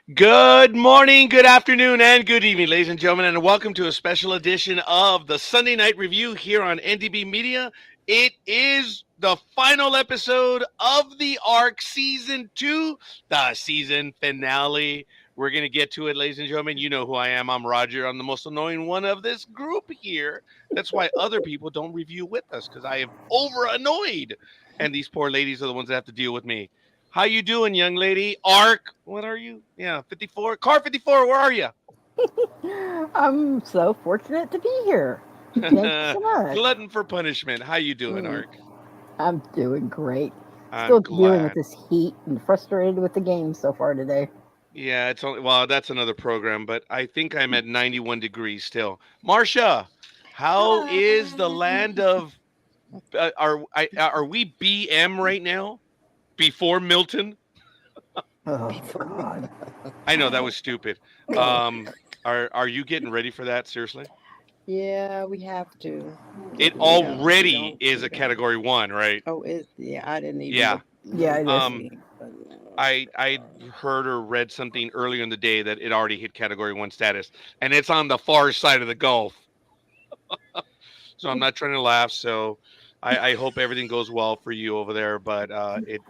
Good morning, good afternoon, and good evening, ladies and gentlemen, and welcome to a special edition of the Sunday Night Review here on NDB Media. It is the final episode of the ARC Season 2, the season finale. We're going to get to it, ladies and gentlemen. You know who I am. I'm Roger. I'm the most annoying one of this group here. That's why other people don't review with us, because I am over annoyed. And these poor ladies are the ones that have to deal with me. How you doing, young lady? Ark, what are you? Yeah, 54. Car 54, where are you? I'm so fortunate to be here. Thank you so much. Glutton for punishment. How you doing, Mm, Ark? I'm doing great. I'm Still dealing with glad. this heat and frustrated with the game so far today. Yeah, it's only well, that's another program, but I think I'm at 91 degrees still. Marcia, how is the Hi. land of are we BM right now? Before Milton? Oh Before. God. I know that was stupid. Um are you getting ready for that seriously? Yeah, we have to. It We don't. We already don't. is We a don't. category 1, right? Oh, yeah. I didn't even Yeah. Yeah, look it to is. Um see. But no. I heard or read something earlier in the day that it already hit category 1 status and it's on the far side of the Gulf. So I'm not trying to laugh, so I hope everything goes well for you over there, but it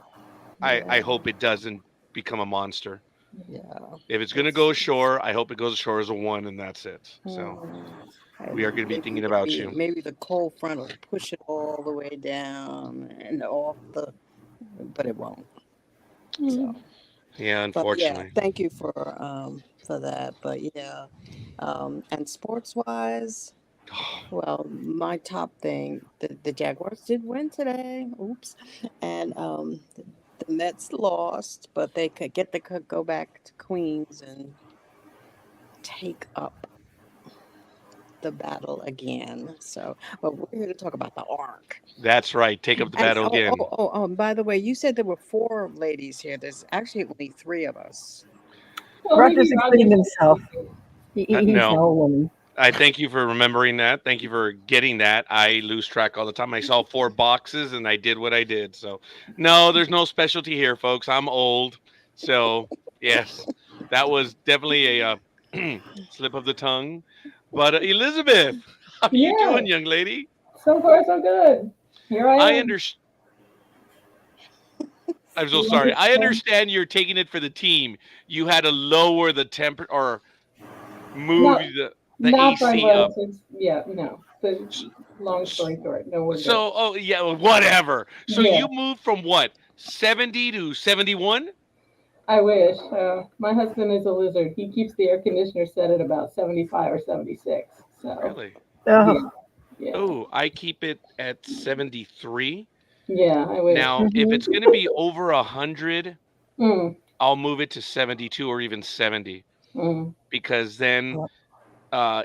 I Yeah. hope it doesn't become a monster. Yeah. If it's going to It's. go It's. ashore, I hope it goes ashore as a 1 and that's it. So Mm, we are going to be thinking about you. maybe the cold front will push it all the way down and off the, but it won't. So, Yeah, but yeah, unfortunately. thank you for that. But yeah, and sports wise. Well, my top thing, the Jaguars did win today. Oops. And the Mets lost, but they could go back to Queens and take up the battle again. So, but we're here to talk about the Ark. That's right. Take up the And battle again. by the way, you said there were four ladies here. There's actually only three of us. Well, maybe Roger's Roger including said himself. something. He's No. no woman. I thank you for remembering that. Thank you for getting that. I lose track all the time. I saw 4 boxes and I did what I did. So, no, there's no specialty here, folks. I'm old. So, yes, that was definitely a slip of the tongue. But Elizabeth, how you Yeah, doing, young lady? so far so good. Here I I am. understand. I'm so You want sorry. me I to? understand you're taking it for the team. You had to lower the temper or move Not, the not by AC up. relatives. Yeah, no. The long story short, no, we're good. So, oh yeah, well, whatever. So Yeah, you moved from what, 70 to 71? I wish. My husband is a lizard. He keeps the air conditioner set at about 75 or 76. So, Really? yeah, Oh. yeah, Oh, I keep it at 73. yeah, I wish. Now, if it's Mhm. going to be over 100, Mm, I'll move it to 72 or even 70 mm, because then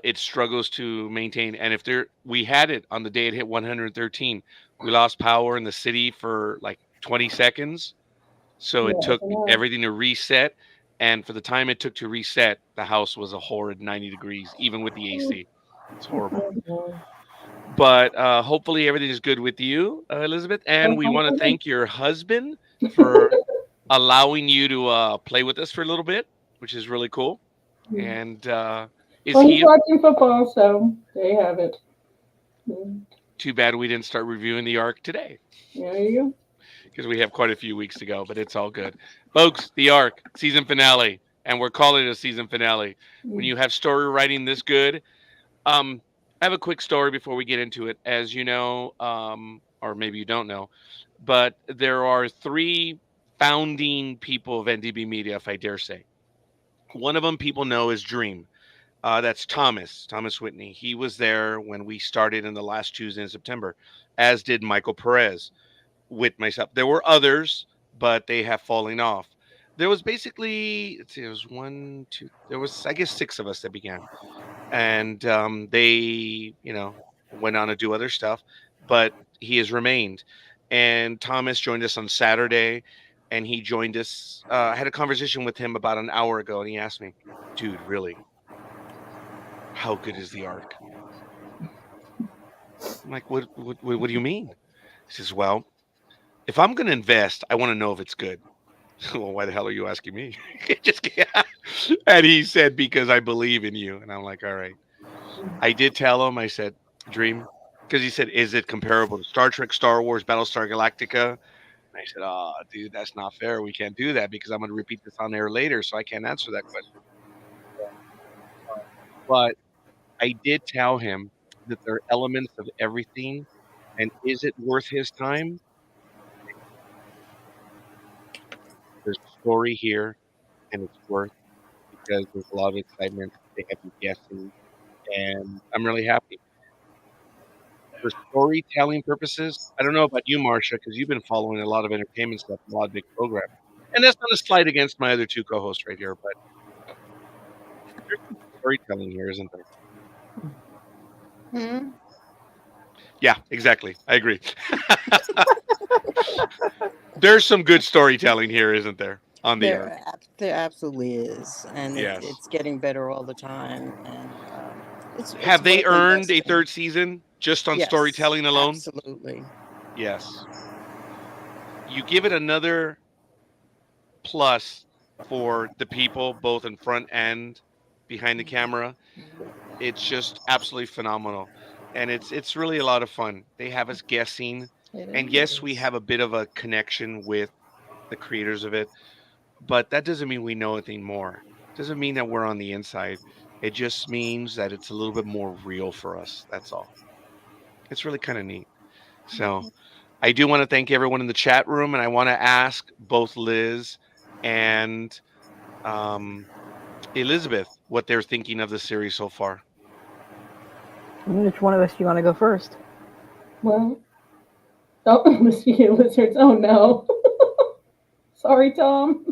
it struggles to maintain. And if there, we had it on the day it hit 113, we lost power in the city for like 20 seconds. So it yeah, took I know. everything to reset. And for the time it took to reset, the house was a horrid 90 degrees, even with the Mm, AC. It's horrible. mm. But hopefully everything is good with you, Elizabeth. And So we far want so to good. thank your husband for allowing you to play with us for a little bit, which is really cool. And is Well, he's he watching football, so there you have it. Mm, too bad we didn't start reviewing the arc today there you because we have quite a few weeks to go, but it's all good. Folks, the arc season finale, and we're calling it a season finale. When go. you have story writing this good, um, I have a quick story before we get into it. As you know, or maybe you don't know, but there are 3 founding people of NDB Media, if I dare say. One of them people know is Dream. That's Thomas Whitney. He was there when we started in the last Tuesday in September, as did Michael Perez with myself. There were others, but they have fallen off. There was basically, let's see, there was one, two, there was, I guess, 6 of us that began. And they, went on to do other stuff, but he has remained. And Thomas joined us on Saturday, and he joined us. I had a conversation with him about an hour ago, and he asked me, dude, really, how good is the arc? I'm like, what do you mean? He says, well, if I'm going to invest, I want to know if it's good. Well, why the hell are you asking me? Just and he said, because I believe in you. And I'm like, all right. I did tell him, I said, Dream, because he said, is it comparable to Star Trek, Star Wars, Battlestar Galactica? And I said, oh, dude, that's not fair. We can't do that because I'm going to repeat this on air later, so I can't answer that question. But I did tell him that there are elements of everything, and is it worth his time? There's a story here, and it's worth because there's a lot of excitement. They have me guessing, and I'm really happy. For storytelling purposes, I don't know about you, Marcia, because you've been following a lot of entertainment stuff, a lot of big programs. And that's not a slight against my other two co-hosts right here, but there's some storytelling here, isn't there? Hmm? Yeah, exactly. I agree. There's some good storytelling here, isn't there? On the arc. There absolutely is, and Yes. it's getting better all the time, and it's Have they worth earned a investing. third season just on Yes, storytelling alone? absolutely. Yes. You give it another plus for the people, both in front and behind the camera. It's just absolutely phenomenal, and it's really a lot of fun. They have us guessing, It and yes, we is. have a bit of a connection with the creators of it, but that doesn't mean we know anything more. Doesn't mean that we're on the inside. It just means that it's a little bit more real for us. That's all. It's really kind of neat. So I do want to thank everyone in the chat room, and I want to ask both Liz and um, Elizabeth what they're thinking of the series so far. Which one of us do you want to go first? Well, oh, speaking of lizards, oh no. Sorry, Tom.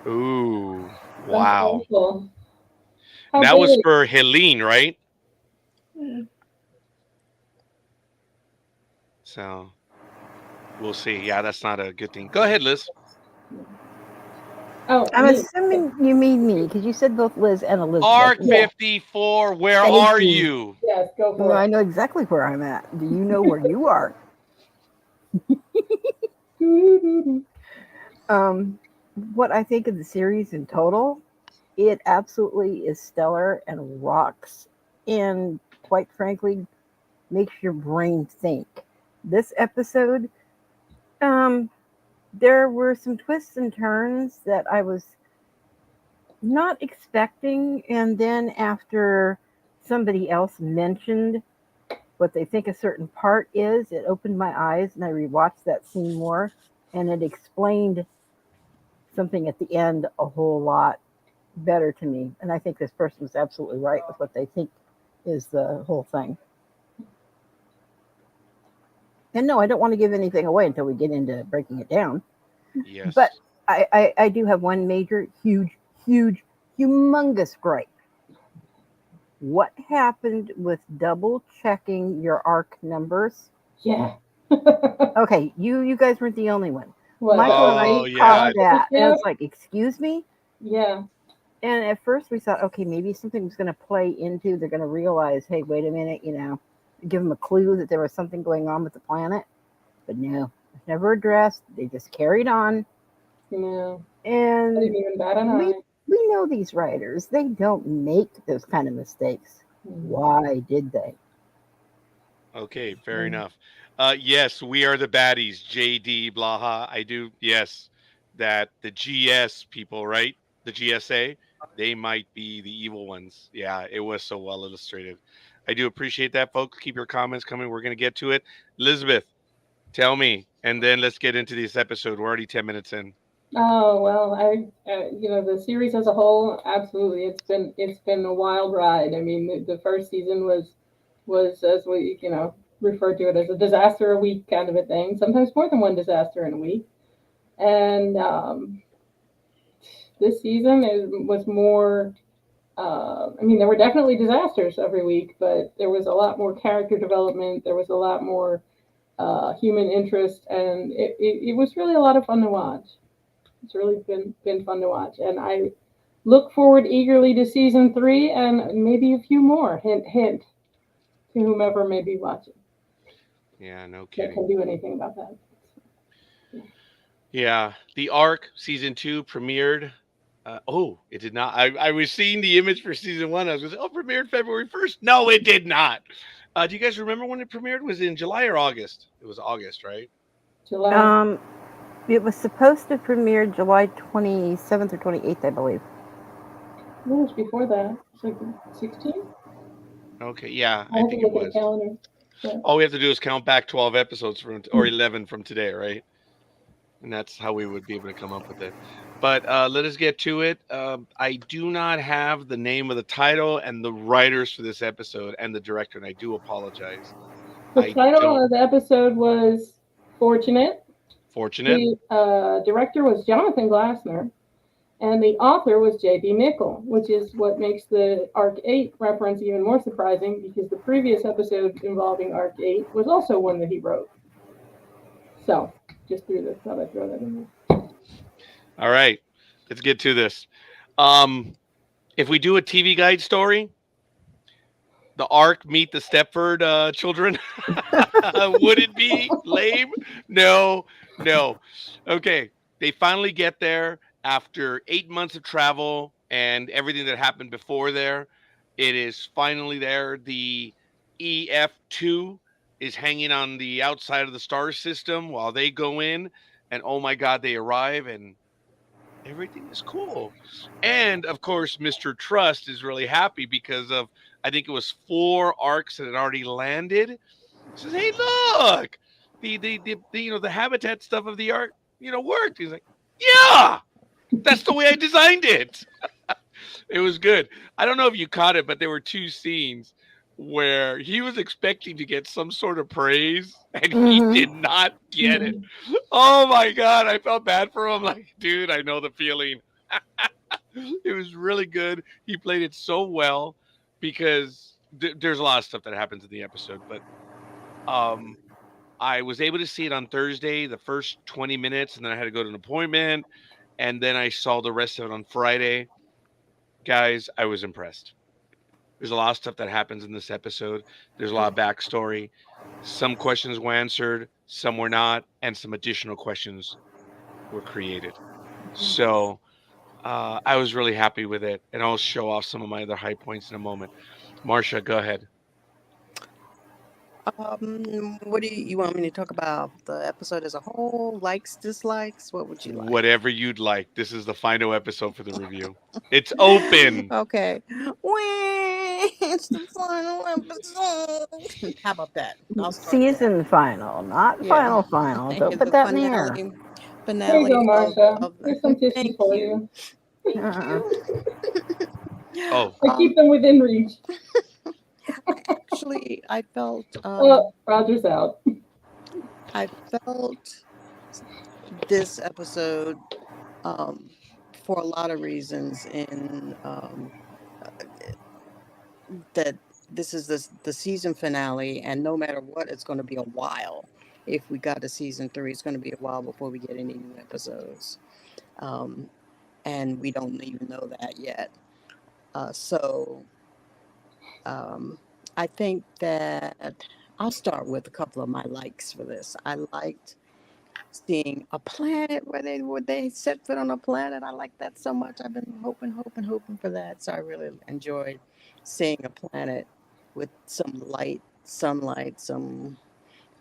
Ooh, That's wow. awful. How That was big? for Helene, right? So we'll see. Yeah, that's not a good thing. Go ahead, Liz. Oh, I'm me. assuming you mean me because you said both Liz and Elizabeth. Arc Yeah. 54, where Thank are you. you? Yes, go Well, for I it. know exactly where I'm at. Do you know where you are? Um, what I think of the series in total, it absolutely is stellar and rocks, and quite frankly, makes your brain think. This episode, um, there were some twists and turns that I was not expecting, and then after somebody else mentioned what they think a certain part is, it opened my eyes, and I rewatched that scene more, and it explained something at the end a whole lot better to me. And I think this person was absolutely right with what they think is the whole thing. And no, I don't want to give anything away until we get into breaking it down. But Yes. I do have one major, huge, humongous gripe. What happened with double checking your ARC numbers? Yeah. Okay, you guys weren't the only one. What? Michael and I Oh, Right? caught yeah. that, and Yeah. it's like, excuse me. Yeah. And at first we thought, okay, maybe something's going to play into. They're going to realize, hey, wait a minute, give them a clue that there was something going on with the planet. But no, it's never addressed. They just carried on, I and didn't even bat an we eye. we know these writers. They don't make those kind of mistakes. Why did they? Okay, fair enough. Yes, we are the baddies. JD, Blaha. I do. Yes, that the GS people, right? The GSA, they might be the evil ones. Yeah, it was so well illustrated. I do appreciate that, folks. Keep your comments coming. We're going to get to it. Elizabeth, tell me, and then let's get into this episode. We're already 10 minutes in. Oh well, the series as a whole, absolutely, it's been a wild ride. I mean, the first season was as we refer to it as a disaster a week kind of a thing. Sometimes more than one disaster in a week. And this season was more. I mean, there were definitely disasters every week, but there was a lot more character development. There was a lot more human interest, and it was really a lot of fun to watch. It's really been fun to watch, and I look forward eagerly to season 3 and maybe a few more. Hint, hint to whomever may be watching Yeah, no that kidding. can do anything about that. Yeah, the Ark season 2 premiered. Oh, it did not. I was seeing the image for season 1. I was going to say, oh, premiered February 1st. No, it did not. Do you guys remember when it premiered? Was it in July or August? It was August, right? July. Um, it was supposed to premiere July 27th or 28th, I believe. No, it was before that. It's like 16. Okay, yeah, I I have to think it look at the was. calendar. Yeah. All we have to do is count back 12 episodes from, or 11 from today, right? And that's how we would be able to come up with it. But let us get to it. I do not have the name of the title and the writers for this episode and the director, and I do apologize. The I title don't. of the episode was Fortunate. Fortunate. The director was Jonathan Glassner, and the author was J.B. Mickle, which is what makes the Arc 8 reference even more surprising because the previous episode involving Arc 8 was also one that he wrote. So, just thought I'd throw that in All right, let's get to this. Um, if we do a TV guide story, the Ark meet the Stepford children. Would it be lame? No, no. Okay, they finally get there after 8 months of travel and everything that happened before there. It is finally there. The EF2 is hanging on the outside of the star system while they go in, and oh my God, they arrive and everything is cool. And of course, Mr. Trust is really happy because of, I think it was 4 arcs that had already landed. He says, "Hey, look, the the habitat stuff of the arc, worked." He's like, "Yeah, that's the way I designed it." It was good. I don't know if you caught it, but there were 2 scenes where he was expecting to get some sort of praise and he Mm-hmm. did not get it. there. Oh my God, I felt bad for him. Like, dude, I know the feeling. It was really good. He played it so well because there's a lot of stuff that happens in the episode, but um I was able to see it on Thursday, the first 20 minutes, and then I had to go to an appointment, and then I saw the rest of it on Friday. Guys, I was impressed. There's a lot of stuff that happens in this episode. There's a lot of backstory. Some questions were answered, some were not, and some additional questions were created. So I was really happy with it, and I'll show off some of my other high points in a moment. Marcia, go ahead. What do you want me to talk about? The episode as a whole, likes, dislikes? What would you like? Whatever you'd like. This is the final episode for the review. It's open. Okay. Wait, it's the final episode. How about that? I'll start there. Season final, not Yeah. final. Don't put The that in the air. There you go, finale Marsha. of Here's some tissues thank for you. you. Thank Uh-uh. you. Oh, I keep them within reach. Actually, I felt Oh, Roger's out. I felt this episode for a lot of reasons in that this is the season finale, and no matter what, it's going to be a while. If we got to season 3, it's going to be a while before we get any new episodes, um, and we don't even know that yet. So I think that I'll start with a couple of my likes for this. I liked seeing a planet where they set foot on a planet. I like that so much. I've been hoping for that. So I really enjoyed seeing a planet with some light, sunlight, some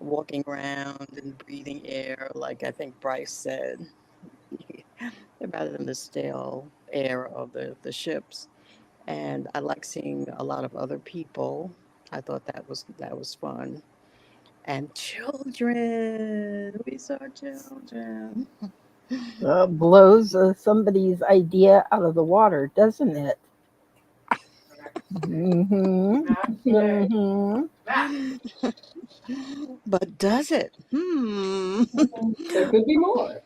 walking around and breathing air, like I think Bryce said, rather than the stale air of the ships. And I like seeing a lot of other people. I thought that was fun. And children, we saw children. Blows somebody's idea out of the water, doesn't it? Mm-hmm. Right. Mm-hmm. But does it? There could be more.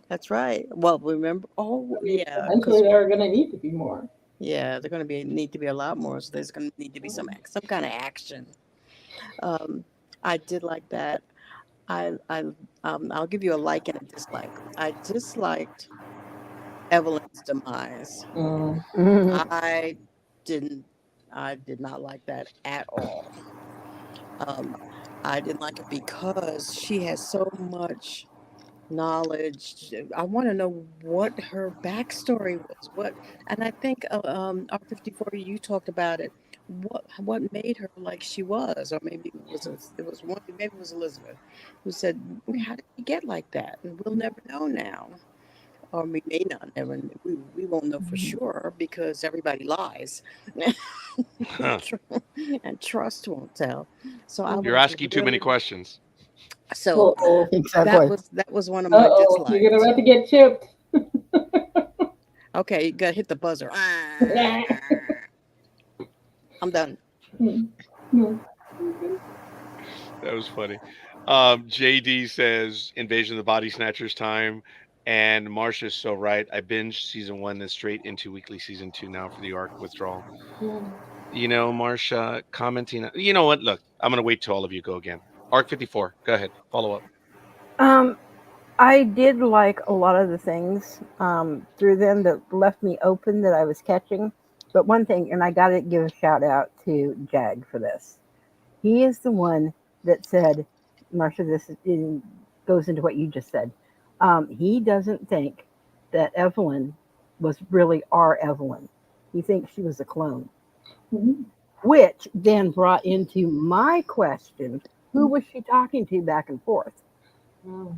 That's right. Well, remember? Oh, yeah. Eventually, Because there are going to need to be more. yeah, they're going to need to be a lot more. So there's going to need to be some kind of action. Um, I did like that. I'll give you a like and a dislike. I disliked Evelyn's demise. Mm. I didn't. I did not like that at all. Um, I didn't like it because she has so much knowledge. I want to know what her backstory was. And I think R54, you talked about it. What made her like she was, or maybe it was one, maybe it was Elizabeth, who said, "How did she get like that?" And we'll never know now, or we may not never. We won't know for sure because everybody lies, Huh. and trust won't tell. So I You're was asking too many really questions. so Uh-oh. Exactly. that was one of my Uh-oh. You're dislikes. about to get chipped. Okay, you gotta hit the buzzer. I'm done. Hmm. Hmm. That was funny. JD says Invasion of the Body Snatchers time. And Marsha's so right. I binged season 1 then straight into weekly season 2 now for the arc withdrawal. Marsha commenting. You know what? Look, I'm going to wait till all of you go again. Arc 54. Go ahead. Follow up. Um, I did like a lot of the things through them that left me open that I was catching. But one thing, and I got to give a shout out to Jag for this. He is the one that said, Marsha, goes into what you just said. He doesn't think that Evelyn was really our Evelyn. He thinks she was a clone, Mhm. which then brought into my question, who was she talking to back and forth? Oh.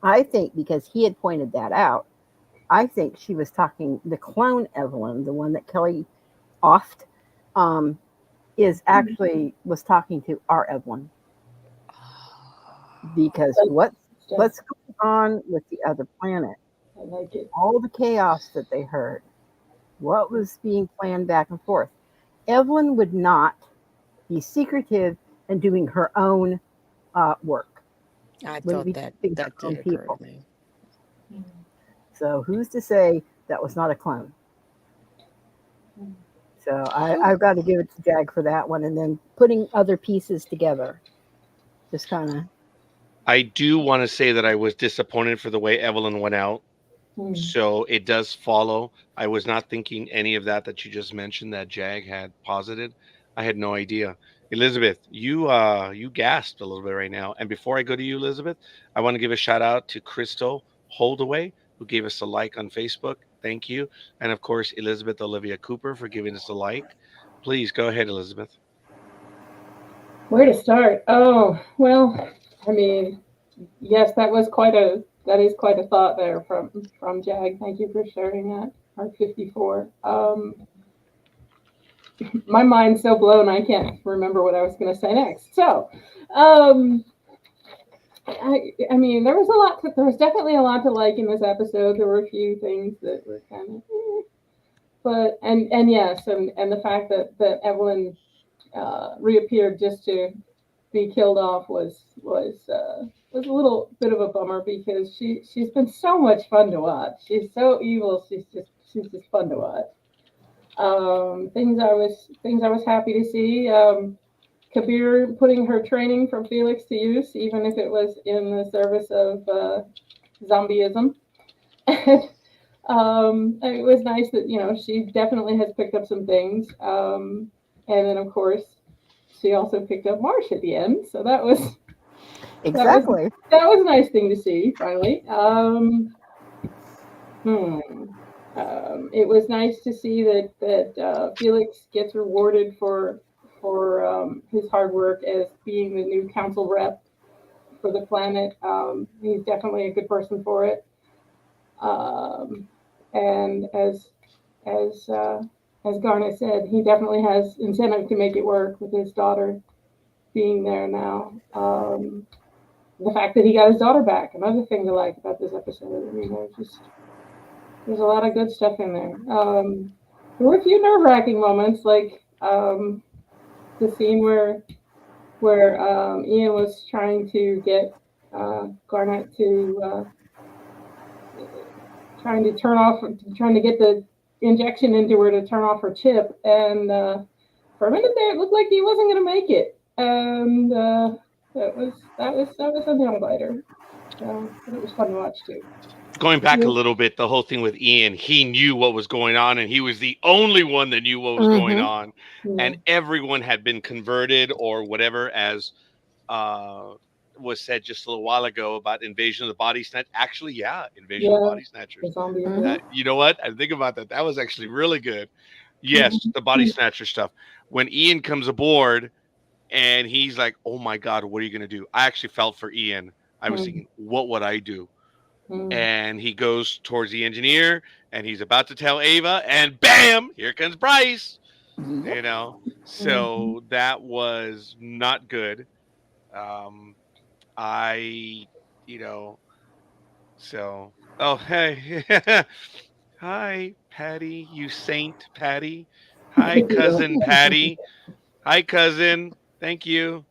I think because he had pointed that out, I think she was talking the clone Evelyn, the one that Kelly offed, um, is actually was talking to our Evelyn because what's going on with the other planet? I like it. All the chaos that they heard, what was being planned back and forth. Evelyn would not be secretive and doing her own work. I Wouldn't thought be that helping her that did own occur people. to me. So who's to say that was not a clone? Mm. So I've got to give it to Jag for that one, and then putting other pieces together, just kind of. I do want to say that I was disappointed for the way Evelyn went out. Mm. So it does follow. I was not thinking any of that you just mentioned that Jag had posited. I had no idea. Elizabeth, you gasped a little bit right now. And before I go to you, Elizabeth, I want to give a shout out to Crystal Holdaway, who gave us a like on Facebook. Thank you. And of course, Elizabeth Olivia Cooper for giving us a like. Please go ahead, Elizabeth. Where to start? Oh, well, I mean, yes, that is quite a thought there from Jag. Thank you for sharing that. R54. My mind's so blown I can't remember what I was going to say next. So, um, I mean, there was definitely a lot to like in this episode. There were a few things that were kind of, but and yes, and the fact that Evelyn reappeared just to be killed off was a little bit of a bummer because she's been so much fun to watch. She's so evil. She's just fun to watch. Things I was happy to see. Kabir putting her training from Felix to use, even if it was in the service of zombieism. It was nice that she definitely has picked up some things, and then of course she also picked up Marsh at the end, so that was Exactly. that was a nice thing to see finally. Hmm. It was nice to see that Felix gets rewarded for his hard work as being the new council rep for the planet. He's definitely a good person for it. Um, and as uh, as Garnet said, he definitely has incentive to make it work with his daughter being there now. The fact that he got his daughter back, another thing to like about this episode. I mean, there's a lot of good stuff in there. There were a few nerve wracking moments, like the scene where Ian was trying to get Garnet to trying to get the injection into her to turn off her chip, and for a minute there, it looked like he wasn't going to make it, and that was a nail biter. So, but it was fun to watch too. Going back a Yeah. little bit, the whole thing with Ian, he knew what was going on, and he was the only one that knew what was going Mm-hmm. on, Yeah. and everyone had been converted or whatever as uh, was said just a little while ago about Invasion of the Body Snatch. Actually, yeah, Invasion of the Yeah, Body Snatchers. the zombie Mhm. attack. You know what? I think about that. That was actually really good. Yes, the Body Mhm. Snatcher stuff. When Ian comes aboard and he's like, "Oh my God, what are you gonna do?" I actually felt for Ian. I was Mhm. thinking, "What would I do?" Mhm. And he goes towards the engineer, and he's about to tell Ava, and bam, here comes Bryce. Yep. You know, Mhm. so that was not good. Um, I, you know, so oh hey, hi Patty, you saint Patty. Hi cousin Patty. Hi cousin. Thank you.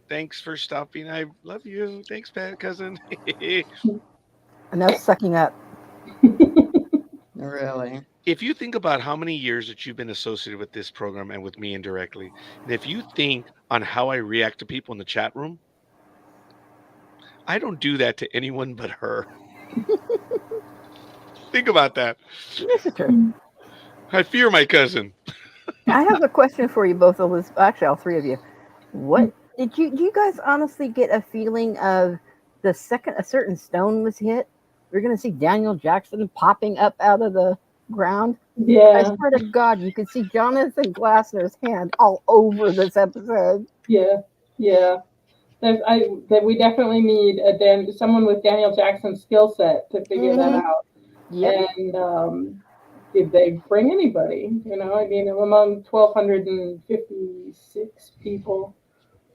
Thanks for stopping. I love you. Thanks, Pat cousin. Enough sucking up. Really. If you think about how many years that you've been associated with this program and with me indirectly, and if you think on how I react to people in the chat room, I don't do that to anyone but her. Think about that. This is true. Mhm. I fear my cousin. I have a question for you both, Elizabeth. Actually, all three of you. What did you? Do you guys honestly get a feeling of the second a certain stone was hit, we're going to see Daniel Jackson popping up out of the ground? I Yeah, swear to God, you could see Jonathan Glassner's hand all over this episode. yeah, yeah. That we definitely need someone with Daniel Jackson's skill set to figure that Mm-hmm. out. Yep. And did they bring anybody? I mean, among 1,256 people,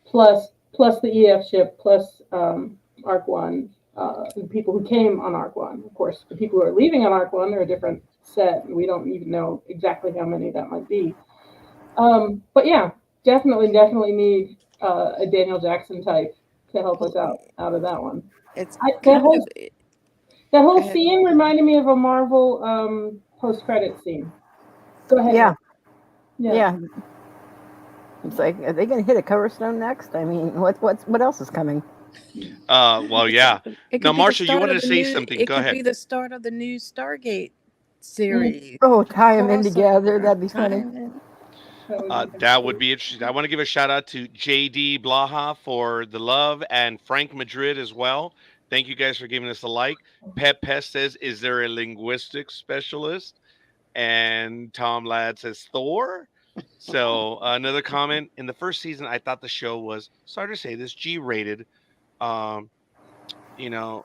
plus the EF ship, plus Arc One, the people who came on Arc One. Of course, the people who are leaving on Arc One are a different set, and we don't even know exactly how many that might be. But yeah, definitely need a Daniel Jackson type to help us Well, out of that one. it's I, that kind whole of. that Go whole ahead. scene reminded me of a Marvel post credit scene. Go ahead, Yeah. Mark. Yeah. Yeah. It's like, are they going to hit a cover stone next? I mean, what else is coming? Well, yeah. It Now, could be the Marsha, you start wanted of to the say new. something. It Go could ahead. be the start of the new Stargate Mm, series. Oh, tie them in together. Crossover. That'd be funny. Time in. that would be That would great. be interesting. I want to give a shout out to JD Blaha for the love and Frank Madrid as well. Thank you guys for giving us a like. Pep Pest says, "Is there a linguistics specialist?" And Tom Ladd says, "Thor." So another comment in the first season, I thought the show was sorry to say this G-rated. Um, you know,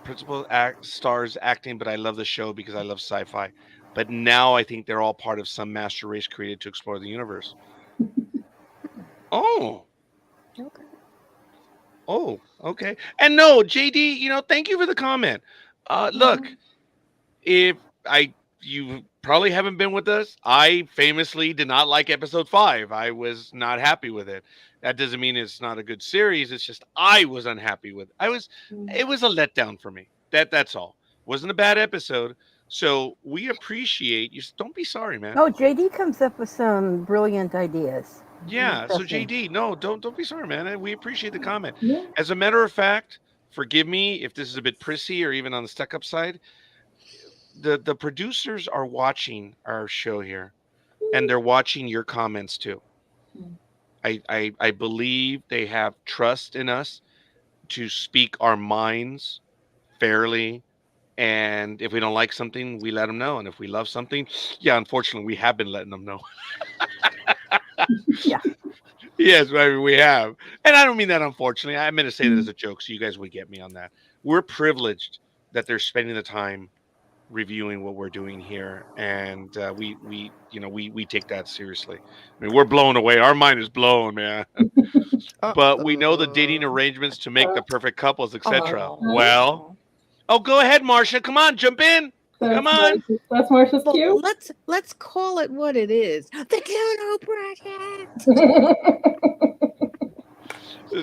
principal stars acting, but I love the show because I love sci-fi. But now I think they're all part of some master race created to explore the universe. Oh, Okay. okay. And no, JD, thank you for the comment. Look, Mhm. if I you probably haven't been with us, I famously did not like episode 5. I was not happy with it. That doesn't mean it's not a good series. It's just I was unhappy with it. It was a letdown for me. That's all. Wasn't a bad episode. So we appreciate you. Don't be sorry, man. Oh, JD comes up with some brilliant ideas. Yeah. So Trust me. JD, no, don't be sorry, man. We appreciate the comment. Yeah. As a matter of fact, forgive me if this is a bit prissy or even on the stuck up side. The producers are watching our show here, and they're watching your comments too. I believe they have trust in us to speak our minds fairly. And if we don't like something, we let them know. And if we love something, yeah, unfortunately, we have been letting them know. Yeah. Yes, I mean, we have. And I don't mean that unfortunately. I meant to say that as a joke, so you guys would get me on that. We're privileged that they're spending the time reviewing what we're doing here, and we take that seriously. I mean, we're blown away. Our mind is blown, man. But we know the dating Uh-oh. arrangements to make the perfect couples, etc. Oh. Well, oh, go ahead, Marcia. Come on, jump in. Come on. That's Marsha's Well, cue. let's call it what it is. The Dono Project.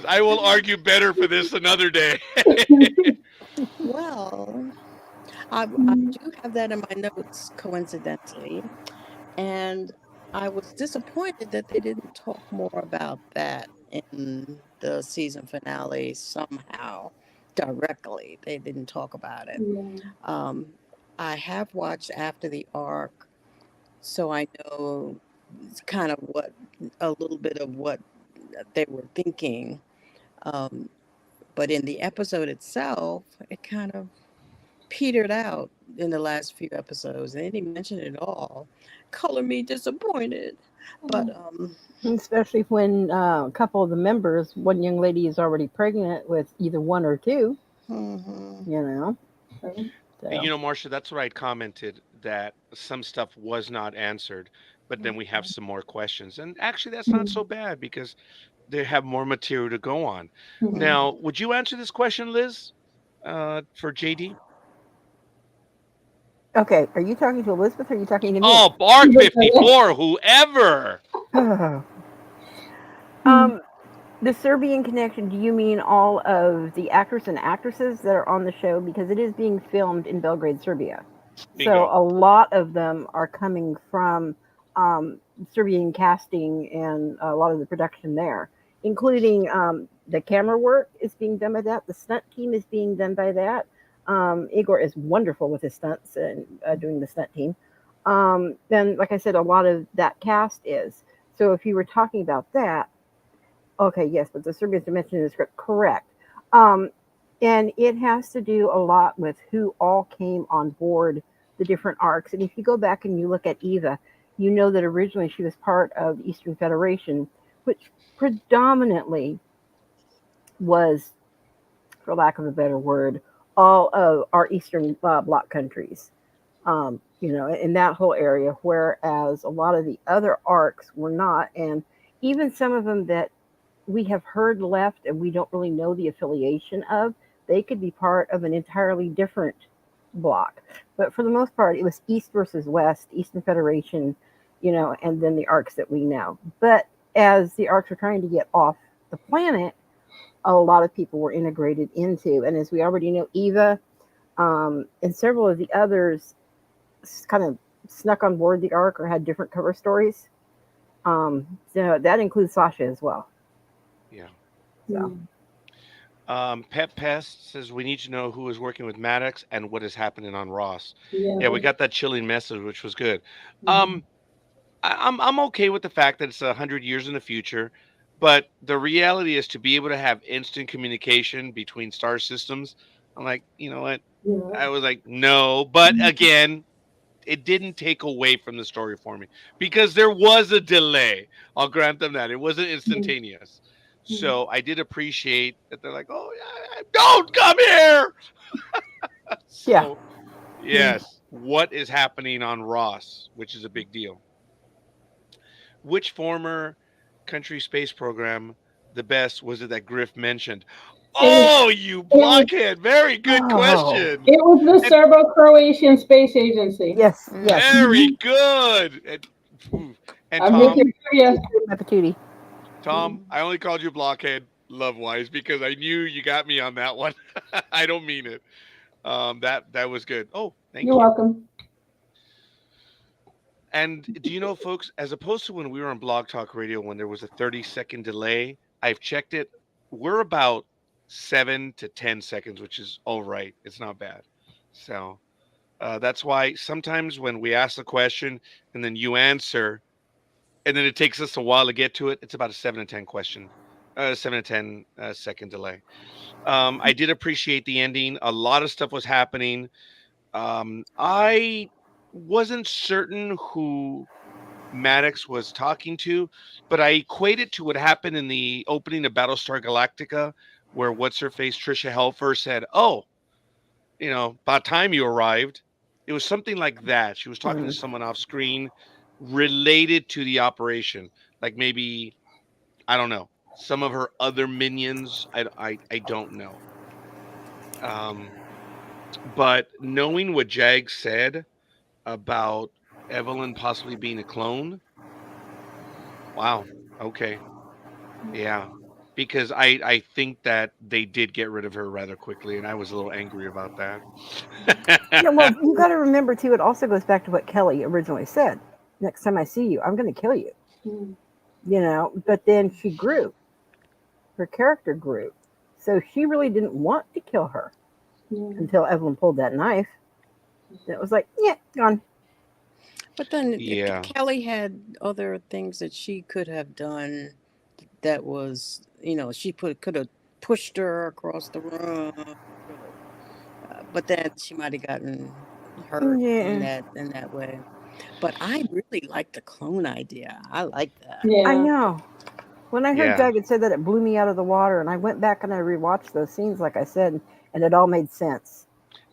I will argue better for this another day. Well, I do have that in my notes, coincidentally, and I was disappointed that they didn't talk more about that in the season finale somehow directly. They didn't talk about it. Yeah. Um, I have watched After the Arc, so I know kind of what a little bit of what they were thinking. Um, But in the episode itself, it kind of petered out in the last few episodes. They didn't mention it at all. Color me disappointed. But Especially when a couple of the members, one young lady is already pregnant with either one or two, mhm. you know. Right. You So, know, Marcia, that's where I commented that some stuff was not answered, but then we have some more questions. And actually, that's not so bad because they have more material to go on. Mhm. Now, would you answer this question, Liz, for JD? okay, are you talking to Elizabeth or are you talking to me? Oh, Bark 54, whoever. Mhm. um, the Serbian connection, do you mean all of the actors and actresses that are on the show? Because it is being filmed in Belgrade, Serbia. So Bingo. a lot of them are coming from Serbian casting and a lot of the production there, including the camera work is being done by that. The stunt team is being done by that. Igor is wonderful with his stunts and doing the stunt team. Then, like I said, a lot of that cast is. So if you were talking about that, okay, yes, but the Serbians are mentioned in the script, correct. Um, and it has to do a lot with who all came on board the different arcs. And if you go back and you look at Eva, you know that originally she was part of the Eastern Federation, which predominantly was, for lack of a better word, all of our Eastern Bloc countries. In that whole area, whereas a lot of the other arcs were not, and even some of them that we have heard left and we don't really know the affiliation of, they could be part of an entirely different block. But for the most part, it was East versus West, Eastern Federation, and then the arcs that we know. But as the arcs were trying to get off the planet, a lot of people were integrated into. And as we already know, Eva and several of the others kind of snuck on board the arc or had different cover stories. So that includes Sasha as well. Yeah. So. Pet Pest says we need to know who is working with Maddox and what is happening on Ross. Yeah. Yeah, we got that chilling message, which was good. Mhm. I'm okay with the fact that it's 100 years in the future, but the reality is to be able to have instant communication between star systems. I'm like, you know what? Yeah. I was like, no, but again, it didn't take away from the story for me because there was a delay. I'll grant them that it wasn't Mhm. instantaneous. So I did appreciate that they're like, oh yeah, don't come here. Yeah. So yes, what is happening on Ross, which is a big deal. Which former country space program the best was it that Griff mentioned? It was. Oh, you It was. blockhead! Very good Oh, question. It was the And Serbo-Croatian Space Agency. yes, yes. very Mhm. good. And I'm hip Tom, Patootie, to trivia. my patootie. Tom, I only called you blockhead love wise because I knew you got me on that one. I don't mean it. That was good. Oh, You're thank you. welcome. And do you know, folks, as opposed to when we were on Blog Talk Radio when there was a 30-second delay, I've checked it. We're about 7 to 10 seconds, which is all right. It's not bad. So that's why sometimes when we ask the question and then you answer, and then it takes us a while to get to it, it's about a 7 to 10 question, 7 to 10 second delay. I did appreciate the ending. A lot of stuff was happening. I wasn't certain who Maddox was talking to, but I equate it to what happened in the opening of Battlestar Galactica, where what's her face Trisha Helfer said, "Oh, about time you arrived." It was something like that. She was talking to Mm. someone off screen related to the operation, like maybe I don't know some of her other minions. I don't know. Um, but knowing what Jag said about Evelyn possibly being a clone, wow. Okay. Yeah, because I think that they did get rid of her rather quickly, and I was a little angry about that. Yeah, well, you got to remember too. It also goes back to what Kelly originally said. Next time I see you, I'm going to kill you. Mhm. But then she grew. Her character grew, so she really didn't want to kill her Yeah. until Evelyn pulled that knife. And it was like, yeah, gone. But then Yeah, Kelly had other things that she could have done that was, she could have pushed her across the room. Really. But then she might have gotten hurt Yeah, in that way. But I really like the clone idea. I like that. I Yeah. know. When I heard Yeah. Jagged say that, it blew me out of the water, and I went back and I rewatched those scenes, like I said, and it all made sense.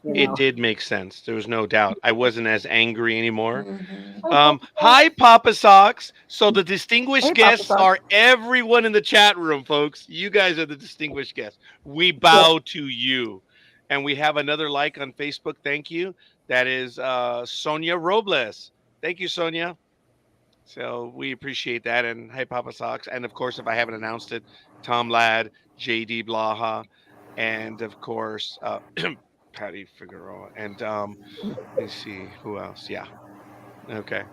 You It know. did make sense. There was no doubt. I wasn't as angry anymore. Hmm. Oh, Papa Doc. Hi, Papa Socks. So the distinguished Hey, Papa guests Socks. are everyone in the chat room, folks. You guys are the distinguished guests. We Yes. bow to you. And we have another like on Facebook. Thank you. That is Sonia Robles. Thank you, Sonia. So we appreciate that. And hi, Papa Socks. And of course, if I haven't announced it, Tom Ladd, JD Blaha, and of course, Patty Figueroa. And let me see who else. Yeah. Okay.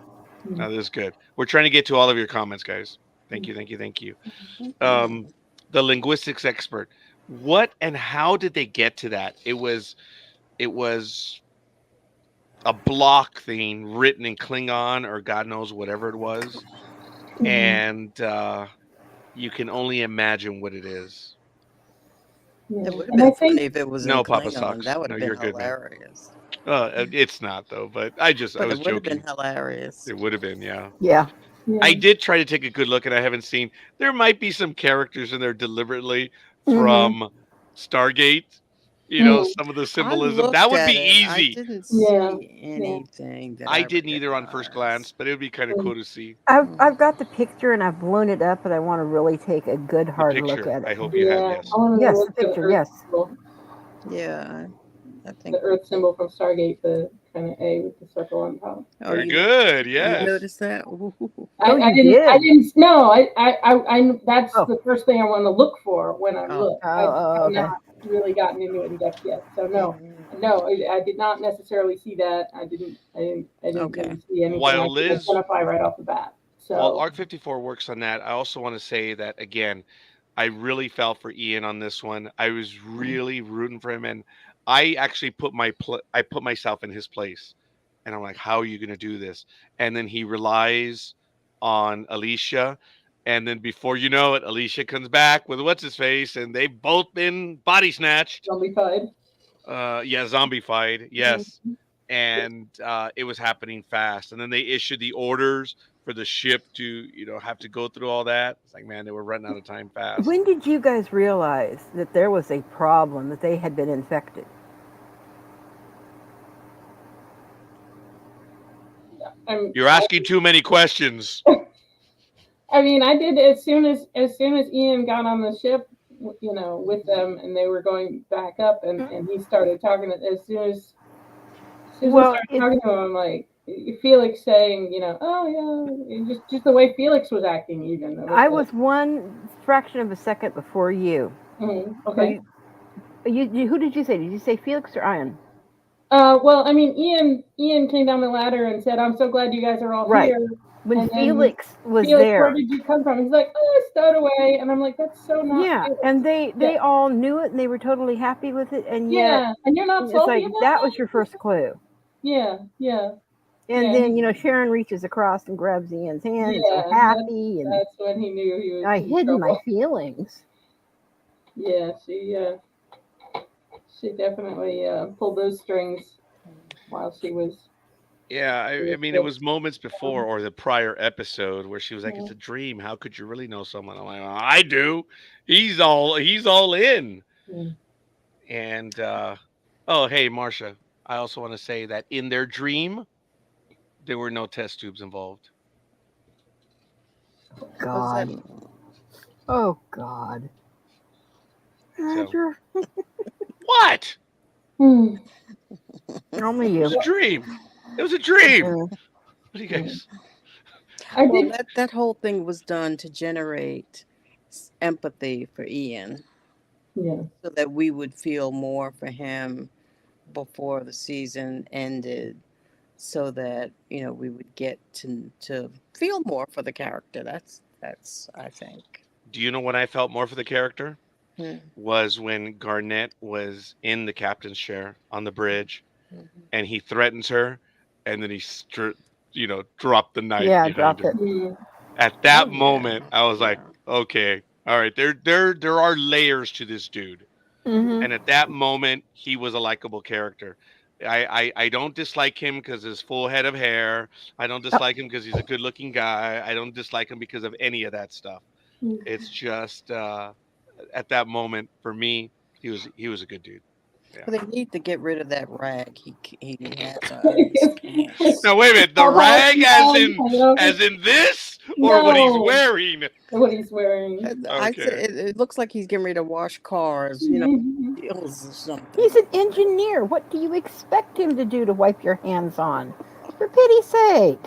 Mm. No, this is good. We're trying to get to all of your comments, guys. Thank you, thank you, thank you. Um, the linguistics expert. What and how did they get to that? It was a block thing written in Klingon or God knows whatever it was, Mhm. and you can only imagine what it is. Yeah. It would have And I been think, funny if it was in No, Papa Klingon. sucks. That would No, have been you're good, man. hilarious. It's not though, but I But was it would have been joking. hilarious. It would have been, yeah. Yeah. I yeah. did try to take a good look, and I haven't seen. There might be some characters in there deliberately Mm-hmm. from Stargate. Mm. Some of the I symbolism that looked would be at it. I easy. didn't Yeah. see Yeah. anything that I I didn't either on first glance, recognized. but it would be kind of Mm. cool to see I've Mm. got the picture and I've blown it up, and I want to really take a good the hard look picture. at I it. hope you have, Yeah. I yes. want to Yes, look the for the picture. Earth Yes. symbol, Yeah, I the think. Earth symbol from Stargate, the kind of A with the circle on top. Oh, Very you good. you Yeah. Yes. noticed that? Ooh. Oh, I you didn't. I did. didn't. No. That's Oh. the first thing I want to look for when I Oh. look. I just Oh. have Okay. not really gotten into it in depth yet. So no, Mm. no, I did not necessarily see that. I didn't. I didn't Okay. really see anything I While could Liz, identify right off the bat. while So Arc 54 works on that, I also want to say that again, I really felt for Ian on this one. I was really rooting for him, and I actually I put myself in his place, and I'm like, how are you going to do this? And then he relies on Alicia, and then before you know it, Alicia comes back with what's his face, and they've both been body snatched. zombified. Yeah, zombified. Yes, Mhm. and it was happening fast. And then they issued the orders for the ship to have to go through all that. It's like, man, they were running out of time fast. When did you guys realize that there was a problem, that they had been infected? I'm, You're asking too many questions. I mean, I did as soon as Ian got on the ship, with them, and they were going back up, and he started talking. As soon as I Well, started talking to him, I'm like, Felix saying, oh yeah, just the way Felix was acting, even. It was I like, was one fraction of a second before you. So okay. who did you say? Did you say Felix or Ian? Well, I mean, Ian came down the ladder and said, "I'm so glad you guys are all Right. here." When And then Felix was Felix, where there. did you come from? He's like, "Oh, I stowed away," and I'm like, "That's so not Yeah, Felix." and Yeah, they all knew it and they were totally happy with it, and yet yeah, and you're not it's salty like about that was that? your first clue. Yeah, yeah, And yeah, then Sharon reaches across and grabs Ian's hand and so yeah. happy, and That's when he knew he was I in hid my trouble. feelings. Yeah, she definitely pulled those strings while she was. Yeah, She I was mean, it sick. was moments before or the prior episode where she was like, Yeah. "It's a dream. How could you really know someone?" I'm like, "Oh, I do. He's all in." Yeah. And oh, hey, Marcia. I also want to say that in their dream, there were no test tubes involved. What's that? God. Oh God. So Roger. what? Hmm. Only It was you. a dream. It was a dream. Yeah. What do you Yeah. guys? I Well, did. that whole thing was done to generate empathy for Ian, Yeah. so that we would feel more for him before the season ended, so that we would get to feel more for the character. That's I think. Do you know when I felt more for the character? Hmm. Was when Garnett was in the captain's chair on the bridge, Mhm. and he threatens her, and then he dropped the knife Yeah, behind dropped her. it. Mm. At Oh that yeah, moment, I was like, yeah. okay, All right, there are layers to this dude, Mm-hmm. and at that moment, he was a likable character. I don't dislike him because his full head of hair. I don't Oh, dislike him because he's a good-looking guy. I don't dislike him because of any of that stuff. It's just at that moment for me, he was a good dude. Yeah. Well, they need to get rid of that rag he has on his pants. Now wait a minute. The All that rag, flag hanging over. as in this, or what he's No, wearing? what he's wearing. I said Okay. it looks like he's getting ready to wash cars, you know, wheels or something. he's an engineer. What do you expect him to do to wipe your hands on? For pity's sake.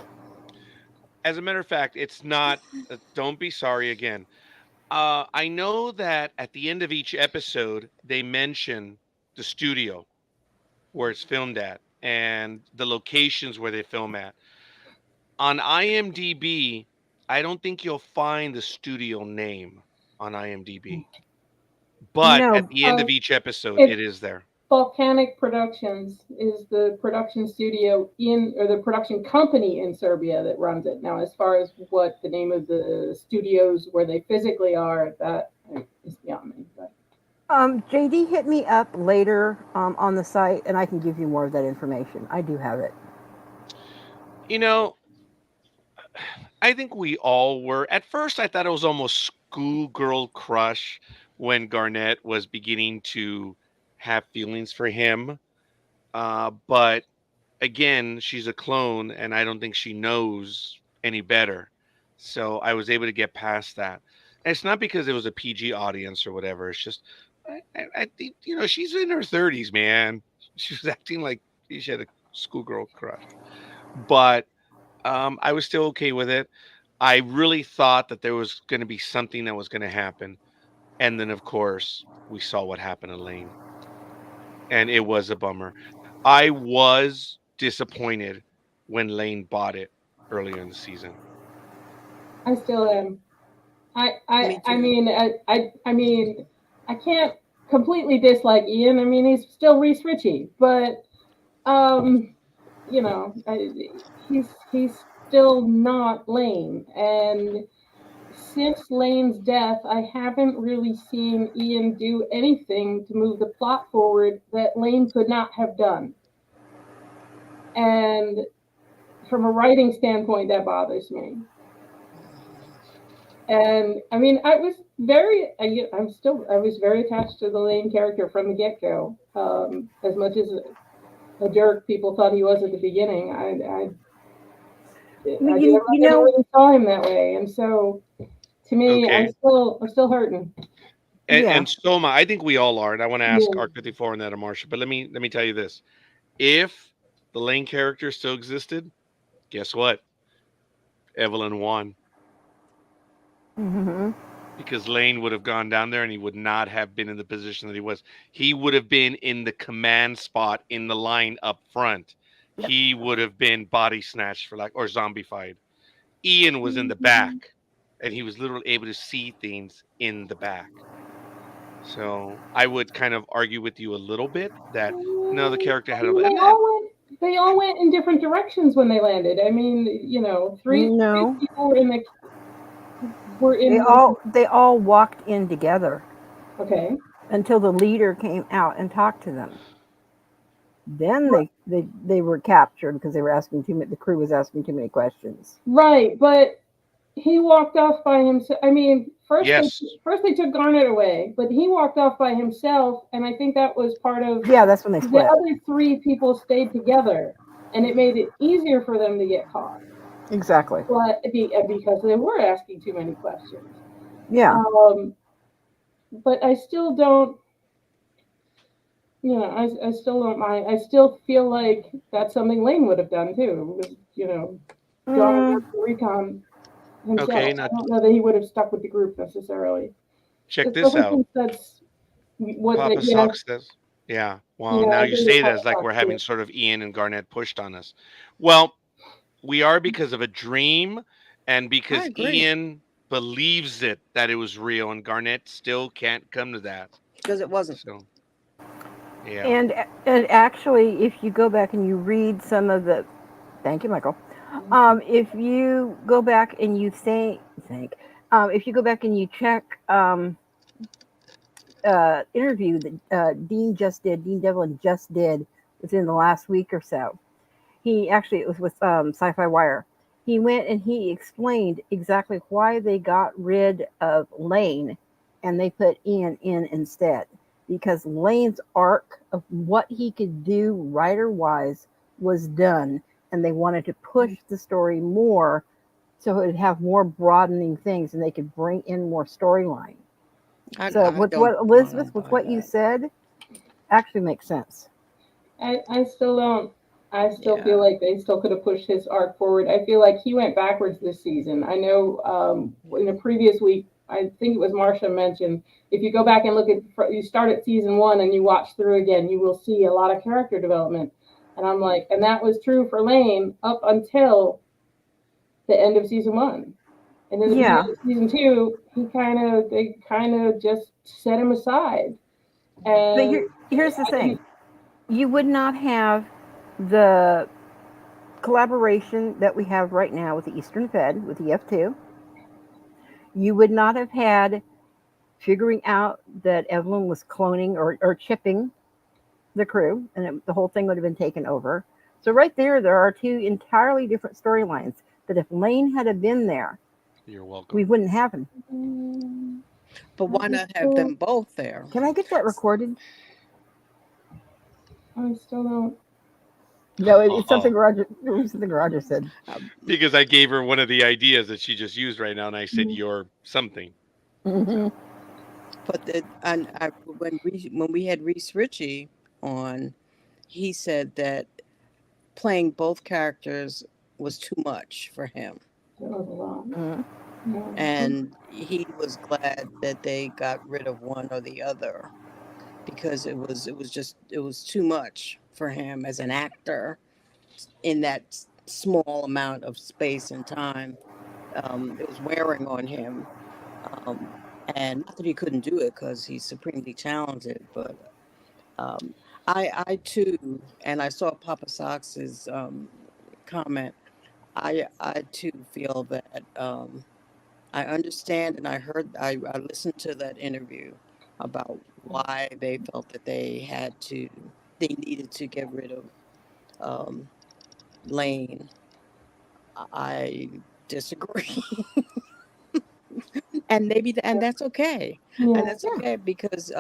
As a matter of fact, it's not. Don't be sorry again. I know that at the end of each episode, they mention the studio where it's filmed at and the locations where they film at. On IMDb, I don't think you'll find the studio name on IMDb, but at No, the end of each episode, It's it is there. Volcanic Productions is the production studio or the production company in Serbia that runs it. Now, as far as what the name of the studios where they physically are, that is beyond me. But JD hit me up later on the site, and I can give you more of that information. I do have it. You know, I think we all were. At first, I thought it was almost schoolgirl crush when Garnett was beginning to have feelings for him. But again, she's a clone, and I don't think she knows any better. So I was able to get past that. And it's not because it was a PG audience or whatever. It's just, I think, she's in her 30s, man. She was acting like she had a schoolgirl crush. But I was still okay with it. I really thought that there was going to be something that was going to happen. And then, of course, we saw what happened to Lane. And it was a bummer. I was disappointed when Lane bought it earlier in the season. I still am. Me I too. mean, I mean, I can't completely dislike Ian. I mean, he's still Reese Ritchie, but um, you know, he's still not Lane. And since Lane's death, I haven't really seen Ian do anything to move the plot forward that Lane could not have done. And from a writing standpoint, that bothers me. And I mean, I was very attached to the Lane character from the get go. As much as a jerk people thought he was at the beginning, You, I you, you never know, really saw him that way. And so, to me, Okay. I'm still hurting. And yeah. Soma, I think we all are. And I want to ask Yeah. Arc 54 and that of Marsha. But let me tell you this. If the Lane character still existed, guess what? Evelyn won. Hmm. Because Lane would have gone down there and he would not have been in the position that he was. He would have been in the command spot in the line up front. Yep. He would have been body snatched or zombified. Ian was in the back and he was literally able to see things in the back. So I would kind of argue with you a little bit that no, the character I had a mean, they all went in different directions when they landed. I mean, three No, people were in the they all walked in together okay. until the leader came out and talked to them. Then they were captured because they were asking too many. The crew was asking too many questions. Right, but he walked off by himself. I mean, yes. first they took Garnet away, but he walked off by himself, and I think that was part of Yeah, that's when they the split. other three people stayed together, and it made it easier for them to get caught. Exactly. But because they were asking too many questions. Yeah. But I still don't. I still don't mind. I still feel like that's something Lane would have done too. Was going Mm, after recon himself. Okay, I now don't know that he would have stuck with the group necessarily, check this especially out. since that's what Papa they have. Sock says. Yeah. Well, Yeah, now I you agree with say that Papa as like Fox we're having too. sort of Ian and Garnett pushed on us. Well, we are because of a dream and I because agree Ian believes that it was real and Garnett still can't come to that. because it wasn't. So, yeah. and and actually, if you go back and you read some of the, thank you, Michael. If you go back and you think If you go back and you check interview that Dean Devlin just did within the last week or so. He actually, it was with Sci-Fi Wire. He went and he explained exactly why they got rid of Lane and they put Ian in instead. Because Lane's arc of what he could do writer wise was done, and they wanted to push the story more so it would have more broadening things and they could bring in more storyline. So I with don't what want to Elizabeth, with buy what you that. said, actually makes sense. I still don't. I still feel Yeah. like they still could have pushed his arc forward. I feel like he went backwards this season. I know in a previous week, I think it was Marsha mentioned, if you go back and look at, you start at season one and you watch through again, you will see a lot of character development. And I'm like, and that was true for Lane up until the end of season one. And in the beginning Yeah, of season two, they kind of just set him aside. but And here's the I thing: didn't, you would not have the collaboration that we have right now with the Eastern Fed with the F2. You would not have had figuring out that Evelyn was cloning or chipping the crew, and the whole thing would have been taken over. So right there are two entirely different storylines. That if Lane had have been there, You're we welcome. wouldn't have him. But why not have them both there? Can I get that recorded? I still don't. No, it's something Roger. It was something Roger said. Um, Because I gave her one of the ideas that she just used right now, and I said, "You're something." Hmm. So but when we had Reese Ritchie on, he said that playing both characters was too much for him, That was a lot. Hmm. Yeah. and he was glad that they got rid of one or the other because it was too much for him as an actor in that small amount of space and time. It was wearing on him. Um, and not that he couldn't do it because he's supremely talented, but um, I too, and I saw Papa Sox's comment. I too feel that I understand, and I listened to that interview about why they felt that they needed to get rid of um, Lane. I disagree. And that's okay, and Yeah. that's Yeah. okay because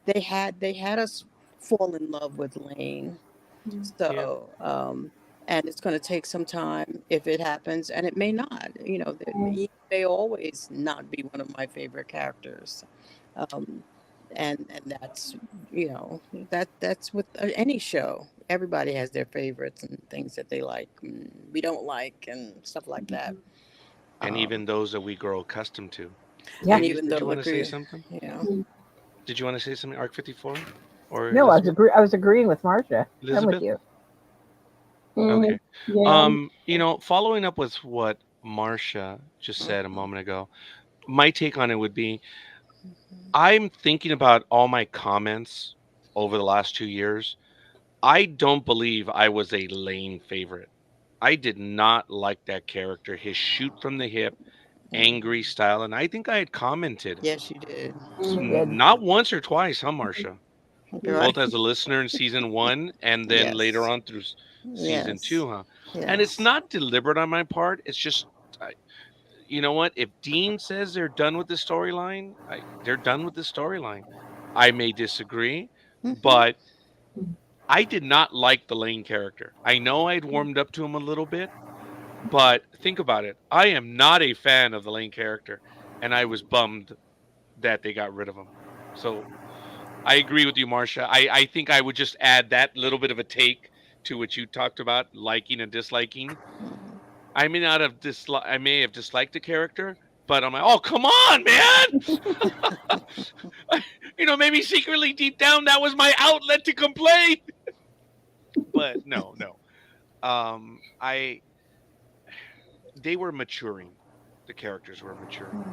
they had us fall in love with Lane. yeah, So and it's going to take some time if it happens, and it may not. You know, he may always not be one of my favorite characters. um and that's, you know, that's with any show. Everybody has their favorites and things that they like and we don't like and stuff like that. and um even those that we grow accustomed to. Yeah. and Denise, even did you though want to say agree, something? yeah. Did you want to say something, Arc 54 or No, Elizabeth? I was agreeing with Marcia. I'm with Elizabeth? you. Okay. Yeah. Following up with what Marcia just said a moment ago, my take on it would be I'm thinking about all my comments over the last 2 years. I don't believe I was a Lane favorite. I did not like that character, his shoot from the hip, angry style. And I think I had commented Yes, you did. She did. not once or twice, huh, Marcia? You're Both right. as a listener in season one and then later Yes. on through season Yes. two, huh? And it's Yes. not deliberate on my part. It's just, you know what? If Dean says they're done with the storyline, they're done with the storyline. I may disagree, Hmm. but I did not like the Lane character. I know I'd warmed up to him a little bit, but think about it. I am not a fan of the Lane character, and I was bummed that they got rid of him. So I agree with you, Marcia. I think I would just add that little bit of a take to what you talked about, liking and disliking. I may have disliked the character, but I'm like, oh come on, man! Maybe secretly deep down that was my outlet to complain. But no, no. I They were maturing. The characters were maturing,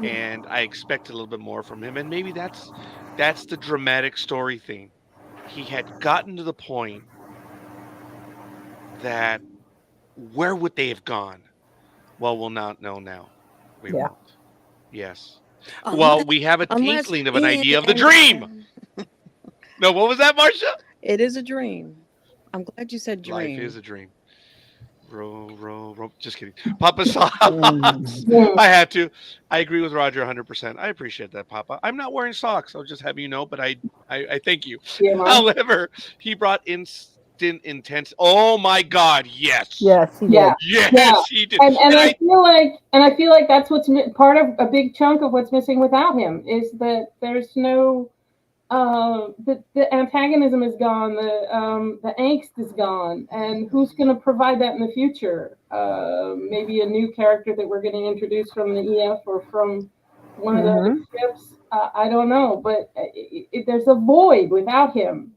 and I expect a little bit more from him. And maybe that's the dramatic story thing. He had gotten to the point that where would they have gone? Well, we'll not know now. We Yeah. won't. Yes. Well, Unless, we have a unless tinkling of an Ian idea of the and dream. No, what was that, Marcia? it is a dream. I'm glad you said Life is dream. a dream. Row, row, row. Just kidding. Papa Socks. Mm. Yeah. I had to. I agree with Roger 100%. I appreciate that, Papa. I'm not wearing socks. I'll just have you know, but I thank you. TMI. However, he brought instant intense. Oh my God. Yes. Yes, he Yeah. did. Yeah. Yes, he did. And And I feel like that's what's part of a big chunk of what's missing without him is that there's no the antagonism is gone, the angst is gone, and who's going to provide that in the future? Maybe a new character that we're going to introduce from the EF or from one of the other Hmm. ships. I don't know, but there's a void without him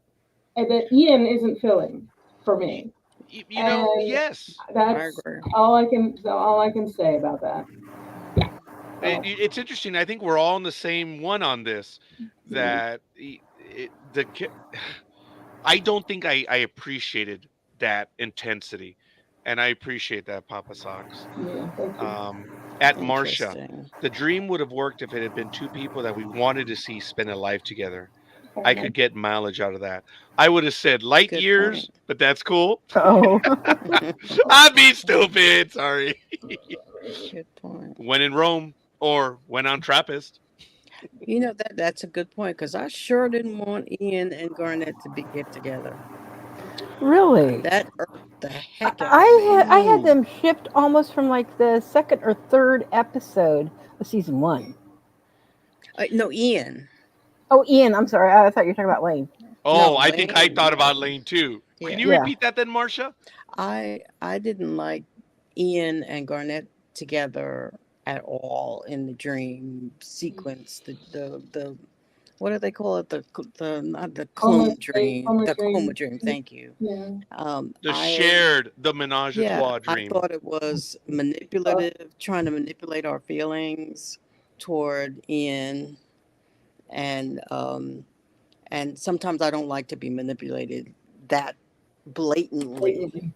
that Ian isn't filling for you, me, you know, and yes. I that's agree. all I can say about that. So, It's interesting. I think we're all on the same one on this. That I don't think I appreciated that intensity, and I appreciate that, Papa Socks. yeah, thank you. Um, at Marcia, Interesting. the dream would have worked if it had been two people that we wanted to see spend a life together. Fair I enough. could get mileage out of that. I would have said light Good years, point. but that's cool. Oh, I'm being stupid. Sorry. Good point. When in Rome or when on Trappist. You know that's a good point because I sure didn't want Ian and Garnett to be get together. really? That irked the I, heck out of I me. had them shipped almost from like the second or third episode of season one. No, Ian. Oh, Ian, I'm sorry. I thought you were talking about Lane. No, Oh, I think I Lane. thought about No. Lane too. Can Yeah. you Yeah. repeat that then, Marcia? I didn't like Ian and Garnett together at all in the dream sequence. The what do they call it? The not the Coma clone state, dream. coma The coma dream. dream. Thank you. Yeah. I The menage a Yeah, trois I dream. thought it was Uh, manipulative, trying to manipulate our feelings toward Ian, and sometimes I don't like to be manipulated that blatantly, blatantly.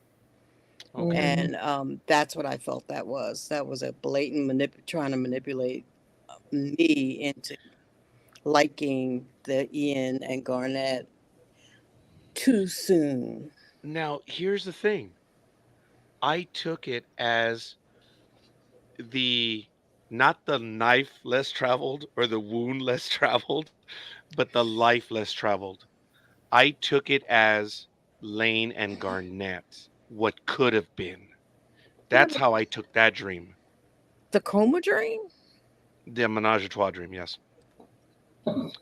Okay. Mm. and that's what I felt that was. That was a blatant trying to manipulate me into liking the Ian and Garnett too soon. Now, here's the thing. I took it as the not the knife less traveled or the wound less traveled, but the life less traveled. I took it as Lane and Garnett, what could have been. Yeah, That's but how I took that dream. the coma dream. The menage a trois dream, yes.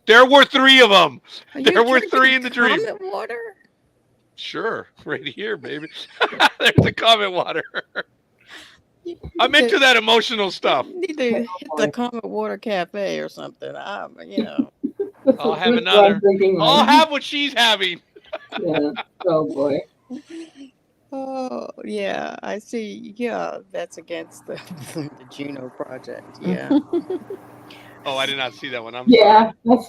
There were three of them. Are you There were drinking three in the dream. comet water? Sure, right here, baby. There's the comment water. You I'm need to into that emotional stuff. need to hit the Boy. Comet Water Cafe or something. That's I'll what, have that's what I'm another. thinking I'll of. have what she's having. Yeah. Oh boy. Oh yeah, I see. Yeah, that's against the the Juno project. Yeah. Oh, I did not see that one. I'm Yeah. sorry.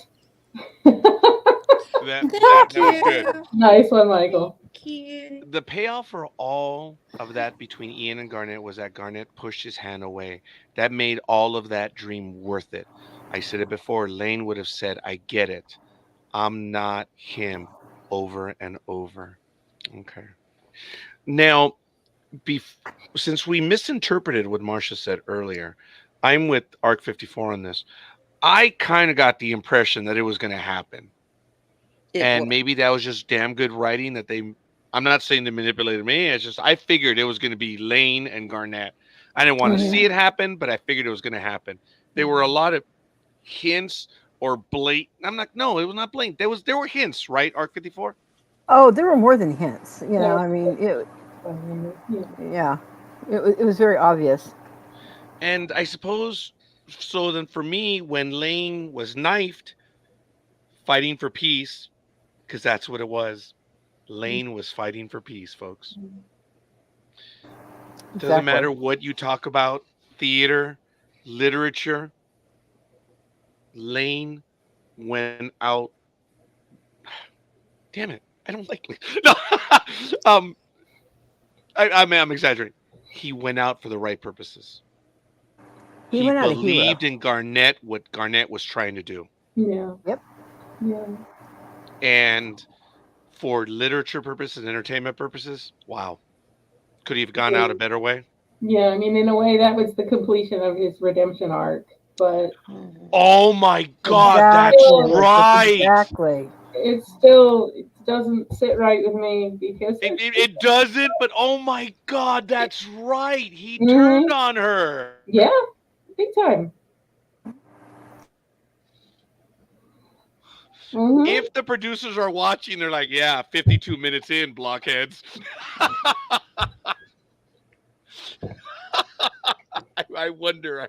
That's Thank That was good. you. nice one, Michael. Thank you. The payoff for all of that between Ian and Garnett was that Garnett pushed his hand away. That made all of that dream worth it. I said it before. Lane would have said, "I get it. I'm not him," over and over. Okay. Now, bef- since we misinterpreted what Marcia said earlier, I'm with Arc 54 on this. I kind of got the impression that it was going to happen. It And was. maybe that was just damn good writing that they. I'm not saying they manipulated me. It's just I figured it was going to be Lane and Garnett. I didn't want to Mhm. see it happen, but I figured it was going to happen. There were a lot of hints or blatant. I'm not. No, it was not blatant. There were hints, right? Arc 54. Oh, there were more than hints. You know, Yeah. I mean, Yeah. yeah, it was very obvious. And I suppose so. Then for me, when Lane was knifed, fighting for peace, because that's what it was. Lane was fighting for peace, folks. Doesn't Exactly. matter what you talk about, theater, literature, Lane went out. Damn it. I don't like Lane. No. um, I'm exaggerating. He went out for the right purposes. He He went out a hero. believed in Garnett, what Garnett was trying to do. Yeah. Yep. Yeah. And for literature purposes and entertainment purposes, wow. Could he have gone Yeah. out a better way? Yeah. I mean, in a way, that was the completion of his redemption arc. But Mhm. Oh my God, that's Exactly. right. Exactly. it still doesn't sit right with me because It doesn't, but oh my God, that's right. He turned Mhm. on her. Yeah, big time. If Hmm. the producers are watching, they're like, yeah, 52 minutes in, blockheads. I wonder.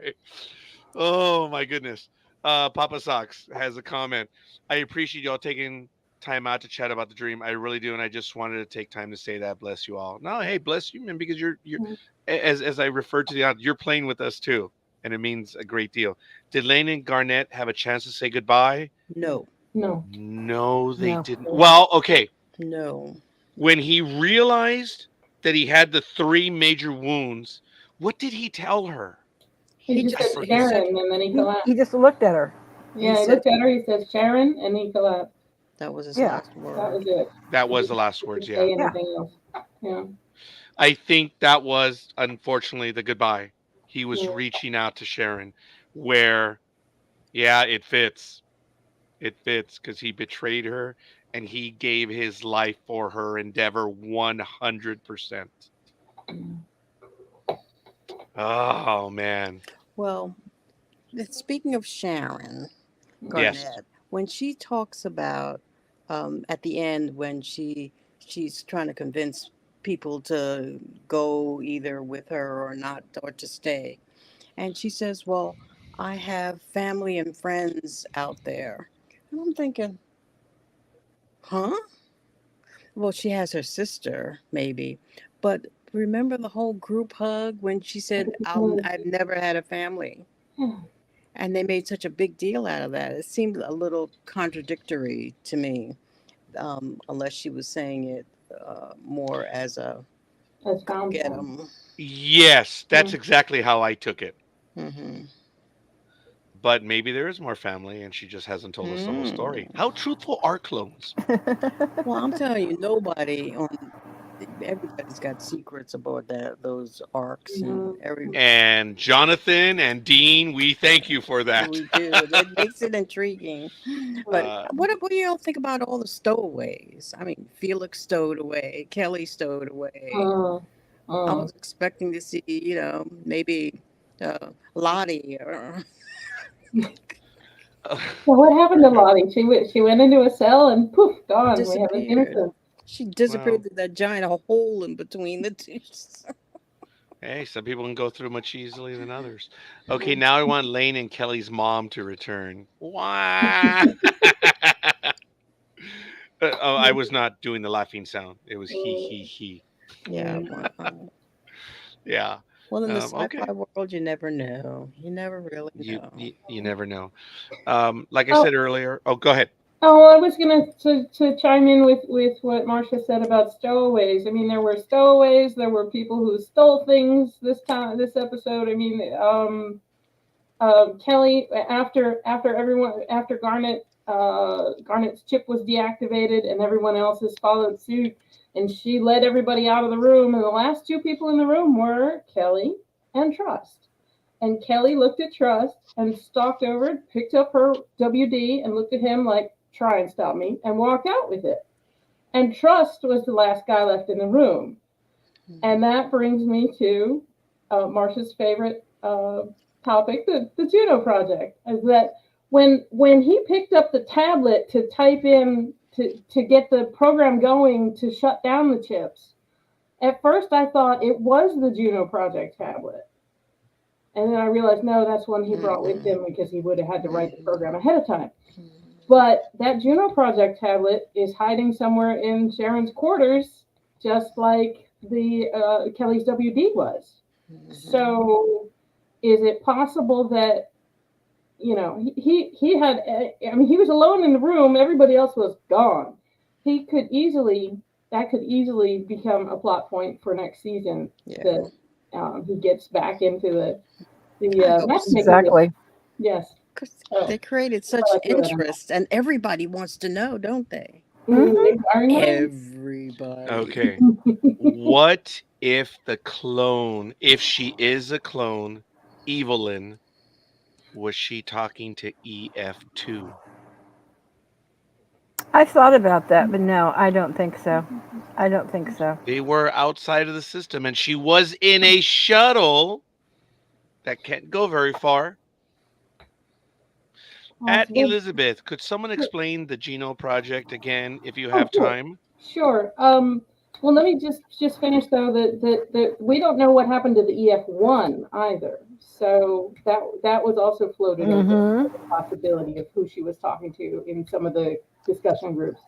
Oh my goodness. Papa Socks has a comment. I appreciate y'all taking time out to chat about the dream. I really do, and I just wanted to take time to say that. Bless you all. No, hey, bless you, man, because you're as I referred to the audience, you're playing with us too, and it means a great deal. Did Lane and Garnett have a chance to say goodbye? No, No. No, they No. didn't. Well, okay. no. When he realized that he had the three major wounds, what did he tell her? He He just I said just he forget. said Sharon, and then he He collapsed. just looked at her. he Yeah, he said looked at her. He said Sharon, and he collapsed. that was his Yeah. last That was word. it. That He was the last words, didn't yeah. say Yeah. anything else. Yeah. I think that was unfortunately the goodbye. He was Yeah. reaching out to Sharon, where, yeah, it fits. It fits because he betrayed her and he gave his life for her endeavor 100%. Oh, man. Well, speaking of Sharon Yes. Garnett, when she talks about at the end when she's trying to convince people to go either with her or not or to stay, and she says, "Well, I have family and friends out there," and I'm thinking, huh? Well, she has her sister, maybe. But remember the whole group hug when she said, I've never had a family? And they made such a big deal out of that. It seemed a little contradictory to me, unless she was saying it more as a That's go found get one. 'em. Yes, that's Yeah. exactly how I took it. Mm-hmm. But maybe there is more family and she just hasn't told us the whole story. Mm. How truthful are clones? Well, I'm telling you, nobody on everybody's got secrets about those arcs and Mhm. every And Jonathan and Dean, we thank you for that. we do. It makes it intriguing. But Uh, what do y'all think about all the stowaways? I mean, Felix stowed away, Kelly stowed away. Uh, I uh. was expecting to see, maybe Lottie or So what happened to Lottie? She went into a cell and poof, gone. We haven't seen her disappeared. since. She disappeared well, through that giant hole in between the two. hey, some people can go through much easily than others. Okay, now I want Lane and Kelly's mom to return. Why? Oh, I was not doing the laughing sound. It was he. Yeah, Yeah. well, Yeah. well, in the Okay. sci-fi world, you never know. You never really know. You never know. Like I Oh, said earlier. Oh, go ahead. oh, I was gonna to chime in with what Marcia said about stowaways. I mean, there were stowaways. There were people who stole things this episode. I mean, Kelly after Garnet's chip was deactivated and everyone else has followed suit, and she led everybody out of the room. And the last two people in the room were Kelly and Trust. And Kelly looked at Trust and stalked over, picked up her WD, and looked at him like, "Try and stop me," and walked out with it. And Trust was the last guy left in the room. And that brings me to Marcia's favorite topic, the Juno Project, is that when he picked up the tablet to type in to get the program going to shut down the chips, at first I thought it was the Juno Project tablet. And then I realized, no, that's one he brought with Mm-mm. him because he would have had to write the Mm-mm. program ahead of time. Mm-mm. But that Juno Project tablet is hiding somewhere in Sharon's quarters, just like the Kelly's WD was. So, is it possible that he had? I mean, he was alone in the room. Everybody else was gone. He could easily that could easily become a plot point for next season Yeah. that he gets back into the I hope so. matchmaking. Exactly. Yes. Because Oh, they created I such like to let 'em know. interest, and everybody wants to know, don't they? Mm-hmm. Inquiring Everybody. Okay. What if the clone, if she is a clone, Evelyn, was she talking to EF2? I thought about that, but no, I don't think so. I don't think so. They were outside of the system and she was in a shuttle that can't go very far. At Possible. Elizabeth, could someone explain the Geno project again if you Oh, have sure. time? Sure. Well, let me just finish though that we don't know what happened to the EF1 either. So that was also floated over Mm-hmm. the possibility of who she was talking to in some of the discussion groups.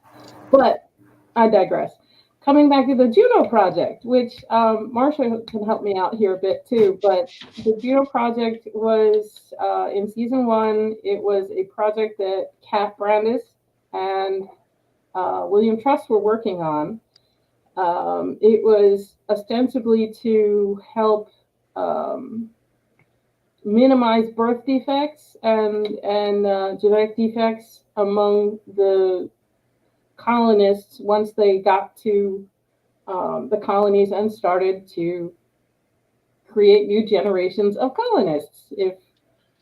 But I digress. Coming back to the Juno project, which Marsha can help me out here a bit too, but the Juno project was in season one. It was a project that Kat Brandis and William Trust were working on. It was ostensibly to help um, minimize birth defects and genetic defects among the colonists once they got to the colonies and started to create new generations of colonists. If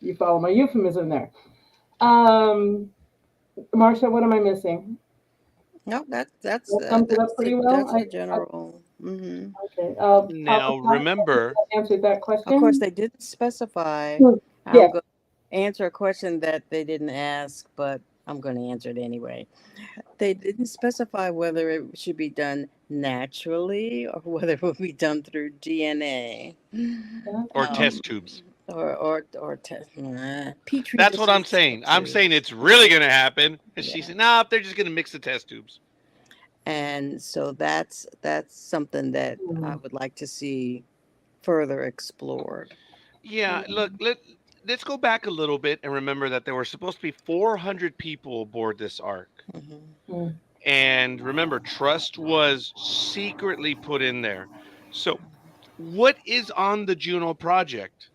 you follow my euphemism there, Marcia, what am I missing? No, That sums it up pretty well. that's the general. Hmm. Okay. Now, remember, I answered that Of course, question. they didn't specify. Hmm. I'm Yes. going to answer a question that they didn't ask, but I'm going to answer it anyway. They didn't specify whether it should be done naturally or whether it will be done through DNA. or Okay. test tubes. Petri That's what I'm dishes saying. I'm saying tubes. it's really going to happen. And she Yeah. said, nah, they're just going to mix the test tubes. And so that's something that I Hmm. would like to see further explored. Yeah, look, let's go back a little bit and remember that there were supposed to be 400 people aboard this ark. Hmm. Hmm. And remember, trust was secretly put in there. So, what is on the Juno project?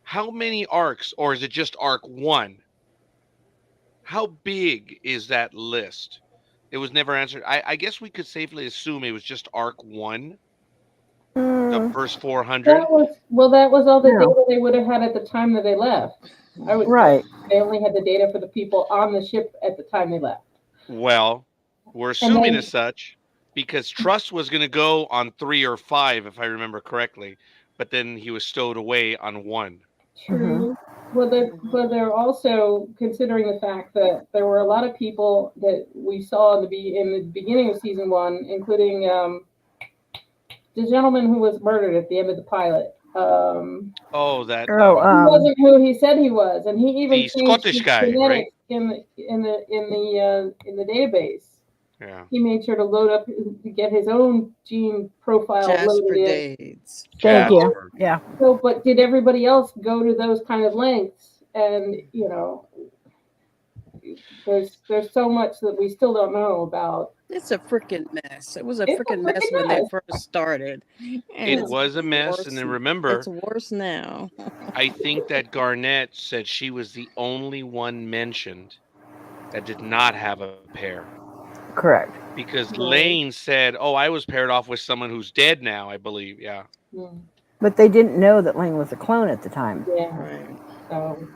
How many arcs, or is it just arc one? How big is that list? It was never answered. I guess we could safely assume it was just arc one, the Mm, first That 400. was well. That was all the no. data they would have had at the time that they left. I would say Right. they only had the data for the people on the ship at the time they left, Well, we're and assuming as then such because Trust was going to go on 3 or 5, if I remember correctly, but then he was stowed away on one. Mm-hmm. true. Well, but they're also considering the fact that there were a lot of people that we saw in the beginning of season one, including the gentleman who was murdered at the end of the pilot. Oh, that Oh, He wasn't who he said he was, and he even the changed Scottish his guy, right? genetics in the database. Yeah, He made sure to load up to get his own gene profile loaded Jasper in. Dades. thank you. Jasper. Yeah. So, but did everybody else go to those kind of lengths? And there's so much that we still don't know about. It's a freaking mess. It was a It's freaking a mess when freaking they mess. first started, and It Yeah. it's was a mess, and worse. then It's remember, worse now. I think that Garnett said she was the only one mentioned that did not have a pair. Correct. Because Right. Lane said, "Oh, I was paired off with someone who's dead now, I believe." Yeah. Mm. But they didn't know that Lane was a clone at the time. Yeah. Right. So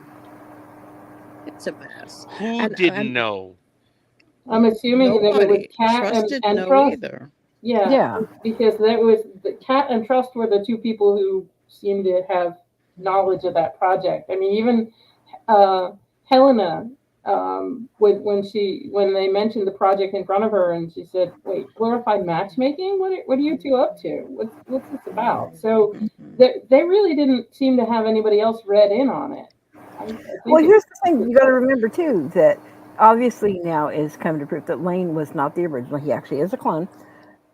It's a mess, Who and didn't know? I'm assuming that it was nobody Cat trusted and no Trust. either. Yeah, Yeah. because that was the Cat and Trust were the two people who seemed to have knowledge of that project. I mean, even uh, Helena, when they mentioned the project in front of her, and she said, "Wait, glorified matchmaking? What are you two up to? What's this about?" So Hmm. they really didn't seem to have anybody else read in on it. I Well, think it's here's the thing you got to remember too that obviously now is come to proof that Lane was not the original. He actually is a clone,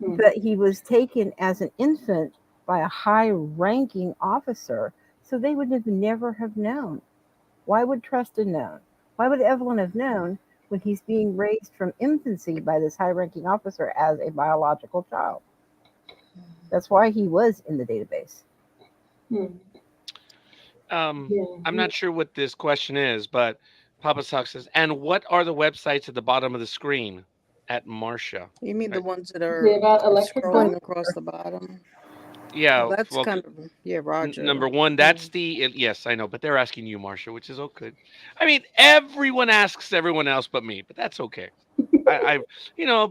hmm, but he was taken as an infant by a high-ranking officer, so they would have never have known. Why would Trust have known? Why would Evelyn have known when he's being raised from infancy by this high-ranking officer as a biological child? That's why he was in the database. hmm. I'm Yeah. not sure what this question is, but Papa Sock says, and what are the websites at the bottom of the screen at Marcia? You mean Uh, the ones that Is it are about Going, scrolling Electricon? across the bottom? Well, yeah, that's well, kind of, yeah, Roger. number one, that's Mm. yes, I know, but they're asking you, Marcia, which is okay. I mean, everyone asks everyone else but me, but that's okay. I've,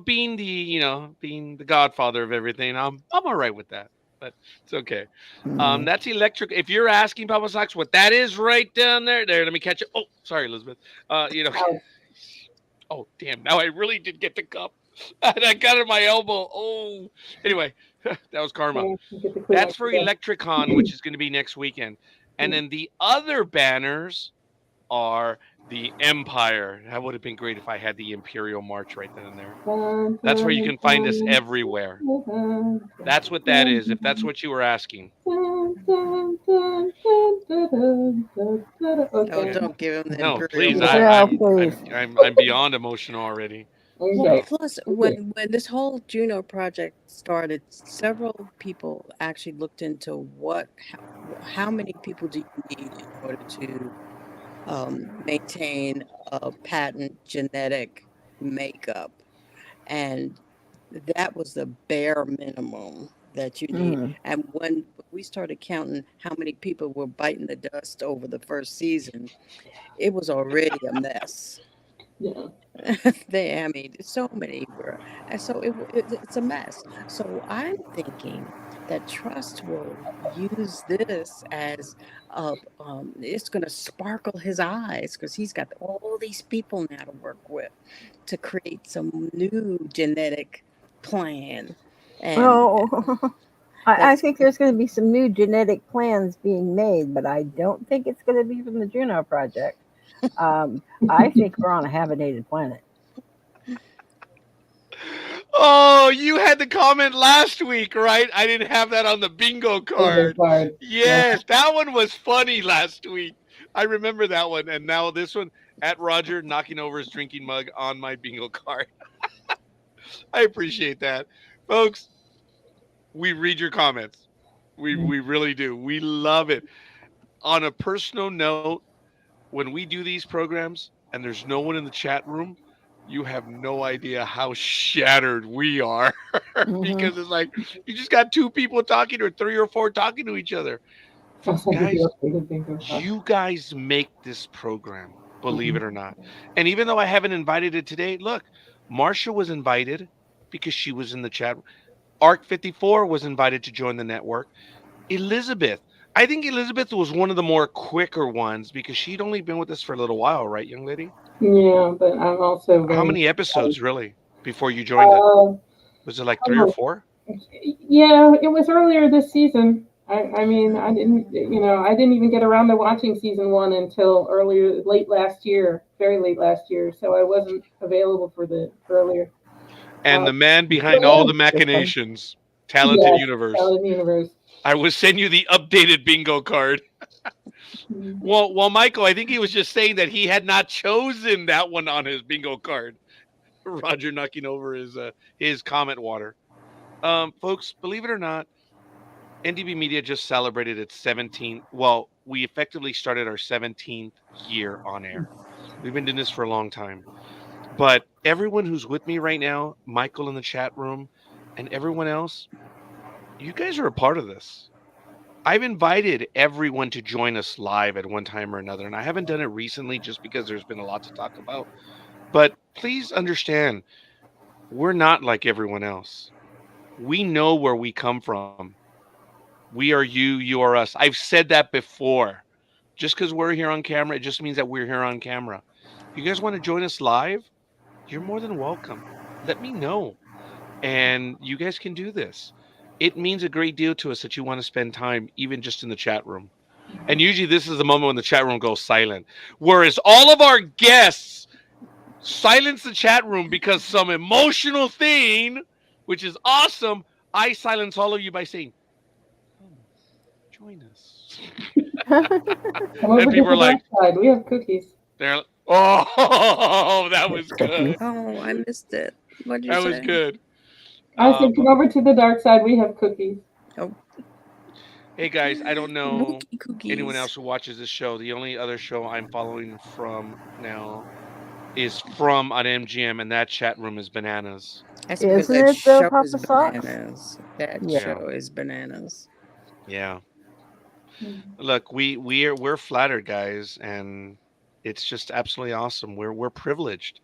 being being the godfather of everything, I'm all right with that. But it's okay. mm, That's electric. If you're asking Papa Socks what that is right down there, let me catch it. Oh, sorry, Elizabeth. Ouch. Oh, damn. Now I really did get the cup. And I got it in my elbow. Oh, anyway, that was karma. Okay, you get the That's Kleenex for again. Electricon, which is going to be next weekend. And Mm. then the other banners are the Empire. That would have been great if I had the Imperial March right then and there. Dun, That's where you dun, can find us dun, everywhere. dun, That's what that dun, is, if that's what you were asking. dun, dun, dun, dun, dun, dun, dun, dun, dun. Oh, Yeah. Okay. don't give him the No, Imperial please. Yeah. yeah, March. please. I'm beyond emotional already. Well, Okay. plus, Okay. when this whole Juno project started, several people actually looked into how many people do you need in order to maintain a patent genetic makeup, and that was the bare minimum that you need. Mm, And when we started counting how many people were biting the dust over the first season, it was already a mess. Yeah. I mean, so many were, and so it's a mess. So I'm thinking that Trust will use this as it's going to sparkle his eyes because he's got all these people now to work with to create some new genetic plan, and oh, I that's think there's going to be some new genetic plans being made, but I don't think it's going to be from the Juno Project. Um, I think we're on a habitated planet. Oh, you had the comment last week, right? I didn't have that on the bingo Bingo card. card. Yeah. Yes, that one was funny last week. I remember that one. And now this one at Roger knocking over his drinking mug on my bingo card. I appreciate that. Folks, we read your comments. We really do. We love it. On a personal note, when we do these programs and there's no one in the chat room, you have no idea how shattered we are Hmm. because it's like you just got two people talking or three or four talking to each other. Also, did Guys, the updated bingo card. you guys make this program, believe Mhm. it or not. And even though I haven't invited it today, look, Marsha was invited because she was in the chat. Arc 54 was invited to join the network. Elizabeth. I think Elizabeth was one of the more quicker ones because she'd only been with us for a little while, right, young lady? Yeah, but I'm also How very many episodes really before you joined us? uh, Was it like I'm three or four? yeah, it was earlier this season. I mean, I didn't even get around to watching season one until late last year, very late last year. So I wasn't available for the earlier. And Uh, the man but behind all yeah, the machinations, Talented yes, Universe. Salad Universe. I will send you the updated bingo card. Mm. Well, Michael, I think he was just saying that he had not chosen that one on his bingo card. Roger knocking over his comment water. Folks, believe it or not, NDB Media just celebrated its 17th. Well, we effectively started our 17th year on air. We've been doing this for a long time. But everyone who's with me right now, Michael in the chat room, and everyone else, you guys are a part of this. I've invited everyone to join us live at one time or another, and I haven't done it recently just because there's been a lot to talk about. But please understand, we're not like everyone else. We know where we come from. We are you are us. I've said that before. Just because we're here on camera, it just means that we're here on camera. If you guys want to join us live, you're more than welcome. Let me know. And you guys can do this. It means a great deal to us that you want to spend time, even just in the chat room. And usually, this is the moment when the chat room goes silent. Whereas all of our guests silence the chat room because some emotional thing, which is awesome, I silence all of you by saying, "Come, join us." Come And over to people are the dark like, side. We have cookies. "They're oh, that was good. Cookies. oh, I missed it. What did you That was say? good." I said, But come over to the dark side. We have cookies. Oh, Hey guys, I don't know Mookie anyone cookies. else who watches this show. The only other show I'm following from now is from on MGM, and that chat room is bananas. That's because Isn't that it though, show is Papa Socks? bananas. That Yeah. Yeah, show is bananas. yeah. Mhm. Look, we're flattered, guys, and it's just absolutely awesome. We're privileged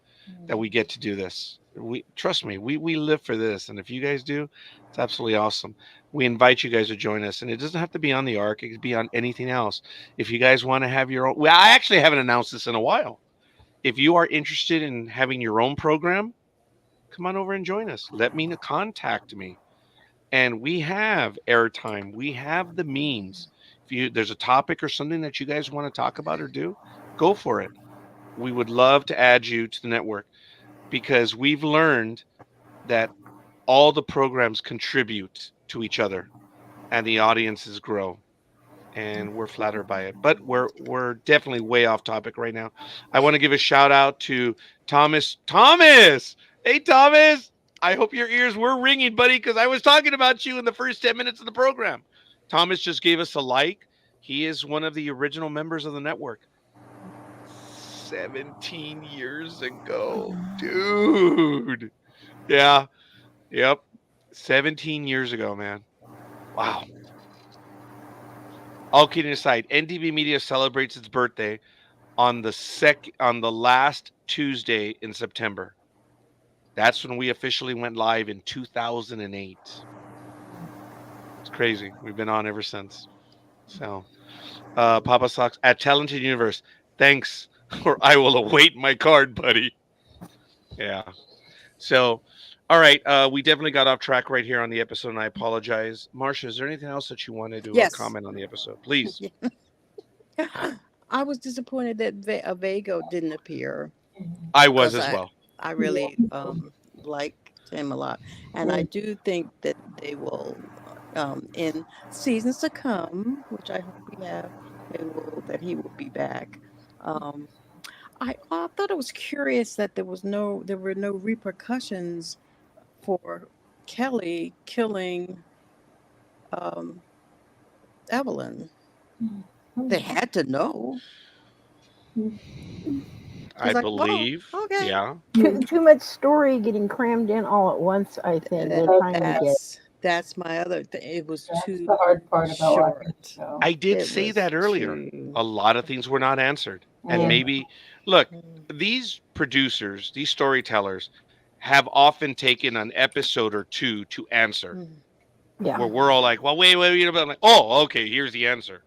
that we get to do this. We trust me, we live for this, and if you guys do, it's absolutely awesome. We invite you guys to join us, and it doesn't have to be on the Ark. It could be on anything else. If you guys want to have your own, well, I actually haven't announced this in a while. If you are interested in having your own program, come on over and join us. Let me know, contact me, and we have airtime. We have the means. If you there's a topic or something that you guys want to talk about or do, go for it. We would love to add you to the network because we've learned that all the programs contribute to each other and the audiences grow, and we're flattered by it. But we're definitely way off topic right now. I want to give a shout out to Thomas. Thomas, hey Thomas, I hope your ears were ringing, buddy, because I was talking about you in the first 10 minutes of the program. Thomas just gave us a like. He is one of the original members of the network. 17 years ago, dude. Yeah, yep. 17 years ago, man. Wow. All kidding aside, NDB Media celebrates its birthday on the last Tuesday in September. That's when we officially went live in 2008. It's crazy. We've been on ever since. So, Papa Socks at Talented Universe. Thanks, or I will await my card, buddy. Yeah. So, all right. We definitely got off track right here on the episode, and I apologize. Marcia, is there anything else that you wanted to Yes. comment on the episode? Please. I was disappointed that Vago didn't appear I was because as well. I Yeah. really liked him a lot, and I Mm. do think that they will in seasons to come, which I hope we have, they will that he will be back. Um, I thought it was curious that there were no repercussions for Kelly killing um, Evelyn. They had to know I because like, oh, believe. okay. Yeah. Too much story getting crammed in all at once. I think That, they're trying to get. that's my other thing. It was That's too the hard part about watching the short. show. I did It say was that earlier. too. A lot of things were not answered. And Yeah. Mm. maybe, look, Mm, these producers, these storytellers have often taken an episode or two to answer, mm. Yeah. where we're all like, well, wait, you know, but I'm like, oh, okay, here's the answer.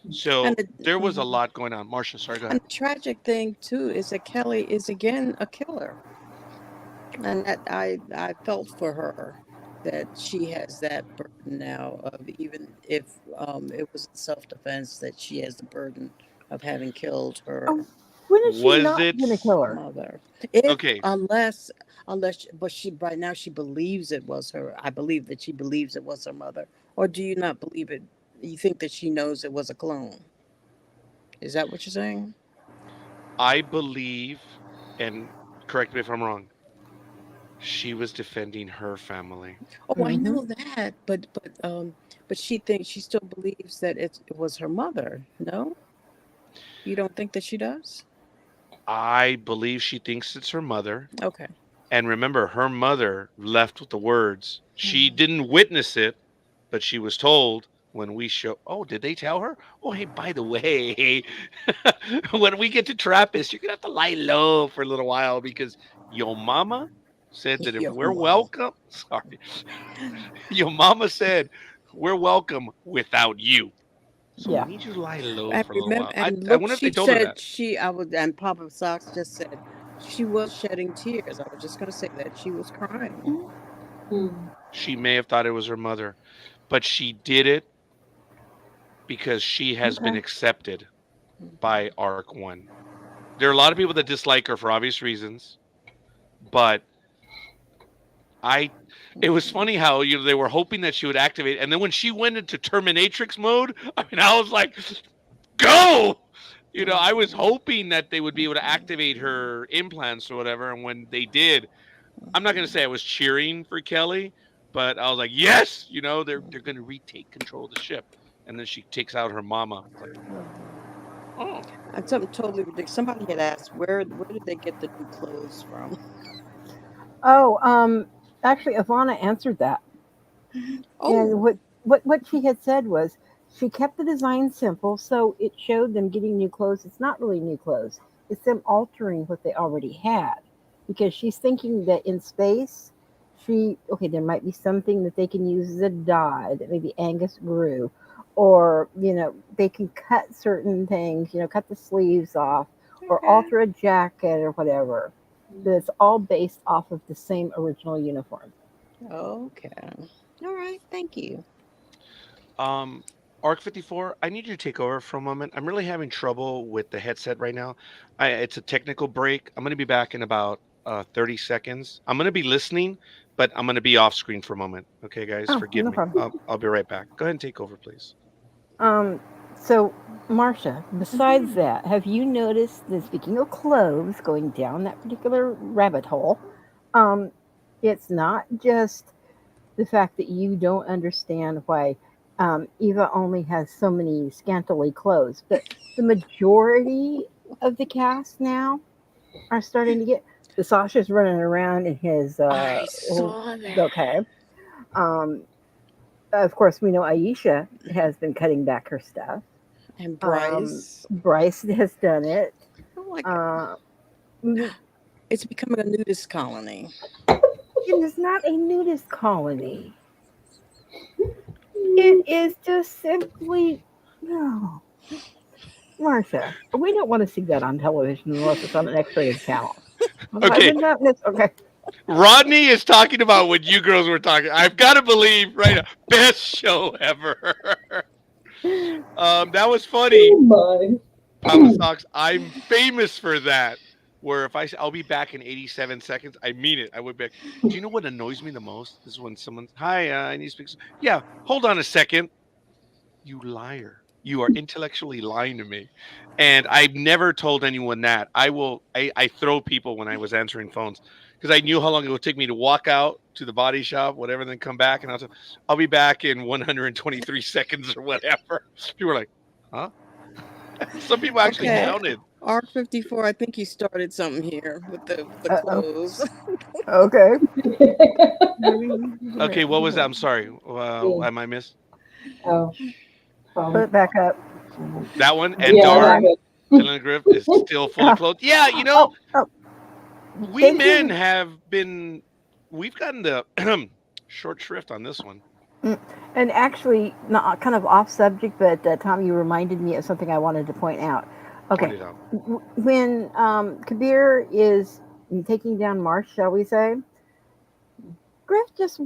And So the there was a mhm. lot going on. Marcia, sorry, go And ahead. the tragic thing too is that Kelly is again a killer, and that I felt for her that she has that burden now of even if it was self defense that she has the burden of having killed her Oh, when is she Was not it, gonna kill her? mother. If okay, but she right now she believes it was her. I believe that she believes it was her mother. Or do you not believe it? You think that she knows it was a clone? Is that what you're saying? I believe, and correct me if I'm wrong, she was defending her family. Oh, I Mm-hmm. know that, but she thinks she still believes that it was her mother. No, you don't think that she does? I believe she thinks it's her mother. Okay. And remember, her mother left with the words. She Mm. didn't witness it, but she was told when we show. Oh, did they tell her? Oh, hey, by the way, when we get to Trappist, you're gonna have to lie low for a little while because your mama said that if Yo, we're mama. welcome, sorry, your mama said we're welcome without you. So we Yeah. need you to lie low And for a little remember, while. I and I look, wonder if they she told her said that. I was, and Papa Socks just said she was shedding tears. I was just going to say that she was crying. Mm. She may have thought it was her mother, but she did it because she has been Okay. accepted by Mhm. Arc One. There are a lot of people that dislike her for obvious reasons, but I it was Mhm. funny how they were hoping that she would activate, and then when she went into Terminatrix mode, I mean, I was like, "Go!" I was Mhm. hoping that they would be able to activate her implants or whatever, and when they did, I'm not going to Mhm. say I was cheering for Kelly, but I was like, "Yes!" They're going to retake control of the ship. and then she takes out her mama. It's like, oh, And something totally ridiculous. Somebody had asked where did they get the new clothes from? Oh, actually, Ivana answered that. And Oh, what she had said was she kept the design simple, so it showed them getting new clothes. It's not really new clothes; it's them altering what they already had, because she's thinking that in space, there might be something that they can use as a dye that maybe Angus grew, or they can cut certain things, cut the sleeves off, or okay. alter a jacket or whatever. But it's all based off of the same original uniform. Okay. All right. Thank you. um, Arc 54. I need you to take over for a moment. I'm really having trouble with the headset right now. It's a technical break. I'm gonna be back in about 30 seconds. I'm gonna be listening, but I'm gonna be off screen for a moment. Okay, guys, Oh, forgive no me. problem. I'll be right back. Go ahead and take over, please. Um, so, Marcia, besides Hmm. that, have you noticed that speaking of clothes, going down that particular rabbit hole, um, it's not just the fact that you don't understand why Eva only has so many scantily clothes, but the majority of the cast now are starting to get. The Sasha's running around in his I oh, saw that. okay. Um, of course, we know Aisha has been cutting back her stuff. And Bryce. Bryce has done it. I'm like, Uh, mm, it's becoming a nudist colony. it is not a nudist colony. It is just simply no, Marcia. We don't want to see that on television unless it's on an X-rated channel. Otherwise, Okay, it's not. Okay. Rodney is talking about what you girls were talking. I've got to believe right now, best show ever. That was funny. Oh my. Papa Socks. I'm famous for that. Where if I'll be back in 87 seconds, I mean it. I would be. Like, do you know what annoys me the most? Is when someone's hi, I need to speak. Yeah, hold on a second. You liar. You are intellectually lying to me. And I've never told anyone that. I throw people when I was answering phones because I knew how long it would take me to walk out to the body shop, whatever, and then come back. And I'll be back in 123 seconds or whatever. People are like, huh? Some people actually Okay. counted. ARC 54, I think you started something here with the Oh. clothes. Okay. Okay, what was that? I'm sorry. Yeah. Am I miss Oh, Put it back up. that one? And yeah, Hold that's Dar, on. good. Dylan Griff is still fully Oh, clothed. Yeah, oh. we Thank men you. have been, we've gotten the short shrift on this one. Mm. And actually, not kind of off subject, but Tom, you reminded me of something I wanted to point out. Point Okay, it out. when Kabir is taking down Marsh, shall we say, Griff just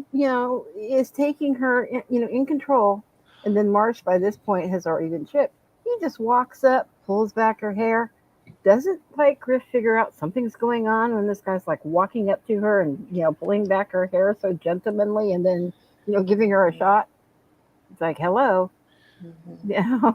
is taking her in control, and then Marsh by this point has already been chipped. He just walks up, pulls back her hair. Doesn't like Griff figure out something's going on when this guy's like walking up to her and pulling back her hair so gentlemanly, and then giving her a shot. It's like, hello. Mhm. Yeah.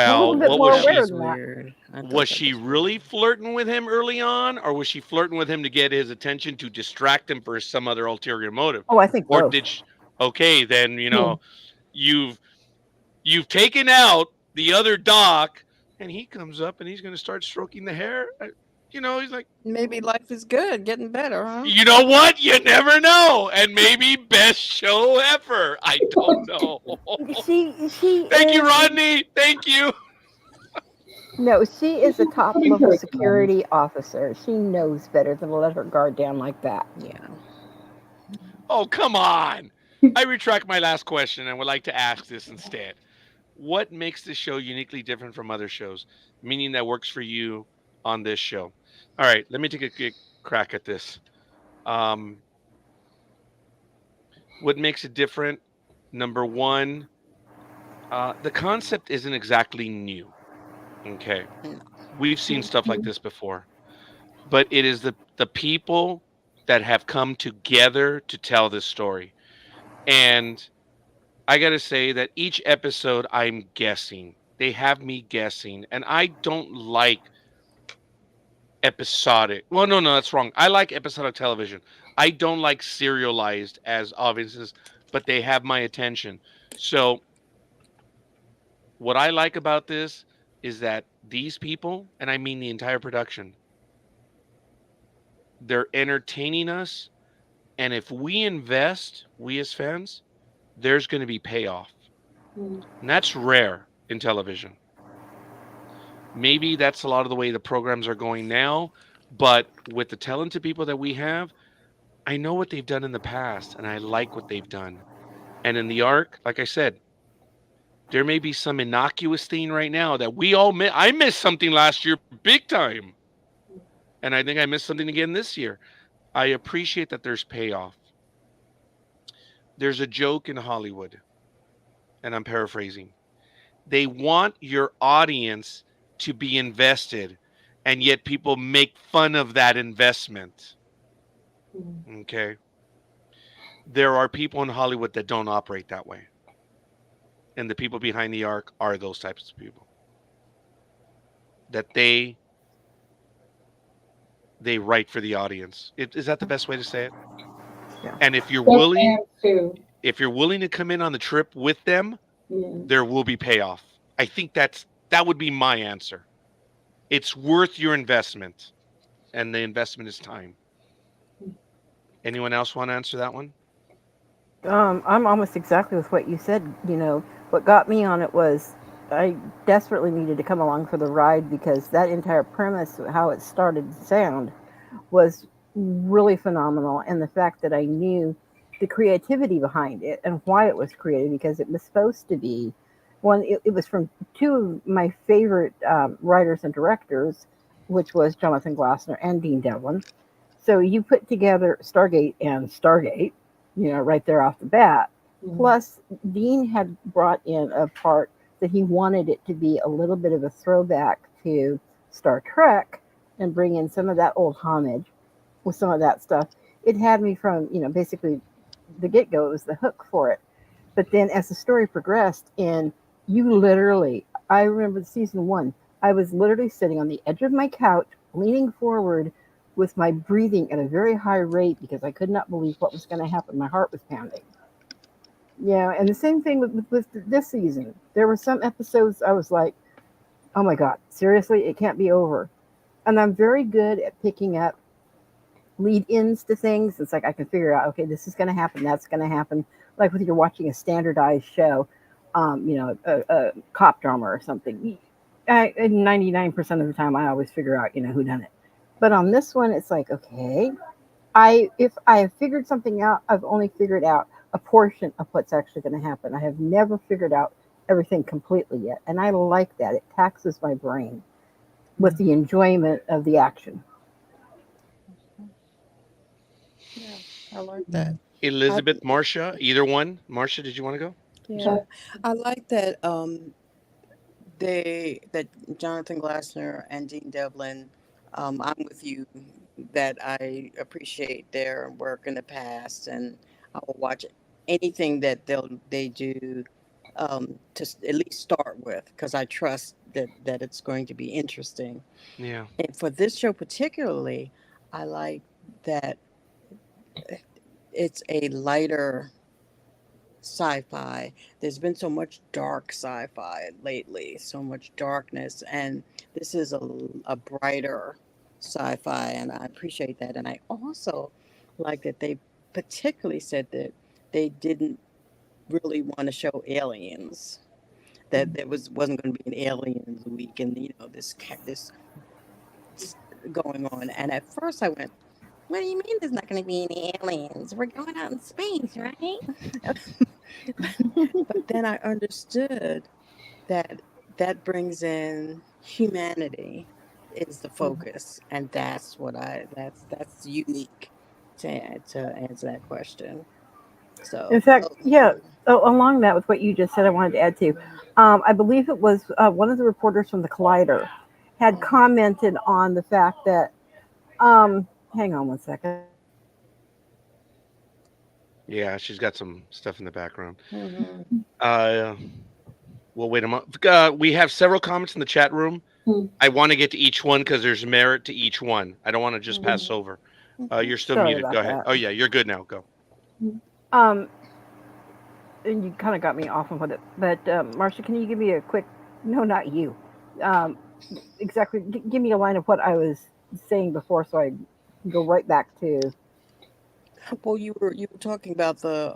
A little Well, bit what was more That aware she? was than that. weird. I thought Was that she was weird. really flirting with him early on, or was she flirting with him to get his attention to distract him for some other ulterior motive? Oh, I think Or both. did she, okay, then Hmm. you've you've taken out the other doc, and he comes up and he's going to start stroking the hair. He's like, Maybe life is good, getting better, huh? you know what? You never know, and maybe best show ever. I don't know. She Thank you, is Rodney. Thank you. no, she is a top Pretty level person. security officer. She knows better than to let her guard down like that. Yeah. Oh, come on. I retract my last question and would like to ask this instead. What makes this show uniquely different from other shows? Meaning that works for you on this show. All right, let me take a quick crack at this. Um, what makes it different? Number one, the concept isn't exactly new. Okay, No. we've seen stuff like this before, but it is the people that have come together to tell this story. And I gotta say that each episode I'm guessing. They have me guessing, and I don't like episodic. Well, no, that's wrong. I like episodic television. I don't like serialized as audiences, but they have my attention. So What I like about this is that these people, and I mean the entire production, they're entertaining us. And if we invest, we as fans, there's going to be payoff. Mm. And that's rare in television. Maybe that's a lot of the way the programs are going now. But with the talented people that we have, I know what they've done in the past and I like what they've done. And in the arc, like I said, there may be some innocuous thing right now that we all miss. I missed something last year big time. And I think I missed something again this year. I appreciate that there's payoff. There's a joke in Hollywood, and I'm paraphrasing. They want your audience to be invested, and yet people make fun of that investment. Mm. Okay. There are people in Hollywood that don't operate that way. And the people behind the arc are those types of people. That they write for the audience. Is that the best way to say it? Yeah. And if you're They're willing, fans too. if you're willing to come in on the trip with them, Yeah. there will be payoff. I think that would be my answer. It's worth your investment, and the investment is time. Anyone else want to answer that one? I'm almost exactly with what you said. What got me on it was I desperately needed to come along for the ride because that entire premise, how it started to sound, was really phenomenal. And the fact that I knew the creativity behind it and why it was created, because it was supposed to be one, it was from two of my favorite writers and directors, which was Jonathan Glassner and Dean Devlin. So you put together Stargate and Stargate, right there off the bat. Mm. Plus, Dean had brought in a part that he wanted it to be a little bit of a throwback to Star Trek and bring in some of that old homage with some of that stuff. It had me from, basically the get go, it was the hook for it. But then as the story progressed, and I remember season one, I was literally sitting on the edge of my couch, leaning forward with my breathing at a very high rate because I could not believe what was going to happen. My heart was pounding. Yeah, and the same thing with this season. There were some episodes I was like, oh my God, seriously, it can't be over. And I'm very good at picking up lead ins to things. It's like I can figure out, okay, this is going to happen, that's going to happen. Like when you're watching a standardized show, a cop drama or something. 99% of the time, I always figure out, who done it. But on this one, it's like, okay, if I have figured something out, I've only figured out a portion of what's actually going to happen. I have never figured out everything completely yet, and I like that. It taxes my brain with the enjoyment of the action. Yeah, I like that. I Elizabeth, Marcia, either one. Marcia, did you want to go? yeah, Sure. I like that that Jonathan Glassner and Dean Devlin. I'm with you that I appreciate their work in the past, and I will watch anything that they do at least start with because I trust that it's going to be interesting. Yeah. And for this show particularly, I like that it's a lighter sci-fi. There's been so much dark sci-fi lately, so much darkness, and this is a brighter sci-fi, and I appreciate that. And I also like that they particularly said that they didn't really want to show aliens. That there wasn't going to be an aliens week, and this going on. And at first I went, "What do you mean there's not going to be any aliens? We're going out in space, right?" But then I understood that that brings in humanity is the focus, and that's unique to answer that question. In So, fact, yeah, along that with what you just said, I wanted to add to. I believe it was one of the reporters from the Collider had commented on the fact that. Hang on one second. Yeah, she's got some stuff in the background. mhm. Uh, we'll wait a moment. We have several comments in the chat room. Mm. I want to get to each one because there's merit to each one. I don't want to just pass Mhm. over. Okay. You're still Sorry muted. Go about ahead. that. Oh yeah, you're good now. Go. Um, and you kind of got me off of it. But Marcia, can you give me a quick? No, not you. Um, exactly. Give me a line of what I was saying before, so I can go right back to Well, you were talking about the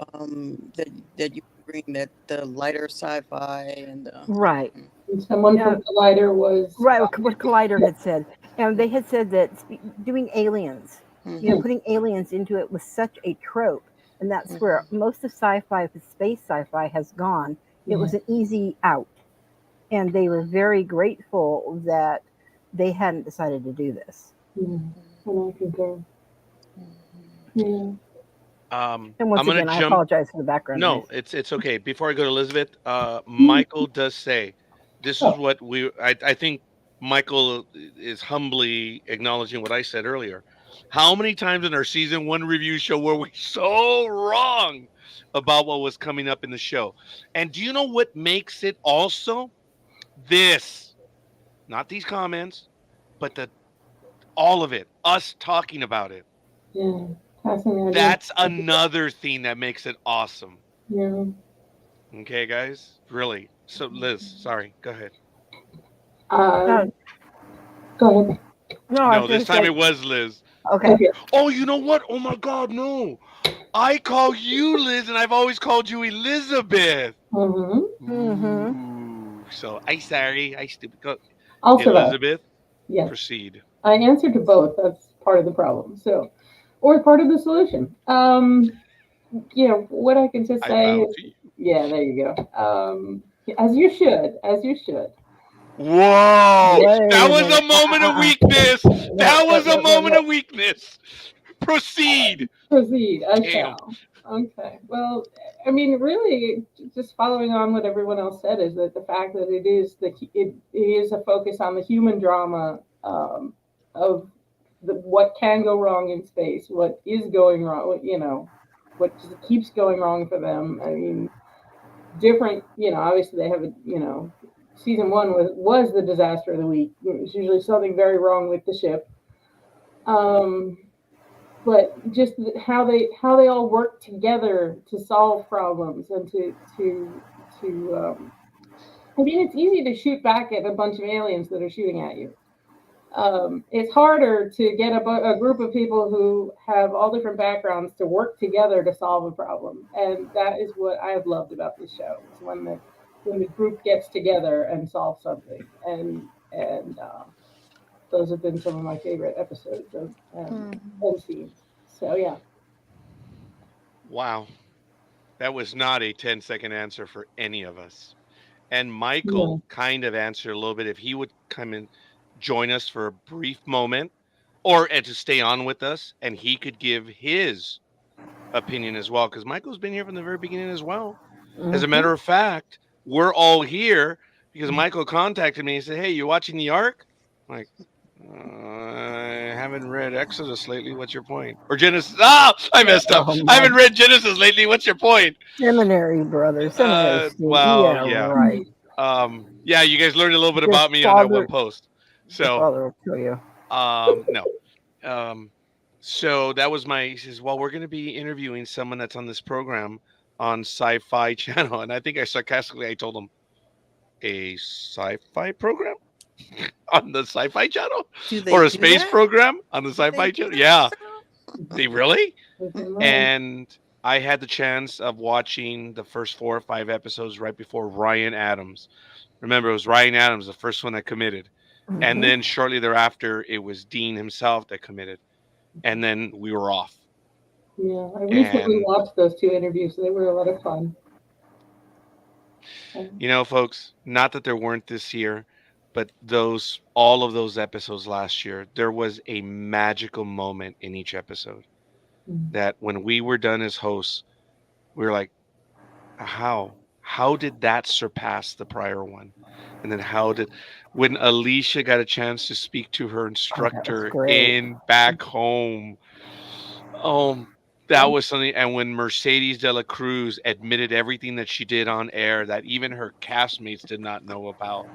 that you were agreeing that the lighter sci-fi and right. And someone from Collider was Right, what Collider yeah. had said. And they had said that doing aliens, mm-hmm, putting aliens into it was such a trope. And that's mm-hmm, where most of sci fi, space sci fi, has gone. It Yeah. was an easy out. And they were very grateful that they hadn't decided to do this. Yeah. And I concur. mm-hmm. Yeah. And I'm once gonna again, I jump. apologize for the background No, noise. it's okay. Before I go to Elizabeth, Michael does say this is Oh, what I think Michael is humbly acknowledging what I said earlier. How many times in our season one review show were we so wrong about what was coming up in the show? And do you know what makes it also this? Not these comments, but all of it, us talking about it. yeah. Passing the idea. That's another thing that makes it awesome. Yeah. Okay, guys, really. So, Liz, sorry, go ahead. Uh, Uh, go ahead. no, I No, was going this to time say, it was Liz. okay. Okay. Oh, you know what? Oh my God, no! I call you Liz, and I've always called you Elizabeth. Mm-hmm. Mm-hmm. Ooh, so I sorry, I stupid. Go. I'll survive. Elizabeth, Yes. proceed. I answered to both. That's part of the problem. So, or part of the solution. What I can just I say bow is, to you. yeah, there you go. As you should. Whoa! Wait That a was minute. a moment of weakness. No, That no, was a no, no, moment no. of weakness. Proceed. Proceed. I Damn. shall. Okay. Well, I mean, really, just following on what everyone else said is that the fact that it is a focus on the human drama of what can go wrong in space, what is going wrong, what just keeps going wrong for them. I mean, different. Obviously they have season one was the disaster of the week. There's usually something very wrong with the ship. Um, but just how they all work together to solve problems and to I mean, it's easy to shoot back at a bunch of aliens that are shooting at you. It's harder to get a group of people who have all different backgrounds to work together to solve a problem, and that is what I have loved about this show. Is when the group gets together and solves something, and those have been some of my favorite episodes of Mm-hmm. and scenes. So yeah. Wow. That was not a 10-second answer for any of us. And Yeah. Michael kind of answered a little bit if he would come and join us for a brief moment or and to stay on with us and he could give his opinion as well because Michael's been here from the very beginning as well. As a Mm-hmm. matter of fact, we're all here because Michael contacted me and said, "Hey, you watching the Ark?" I'm like, I haven't read Exodus lately. What's your point? Or Genesis? Ah, I messed up. Oh I my haven't read Genesis lately. What's your point? seminary brother, seminary student. Well, Yeah, yeah. right. Yeah, you guys learned a little bit Your about me on that one father, post. your So, father will kill you. no. Um, so that was my. He says, "Well, we're going to be interviewing someone that's on this program on Sci-Fi Channel," and I think I sarcastically I told him a sci-fi program on the Sci-Fi Channel Do they or a do space that? program on the Do they Sci-Fi do Channel. that Yeah, still? they really. Right. And I had the chance of watching the first 4 or 5 episodes right before Ryan Adams. Remember, it was Ryan Adams, the first one that committed. And Mm-hmm. then shortly thereafter, it was Dean himself that committed. And then we were off. Yeah, I recently And, watched those two interviews. They were a lot of fun. folks, not that there weren't this year, but all of those episodes last year, there was a magical moment in each episode Mm. that when we were done as hosts, we were like, how did that surpass the prior one? And then when Alicia got a chance to speak to her Oh, that was instructor great. in back home, um that Yeah. was something. And when Mercedes de la Cruz admitted everything that she did on air that even her castmates did not know about,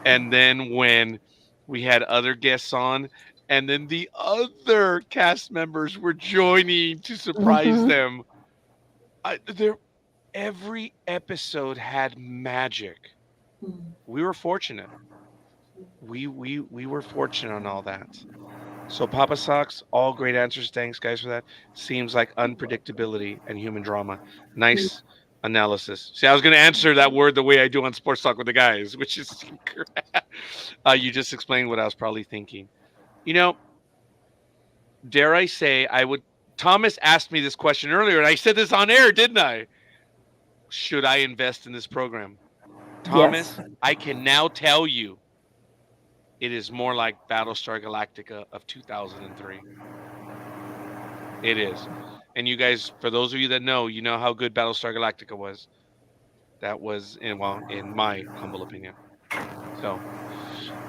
and then when we had other guests on and then the other cast members were joining to surprise Mm-hmm. them, there. every episode had magic. Mm. We were fortunate. We were fortunate on all that. So Papa Socks, all great answers. Thanks, guys, for that. Seems like unpredictability and human drama. Nice analysis. See, I was going to answer that word the way I do on Sports Talk with the guys, which is incorrect. You just explained what I was probably thinking. You know, dare I say, I would. Thomas asked me this question earlier, and I said this on air, didn't I? Should I invest in this program? Yes. Thomas, I can now tell you it is more like Battlestar Galactica of 2003. It is. And you guys, for those of you that know, you know how good Battlestar Galactica was. That was in my humble opinion. So,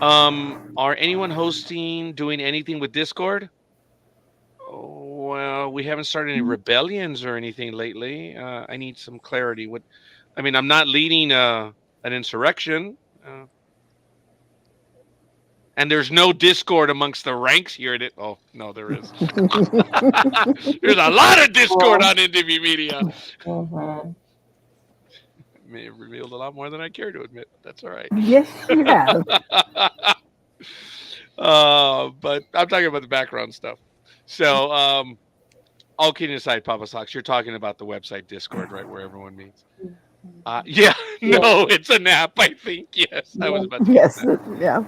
are anyone hosting, doing anything with Discord? Oh, well, we haven't started any rebellions or anything lately. I need some clarity. What? I mean, I'm not leading an insurrection. And there's no discord amongst the ranks here. Oh, no, there is. There's a lot of discord on Interview Media. Mhm. May have revealed a lot more than I care to admit, but that's all right. Yes, you have. But I'm talking about the background stuff. So, all kidding aside, Papa Socks, you're talking about the website Discord, right, where everyone meets. Yeah, Yeah. no, it's a nap, I think. Yes, I was Yeah. about to Yes. guess that. Yeah.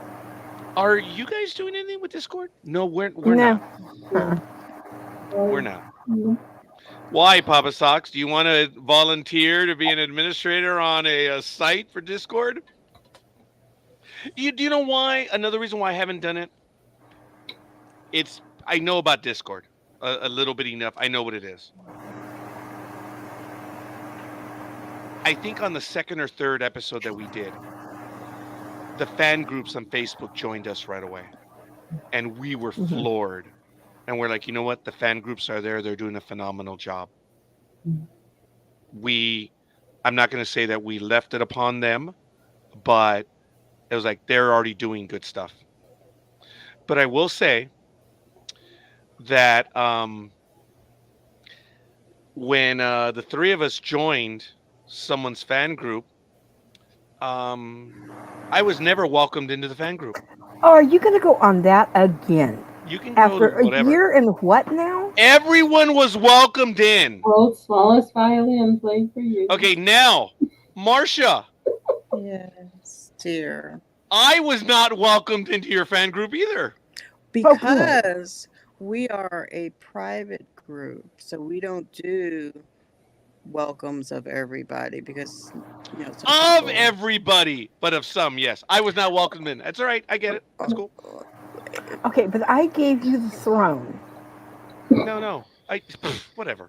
Are you guys doing anything with Discord? No, we're No. not. Uh-uh. We're not. Mhm. Why, Papa Socks? Do you want to volunteer to be an administrator on a site for Discord? Do you know why? Another reason why I haven't done it. I know about Discord a little bit enough. I know what it is. I think on the second or third episode that we did, the fan groups on Facebook joined us right away, and we were Mhm. floored. And we're like, you know what? The fan groups are there. They're doing a phenomenal job. I'm not going to say that we left it upon them, but it was like they're already doing good stuff. But I will say that when the three of us joined someone's fan group, I was never welcomed into the fan group. Oh, are you going to go on that again? You can go After to a whatever. year and what now? Everyone was welcomed in. World's smallest violin played for you. Okay, now, Marcia, Yes, dear. I was not welcomed into your fan group either. Because we are a private group, so we don't do welcomes of everybody because some Of everybody, but of some, yes. I was not welcomed in. That's all right. I get it. That's cool. Okay, but I gave you the throne. No. Whatever.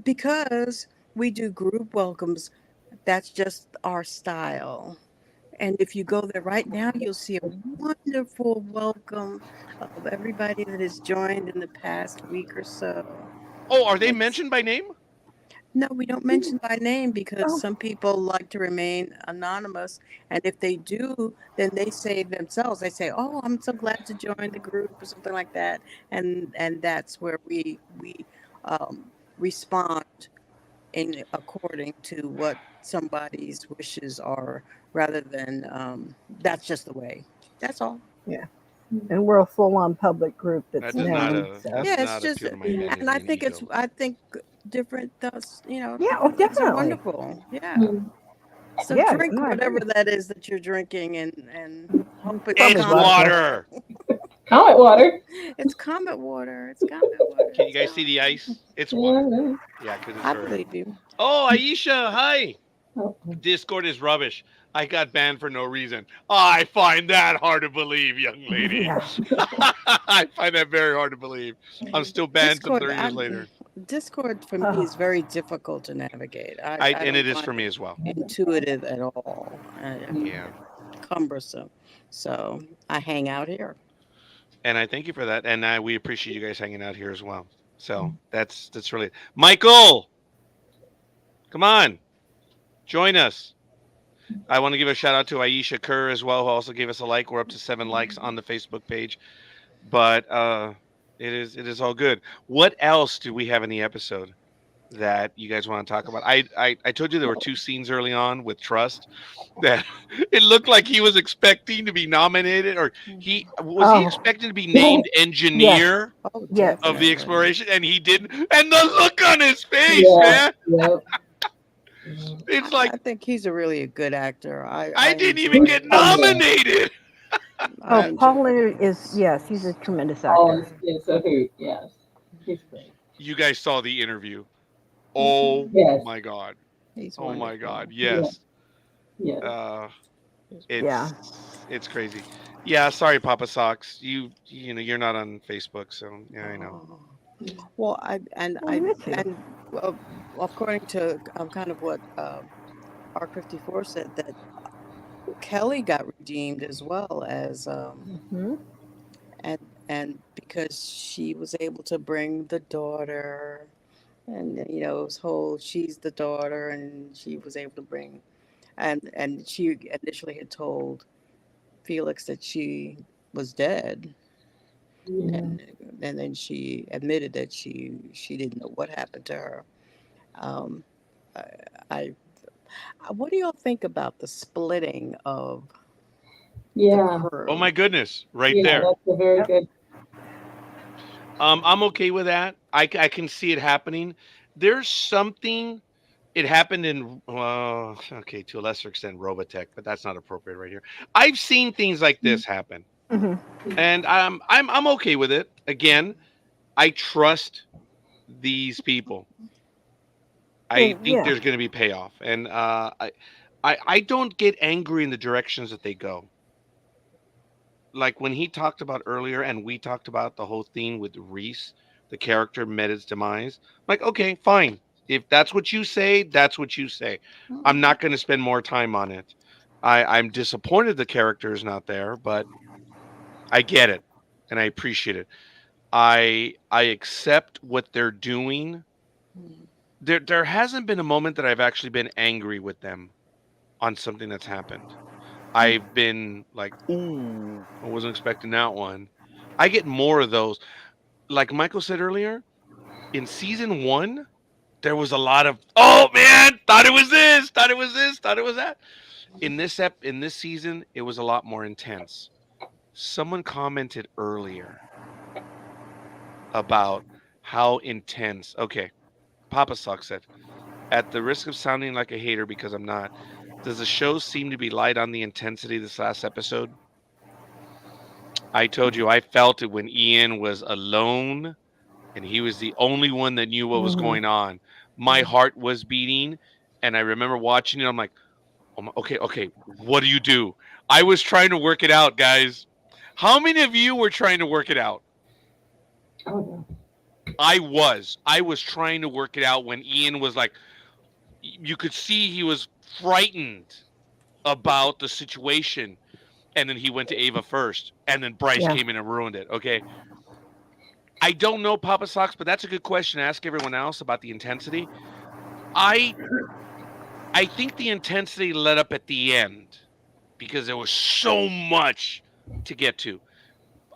Because we do group welcomes, that's just our style. And if you go there right now, you'll see a wonderful welcome of everybody that has joined in the past week or so. Oh, are they mentioned by name? No, we don't mention by name because some people like to remain anonymous. And if they do, then they say themselves, they say, oh, I'm so glad to join the group or something like that. And that's where we respond according to what somebody's wishes are, rather than that's just the way. That's all. Yeah. And we're a full-on public group that's That does not, known. So. Yeah, it's not just, appeal to my vanity and I think and ego. I think different things, Yeah, oh, things are definitely. wonderful. Yeah. Mm. So Yeah, drink no, I whatever agree. that is that you're drinking, and hope it's It's Comet water. Comet water. It's Comet water. It's Comet water. Can you guys see the ice? It's Yeah, water. no. Yeah, because it's I her. believe you. Oh, Aisha, hi. Oh. Discord is rubbish. I got banned for no reason. I find that hard to believe, young lady. Yeah. I find that very hard to believe. I'm still banned some 30 years later. Discord for me is very difficult to navigate. I And don't it is find for me as well. intuitive at all. Yeah. Cumbersome. So I hang out here. And I thank you for that. And we appreciate you guys hanging out here as well. So that's really Michael. Come on. Join us. I want to give a shout out to Aisha Kerr as well, who also gave us a like. We're up to 7 likes on the Facebook page. But it is all good. What else do we have in the episode? that you guys want to talk about? I told you there were Well, two scenes early on with Trust that it looked like he was expecting to be nominated, or mhm. he Oh, expecting to be named yes, engineer Oh, yes. of the definitely. exploration, and he didn't. And the look on his face, Yeah. man, Yep. it's like I think he's a really a good actor. I I didn't even enjoy get him as Yeah. nominated. Oh, I enjoy Paul him Leonard is, as yes, he's a tremendous Oh, actor. it's a hoot. Yes. He's great. You guys saw the interview. Oh Mhm. Yes. my god. He's Oh my god. wonderful. Yeah. Yes. Yes. Uh He's Yeah. it's crazy. Yeah, sorry Papa Socks. You know, you're not on Facebook, so yeah, I know. oh. Well, Well, we miss you. and well, according to kind of what Arc 54 said, that Kelly got redeemed as well as Hmm. and because she was able to bring the daughter, and you know, it was whole she's the daughter, and she was able to bring, and she initially had told Felix that she was dead, Yeah. and then she admitted that she didn't know what happened to her. Um, I, I what do y'all think about the splitting of the Yeah. Oh crew? my goodness, right Yeah. there. That's a very Yep. good. I'm okay with that. I can see it happening. There's something. It happened in okay, to a lesser extent, Robotech, but that's not appropriate right here. I've seen things like this happen, Hmm. and I'm okay with it. Again, I trust these people. I And think yeah, there's going to be payoff, and I don't get angry in the directions that they go. Like when he talked about earlier, and we talked about the whole thing with Reese, the character met its demise. Like, okay, fine. If that's what you say, that's what you say. I'm not going to spend more time on it. I'm disappointed the character is not there, but I get it and I appreciate it. I accept what they're doing. There hasn't been a moment that I've actually been angry with them on something that's happened. I've been like, ooh, I wasn't expecting that one. I get more of those. Like Michael said earlier, in season one, there was a lot of, oh man, thought it was this, thought it was this, thought it was that. In this season, it was a lot more intense. Someone commented earlier about how intense. Okay, Papa Sock said, at the risk of sounding like a hater because I'm not, does the show seem to be light on the intensity this last episode? I told you I felt it when Ian was alone and he was the only one that knew what was hmm, going on. My heart was beating, and I remember watching it. I'm like, oh my, okay, okay, what do you do? I was trying to work it out, guys. How many of you were trying to work it out? Oh no. I was trying to work it out when Ian was like, you could see he was frightened about the situation. And then he went to Ava first, and then Bryce yeah. came in and ruined it. Okay. I don't know Papa Socks, but that's a good question to ask everyone else about the intensity. I I think the intensity let up at the end because there was so much to get to.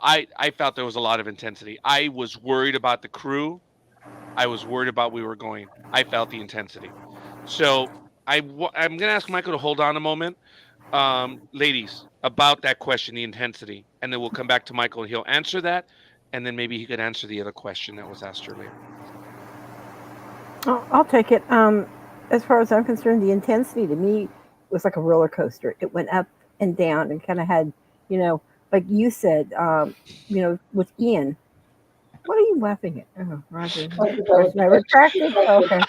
I felt there was a lot of intensity. I was worried about the crew. I was worried about we were going. I felt the intensity. So I'm gonna ask Michael to hold on a moment, ladies, about that question, the intensity, and then we'll come back to Michael and he'll answer that, and then maybe he could answer the other question that was asked earlier. I'll take it. As far as I'm concerned, the intensity to me was like a roller coaster. It went up and down and kind of had, you know, like you said, with Ian. What are you laughing at? Oh, Roger. Like that was Question I retracted. Okay.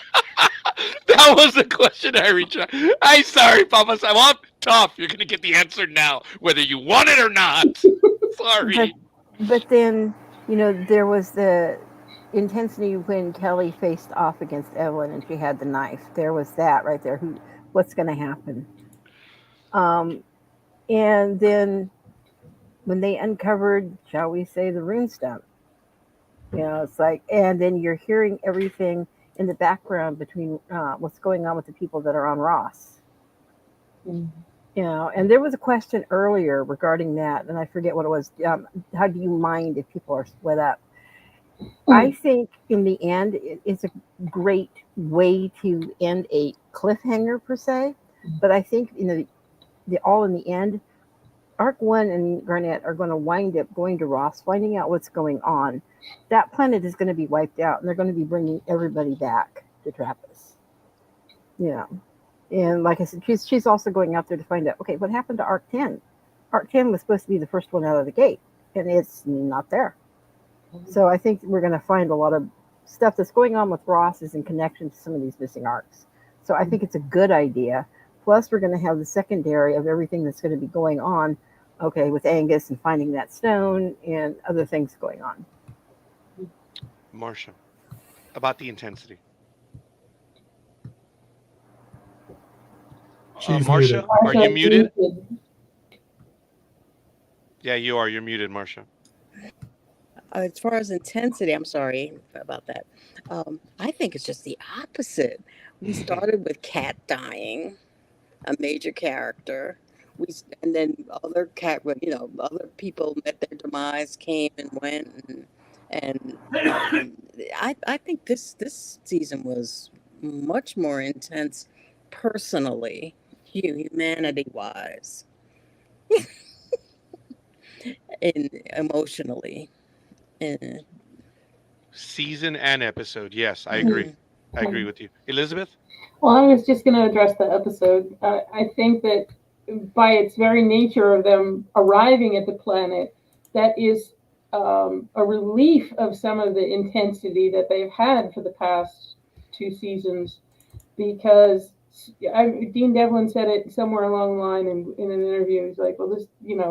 That was the question I reached out. I'm sorry, Papa. Well, I'm tough. You're gonna get the answer now, whether you want it or not. But Sorry. but then there was the intensity when Kelly faced off against Evelyn and she had the knife. There was that right there. What's going to happen? Um, and then when they uncovered, shall we say, the rune stone, it's like, and then you're hearing everything in the background between what's going on with the people that are on Ross. And there was a question earlier regarding that, and I forget what it was. How do you mind if people are split up? I think in the end, it's a great way to end a cliffhanger per se. But I think the all in the end, Arc One and Garnet are going to wind up going to Ross, finding out what's going on. That planet is going to be wiped out, and they're going to be bringing everybody back to Trappist. You know, and like I said, she's also going out there to find out. Okay, what happened to Arc 10? Arc 10 was supposed to be the first one out of the gate, and it's not there. So I think we're going to find a lot of stuff that's going on with Ross is in connection to some of these missing arcs. So I think it's a good idea. Plus, we're going to have the secondary of everything that's going to be going on, okay, with Angus and finding that stone and other things going on. Marcia, about the intensity. She's Marcia, muted. are you muted? Yeah, you are. You're muted, Marcia. As far as intensity, I'm sorry about that. I think it's just the opposite. We started with Kat dying, a major character. And then other other people met their demise, came and went, and I think this season was much more intense, personally, humanity wise, and emotionally. And Season and episode. Yes, I agree. I agree with you. Elizabeth? Well, I was just going to address the episode. I think that by its very nature of them arriving at the planet, that is a relief of some of the intensity that they've had for the past 2 seasons, because Dean Devlin said it somewhere along the line in an interview. He's like, well, this,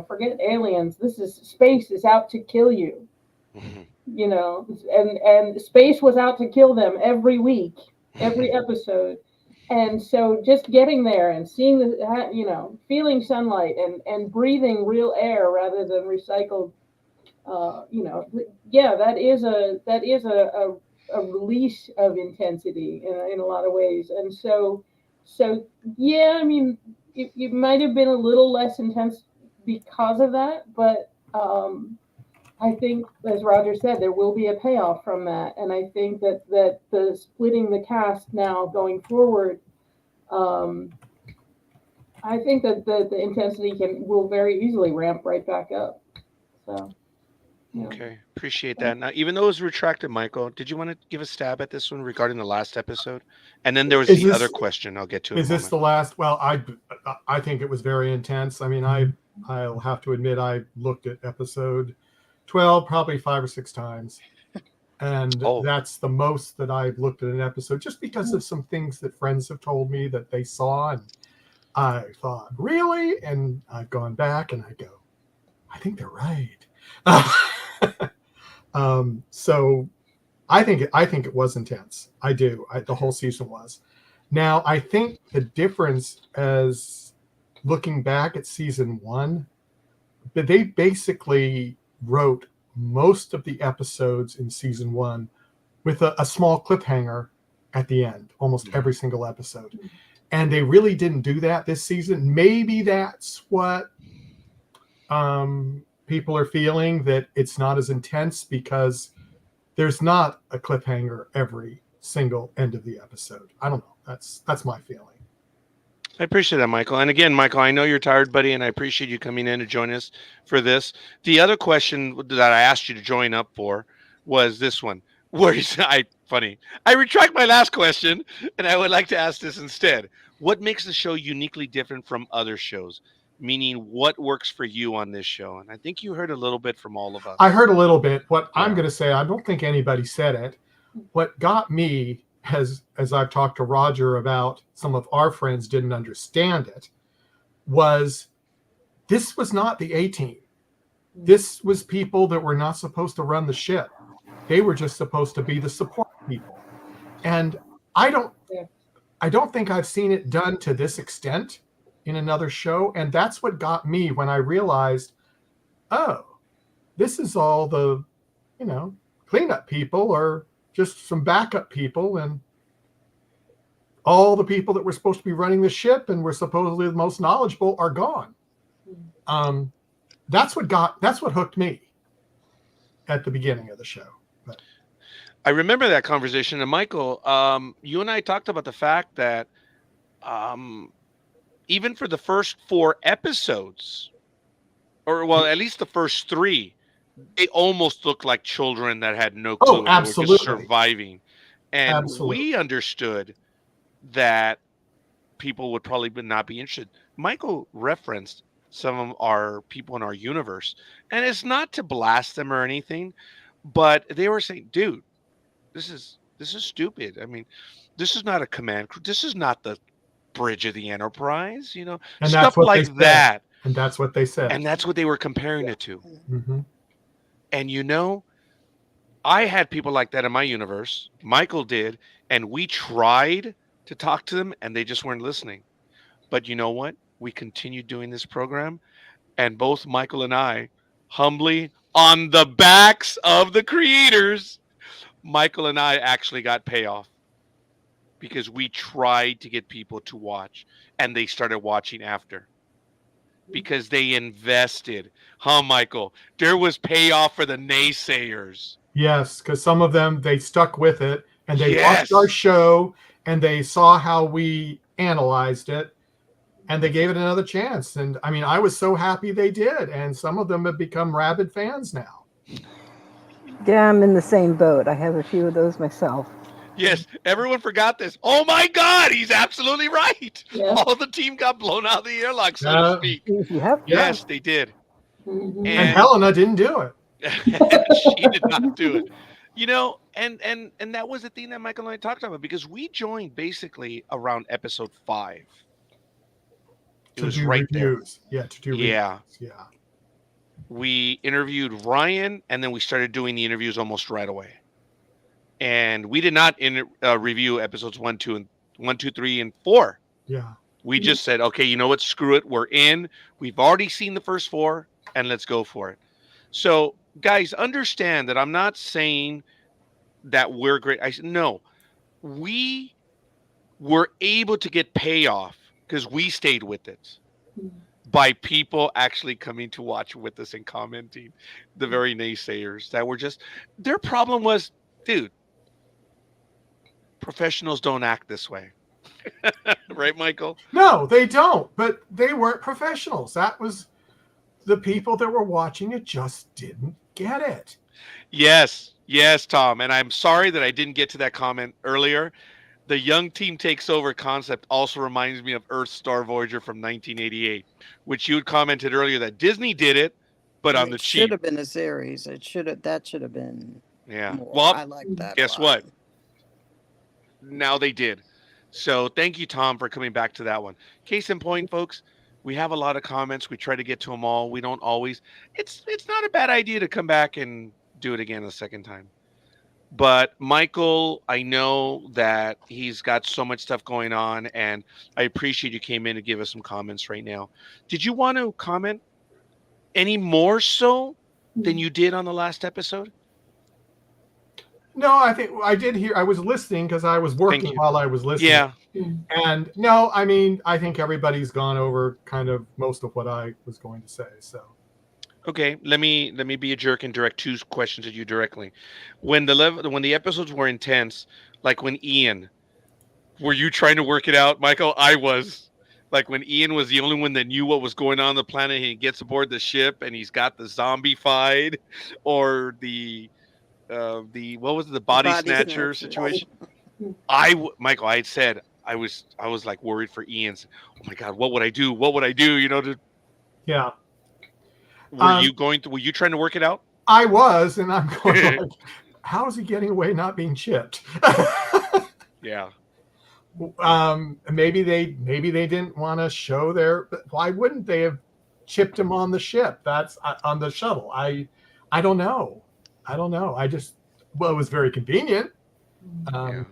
forget aliens. This is space is out to kill you. And space was out to kill them every week, every episode. And so just getting there and seeing feeling sunlight and breathing real air rather than recycled, that is a release of intensity in a lot of ways. And so yeah, I mean, it might have been a little less intense because of that, but I think, as Roger said, there will be a payoff from that, and I think that the splitting the cast now going forward, I think that the intensity will very easily ramp right back up. So, yeah. Okay, appreciate that. Now, even though it was retracted, Michael, did you want to give a stab at this one regarding the last episode? And then there was the other question I'll get to. Is this the last? Well, I think it was very intense. I mean, I'll have to admit I looked at episode 12 probably 5 or 6 times, and that's the most that I've looked at an episode, just because of some things that friends have told me that they saw, and I thought, really? And I've gone back and I go, I think they're right. So I think it was intense. I do. The whole season was. Now I think the difference as looking back at season 1, but they basically wrote most of the episodes in season 1 with a small cliffhanger at the end, almost every single episode. And they really didn't do that this season. Maybe that's what people are feeling, that it's not as intense because there's not a cliffhanger every single end of the episode. I don't know. That's my feeling. I appreciate that, Michael. And again, Michael, I know you're tired, buddy, and I appreciate you coming in to join us for this. The other question that I asked you to join up for was this one. Funny. I retract my last question, and I would like to ask this instead. What makes the show uniquely different from other shows? Meaning, what works for you on this show? And I think you heard a little bit from all of us. I heard a little bit. What I'm going to say, I don't think anybody said it. What got me, as I've talked to Roger about, some of our friends didn't understand it, was this was not the A-team. This was people that were not supposed to run the ship. They were just supposed to be the support people. And I don't think I've seen it done to this extent in another show. And that's what got me when I realized, oh, this is all the, cleanup people or just some backup people, and all the people that were supposed to be running the ship and were supposedly the most knowledgeable are gone. That's what hooked me at the beginning of the show. I remember that conversation. And Michael, you and I talked about the fact that um, even for the first 4 episodes, or well, at least the first three, they almost looked like children that had no Oh, clue and they were just absolutely. surviving. And Absolutely. we understood that people would probably not be interested. Michael referenced some of our people in our universe, and it's not to blast them or anything, but they were saying, "Dude, this is stupid. I mean, this is not a command crew. This is not the bridge of the Enterprise. And Stuff that's what they like said. that." And that's what they said. And that's what they were comparing it to. Mm-hmm. And I had people like that in my universe. Michael did, and we tried to talk to them, and they just weren't listening. But you know what? We continued doing this program, and both Michael and I, humbly, on the backs of the creators, Michael and I actually got payoff because we tried to get people to watch, and they started watching after because they invested. Huh, Michael? There was payoff for the naysayers. Yes, because some of them, they stuck with it and they watched our Yes. show and they saw how we analyzed it and they gave it another chance. And I mean, I was so happy they did. And some of them have become rabid fans now. Yeah, I'm in the same boat. I have a few of those myself. Yes, everyone forgot this. Oh my God, he's absolutely right. Yeah. All the team got blown out of the airlock, so to speak. Yep. Yeah. Yes, they did. Mhm. And Helena didn't do it. She did not do it. And that was the thing that Michael and I talked about because we joined basically around episode 5. It To was do right there. reviews. Yeah, to do Yeah. reviews. Yeah. We interviewed Ryan, and then we started doing the interviews almost right away. And we did not review episodes 1, 2, 3, and 4. Yeah. We just said, okay, you know what? Screw it. We're in. We've already seen the first 4, and let's go for it. So, guys, understand that I'm not saying that we're great. I said, no, we were able to get payoff because we stayed with it by people actually coming to watch with us and commenting. The very naysayers that were just, their problem was, dude, professionals don't act this way. Right, Michael? No, they don't. But they weren't professionals. That was the people that were watching it just didn't get it. Yes, Tom. And I'm sorry that I didn't get to that comment earlier. The young team takes over concept also reminds me of Earth Star Voyager from 1988, which you had commented earlier that Disney did it, but on the It cheap. should have been a series. That should have been Yeah. more. Well, I like that. guess a lot. what? Now they did. So thank you, Tom, for coming back to that one. Case in point, folks, we have a lot of comments. We try to get to them all. We don't always. It's not a bad idea to come back and do it again a second time. But Michael, I know that he's got so much stuff going on, and I appreciate you came in to give us some comments right now. Did you want to comment any more so than you did on the last episode? No, I think I did hear. I was listening because I was working you. while I was listening. Yeah. And no, I mean, I think everybody's gone over kind of most of what I was going to say. So, Okay, let me be a jerk and direct 2 questions at you directly. When the episodes were intense, like when Ian, were you trying to work it out, Michael? I was. Like when Ian was the only one that knew what was going on the planet, he gets aboard the ship and he's got the zombie fight, or the what was it, the body snatcher situation. Michael, I had said I was like worried for Ian's. Oh my God, what would I do? What would I do? yeah, Were you trying to work it out? I was, and I'm going like, how is he getting away not being chipped? Yeah. Maybe they didn't want to show their. Why wouldn't they have chipped him on the ship? That's on the shuttle. I don't know. I just, well, it was very convenient. Yeah.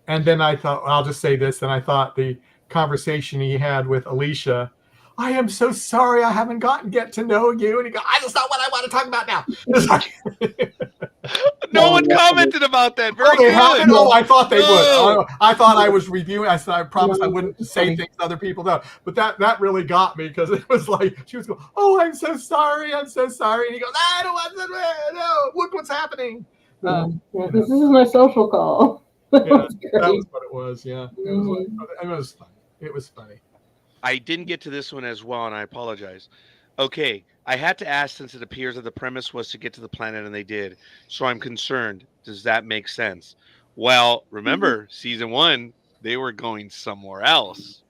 And then I thought, I'll just say this. And I thought the conversation he had with Alicia, I am so sorry I haven't get to know you. And he goes, I just not what I want to talk about now. No one commented about that. Very they good. haven't? Oh, I thought they No. would. I thought I was reviewing. I said I promised I wouldn't say things other people don't. But that really got me because it was like she was going, "Oh, I'm so sorry. I'm so sorry." And he goes, "I don't want to. No, look what's happening." Yeah, this is my social call. That Yeah, was that great. was what it was. Yeah, it was funny. It was funny. I didn't get to this one as well, and I apologize. Okay, I had to ask since it appears that the premise was to get to the planet, and they did. So I'm concerned. Does that make sense? Well, remember, season one, they were going somewhere else.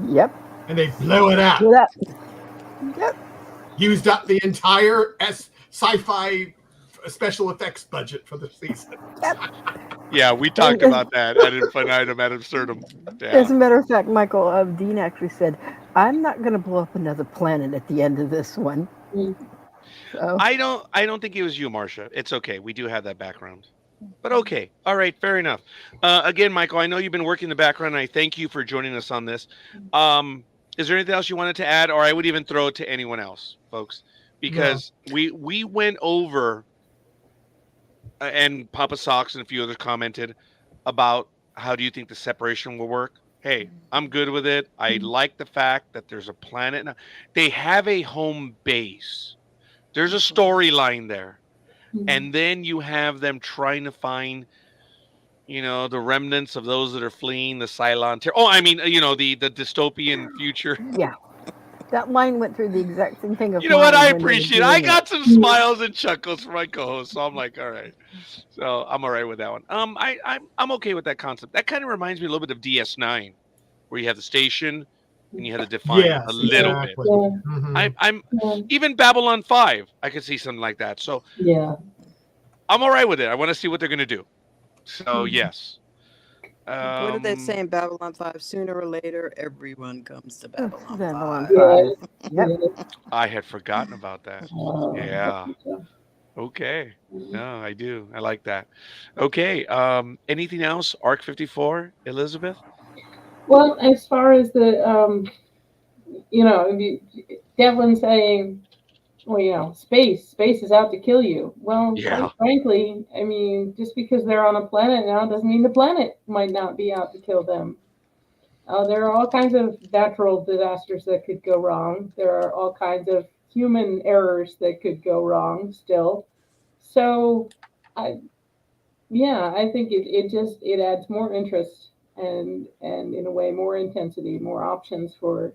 Yep. And they blew it out. Do that. Yep. Used up the entire sci-fi special effects budget for the season. Yep. Yeah, we talked about that ad infinitum, ad absurdum. As Yeah. a matter of fact, Michael Dean actually said, "I'm not going to blow up another planet at the end of this one." So I don't think it was you, Marcia. It's okay. We do have that background. But okay. All right, fair enough. Again, Michael, I know you've been working in the background, and I thank you for joining us on this. Is there anything else you wanted to add, or I would even throw it to anyone else, folks? Because we went over, and Papa Socks and a few others commented about how do you think the separation will work. Hey, I'm good with it. I like the fact that there's a planet now. They have a home base. There's a storyline there. And then you have them trying to find, the remnants of those that are fleeing the Cylon. Oh, I mean, the dystopian future. yeah, that line went through the exact same thing of You know what? I mine when they were appreciate it. I doing got some smiles and chuckles from my co-host, so I'm like, all right. So I'm all right with that one. I'm okay with that concept. That kind of reminds me a little bit of DS9, where you have the station and you had to define Yes, a little bit. exactly. Mhm. I'm even Babylon 5. I could see something like that. So Yeah. I'm all right with it. I want to see what they're gonna do. So yes. What did they say in Babylon 5? Sooner or later, everyone comes to Babylon Babylon 5. 5. Yep. I had forgotten about that. Yeah. Okay. No, I do. I like that. Okay. Anything else? Arc 54, Elizabeth? Well, as far as the, Devlin saying, well, space is out to kill you. Well, Yeah. quite frankly, I mean, just because they're on a planet now doesn't mean the planet might not be out to kill them. There are all kinds of natural disasters that could go wrong. There are all kinds of human errors that could go wrong still. So, I think it adds more interest and in a way more intensity, more options for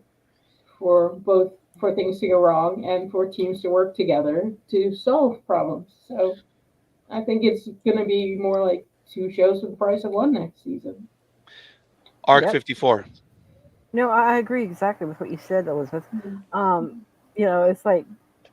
both for things to go wrong and for teams to work together to solve problems. So I think it's going to be more like two shows for the price of one next season. Arc Yep. 54. No, I agree exactly with what you said, Elizabeth. It's like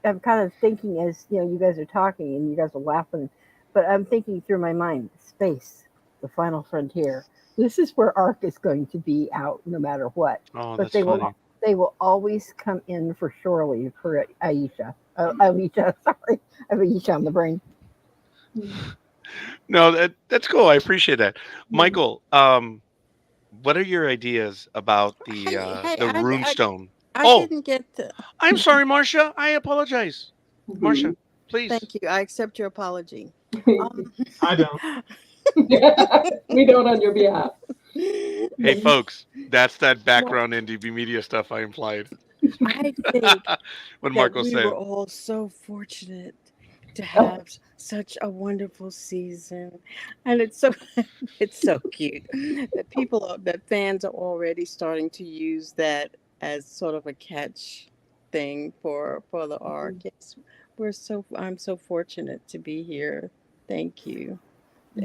I'm kind of thinking as you guys are talking and you guys are laughing, but I'm thinking through my mind, space, the final frontier. This is where Ark is going to be out no matter what. Oh, But that's funny. they will always come in for Shirley for Aisha. Aisha, sorry, I have Aisha on the brain. No, that's cool. I appreciate that. Michael, what are your ideas about the Hey, the runestone? I Oh, didn't get to. I'm sorry, Marcia. I apologize. Marcia, please. Thank you. I accept your apology. I don't. We don't on your behalf. Hey, folks, that's that background NDB media stuff I implied I think when that Marco we said, were all so fortunate to have such a wonderful season, and it's so cute that fans are already starting to use that as sort of a catch thing for the arc. I'm so fortunate to be here. Thank you.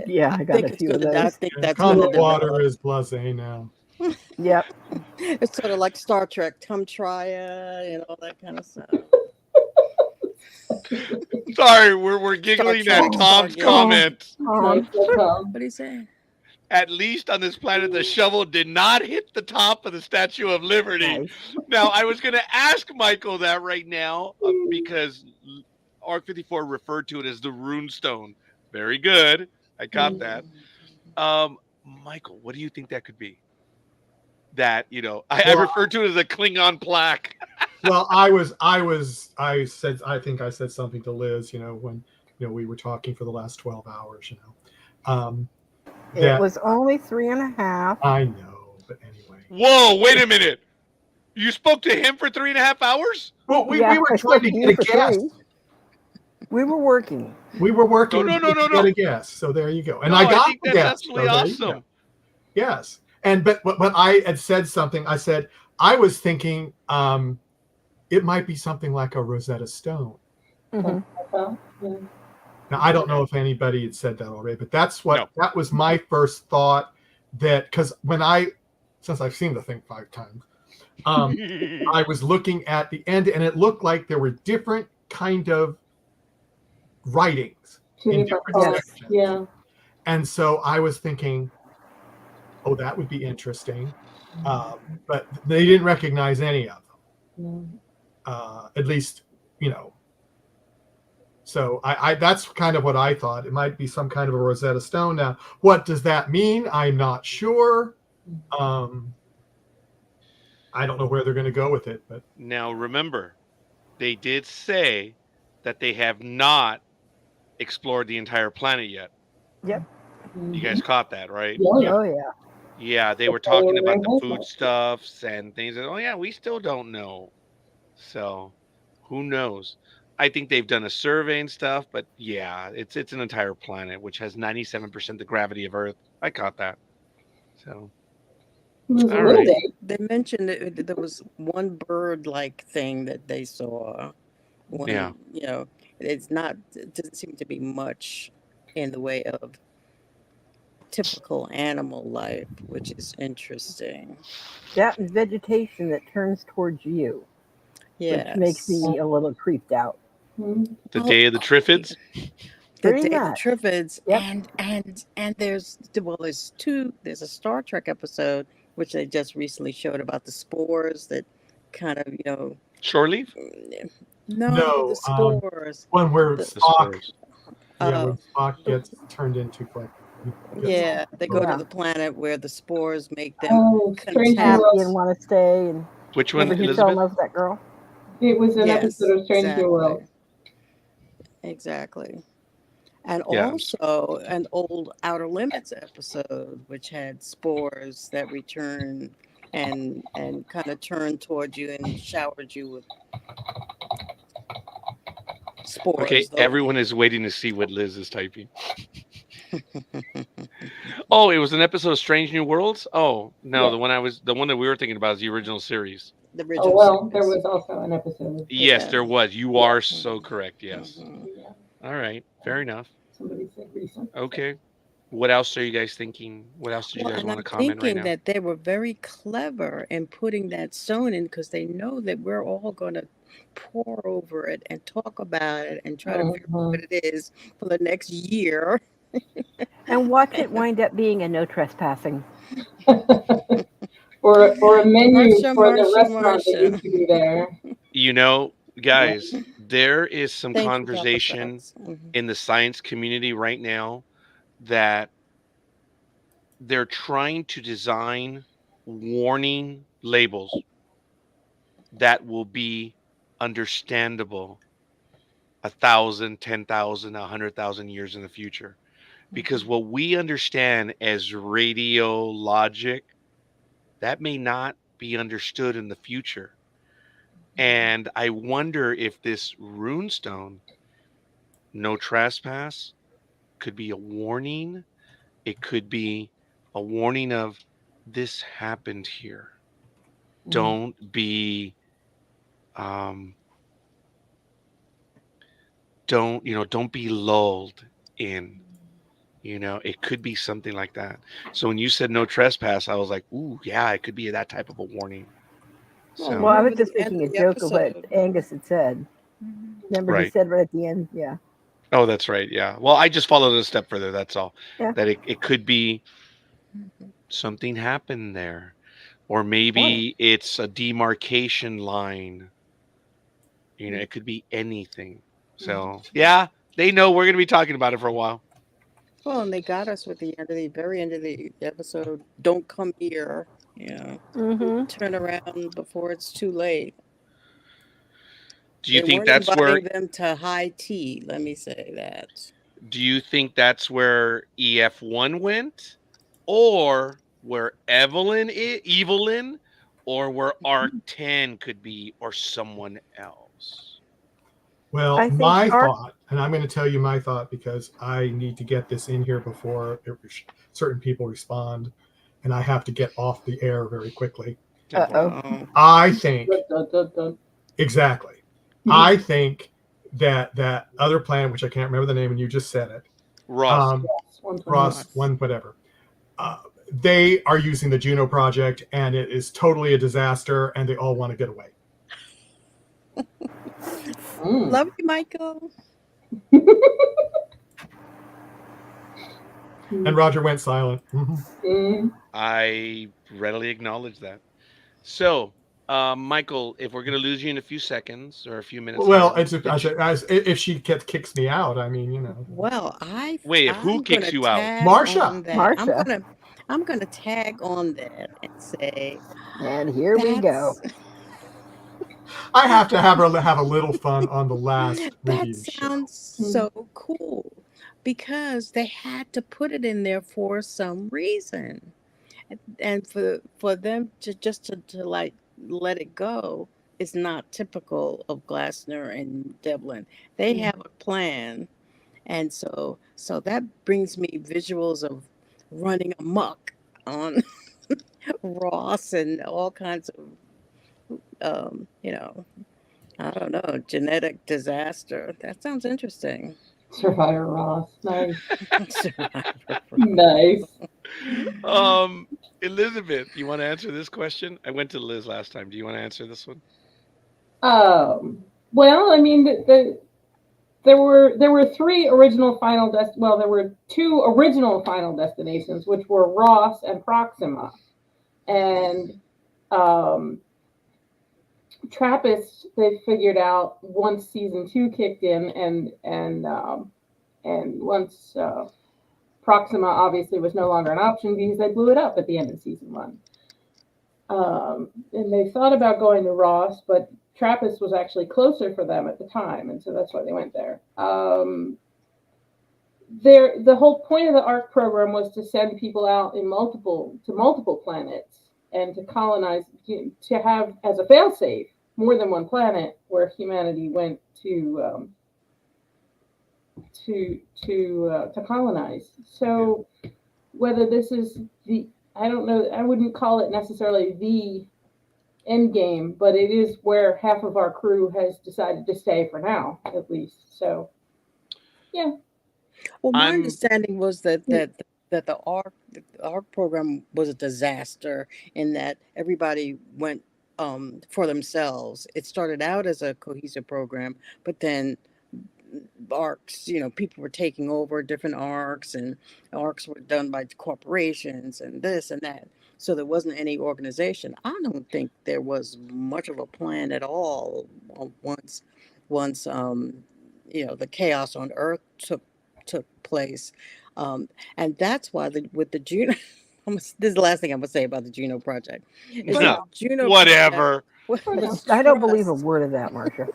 Yeah, I got a few of I those. think that's Come going to water develop. is blasé now. Yep. It's sort of like Star Trek, come try and all that kind of stuff. sorry, we're giggling Trek, at Tom's Stargate. comment. What are you saying? At least on this planet, the shovel did not hit the top of the Statue of Liberty. Nice. Now, I was going to ask Michael that right now because Arc 54 referred to it as the runestone. Very good. I caught that. Michael, what do you think that could be? That, I referred to it as a Klingon plaque. Well, I think I said something to Liz, when, we were talking for the last 12 hours, It was only 3.5. I know, but anyway. Whoa, wait a minute. You spoke to him for 3.5 hours? Well, we Yeah, were I trying spoke to to get you a for guest. 3. We were working. We were working No. to get a guess. So there you go. And No, I I got think the that's guess. absolutely So there you go. awesome. Yes. And but I had said something. I said I was thinking it might be something like a Rosetta Stone. Mhm. Yeah. Now I don't know if anybody had said that already, but that was my first thought. That because since I've seen the thing 5 times, I was looking at the end, and it looked like there were different kind of writings Two in different different parts. sections. Yeah. And so I was thinking, oh, that would be interesting. But they didn't recognize any of them. At least, So I that's kind of what I thought. It might be some kind of a Rosetta Stone. Now, what does that mean? I'm not sure. I don't know where they're going to go with it, but Now remember, they did say that they have not explored the entire planet yet. Yep. You guys caught that, right? Yeah. Oh yeah. Yeah, they were talking about the foodstuffs and things. Oh yeah, we still don't know. So, who knows? I think they've done a survey and stuff, but yeah, it's an entire planet which has 97% the gravity of Earth. I caught that. So, It was a all little right. bit. They mentioned that there was one bird-like thing that they saw. Yeah. When it doesn't seem to be much in the way of typical animal life, which is interesting. That and vegetation that turns towards you, which makes Yes. me a little creeped out. The day of the Triffids. The Pretty day of the much. Triffids, Yep. and there's a Star Trek episode which they just recently showed about the spores that kind of Shore leave? no, the spores. one where The Spock, spores. when Spock gets turned into like. Yeah, they go Yeah. to the planet where the spores make them Oh, Strange New Happy Worlds. and want to stay, and Which one, remember he fell in Elizabeth? love with that girl. It was an Yes, episode of Strange New Worlds. Exactly. And Yeah. also an old Outer Limits episode, which had spores that return and kind of turned towards you and showered you with spores. Okay, though. everyone is waiting to see what Liz is typing. Oh, it was an episode of Strange New Worlds? Oh, no, Yeah. the one that we were thinking about is the original series. The Oh original well, there series. was also an episode. Yes, Yeah. there was. You Yeah. are so correct. Yes. Yeah. All right. Fair enough. Somebody said recent. Okay. What else are you guys thinking? What else do you Well, guys and want I'm to comment right thinking now? that they were very clever in putting that stone in because they know that we're all going to pour over it and talk about it and try to figure out what it is for the next year. And watch it wind up being a no trespassing. or a menu Marsha, for the Marsha, restaurant that Marsha. used to be there. You know, guys, there is some Thank you, Papa conversation Fats. Mhm. in the science community right now that they're trying to design warning labels that will be understandable 1,000, 10,000, 100,000 years in the future. Because what we understand as radio logic, that may not be understood in the future. And I wonder if this runestone, no trespass, could be a warning. It could be a warning of this happened here. Don't be don't be lulled in. It could be something like that. So when you said no trespass, I was like, ooh, yeah, it could be that type of a warning. So Well, I was Remember just the end making of a the joke of what episode. Angus had said. Remember he right. said right at the end, yeah. Oh, that's right. Yeah. Well, I just followed it a step further. That's all. Yeah. That it could be something happened there. Or maybe it's a demarcation line. It could be anything. So yeah, they know we're gonna be talking about it for a while. Well, and they got us with the very end of the episode. Don't come here. Mm-hmm. Turn around before it's too late. Do you They think weren't that's where inviting them to high tea. Let me say that. do you think that's where EF1 went? Or where Evelyn, or where Arc 10 could be, or someone else? Well, I think my Ark. thought, and I'm going to tell you my thought because I need to get this in here before certain people respond, and I have to get off the air very quickly. Uh-oh. I think Dun, dun, dun. exactly. I think that that other planet, which I can't remember the name, and you just said it, Ross. Yes, 128. Ross, one whatever. They are using the Juno project, and it is totally a disaster, and they all want to get away. Mm. Love you, Michael. And Roger went silent. Mm. I readily acknowledge that. So, Michael, if we're going to lose you in a few seconds or a few minutes, Well, however, if she kicks me out, I mean, you know. Well, wait, who I'm kicks gonna you out? tag Marsha. on that. Marsha. I'm gonna tag on that and say And here we go. that's I have to have a little fun on the last that review show. sounds so cool because they had to put it in there for some reason, and for them to just to like let it go is not typical of Glassner and Devlin. They have a plan, and so that brings me visuals of running amok on Ross and all kinds of I don't know, genetic disaster. That sounds interesting. Survivor Ross. Nice. Survivor. Nice. Elizabeth, you want to answer this question? I went to Liz last time. Do you want to answer this one? Well, I mean, there were three original final well, there were two original final destinations, which were Ross and Proxima, and Trappist. They figured out once season 2 kicked in, and once Proxima obviously was no longer an option because they blew it up at the end of season 1. And they thought about going to Ross, but Trappist was actually closer for them at the time, and so that's why they went there. The whole point of the ARK program was to send people out in multiple planets and to colonize, to have as a failsafe more than one planet where humanity went to colonize. So whether this is I don't know, I wouldn't call it necessarily the end game, but it is where half of our crew has decided to stay for now, at least. So, yeah. Well, my understanding was that the ARK program was a disaster in that everybody went for themselves. It started out as a cohesive program, but then ARCs, people were taking over different ARCs, and ARCs were done by corporations and this and that. So there wasn't any organization. I don't think there was much of a plan at all once the chaos on Earth took place, and that's why with the Juno. This is the last thing I'm gonna say about the Juno project. Is No, the Juno whatever. project I don't believe a word of that, Marsha.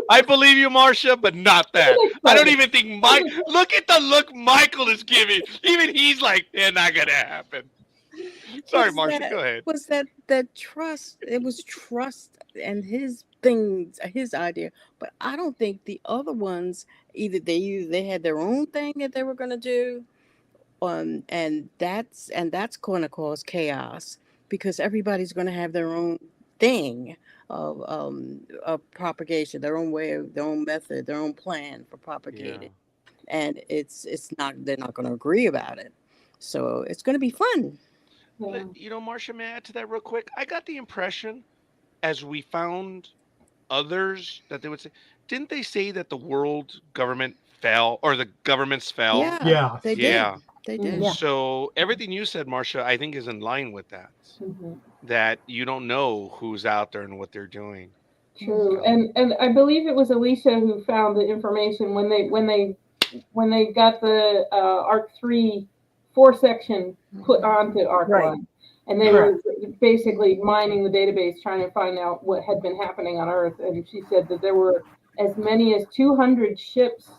I believe you, Marcia, but not that. I don't even think look at the look Michael is giving. Even he's like, they're not gonna happen. Sorry, Marcia, go ahead. Was that trust? It was trust and his things, his idea. But I don't think the other ones either they had their own thing that they were gonna do, and that's going to cause chaos because everybody's going to have their own thing of propagation, their own way, their own method, their own plan for propagating, and it's not they're not going to agree about it, so it's going to be fun. Marcia, may I add to that real quick? I got the impression as we found others that they would say, didn't they say that the world government fell or the governments fell? Yeah. They did. They did. Yeah. So everything you said, Marcia, I think is in line with that. That you don't know who's out there and what they're doing. True, and I believe it was Alicia who found the information when they got the ARC 3 4-section put onto ARC 1, and they were basically mining the database trying to find out what had been happening on Earth. And she said that there were as many as 200 ships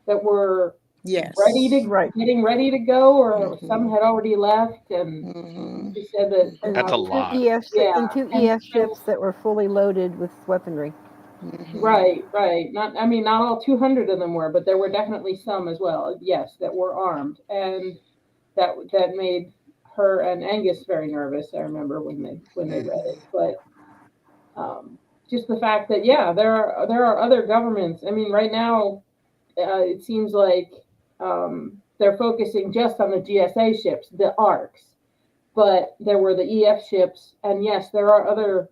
that were getting ready to go, or some had already left. And she said that that's a lot. Two EF ships that were fully loaded with weaponry. Right, right. Not, I mean, not all 200 of them were, but there were definitely some as well. Yes, that were armed, and that made her and Angus very nervous. I remember when they read it, but um, just the fact that yeah, there are other governments. I mean, right now it seems like they're focusing just on the GSA ships, the ARCs, but there were the EF ships, and yes, there are other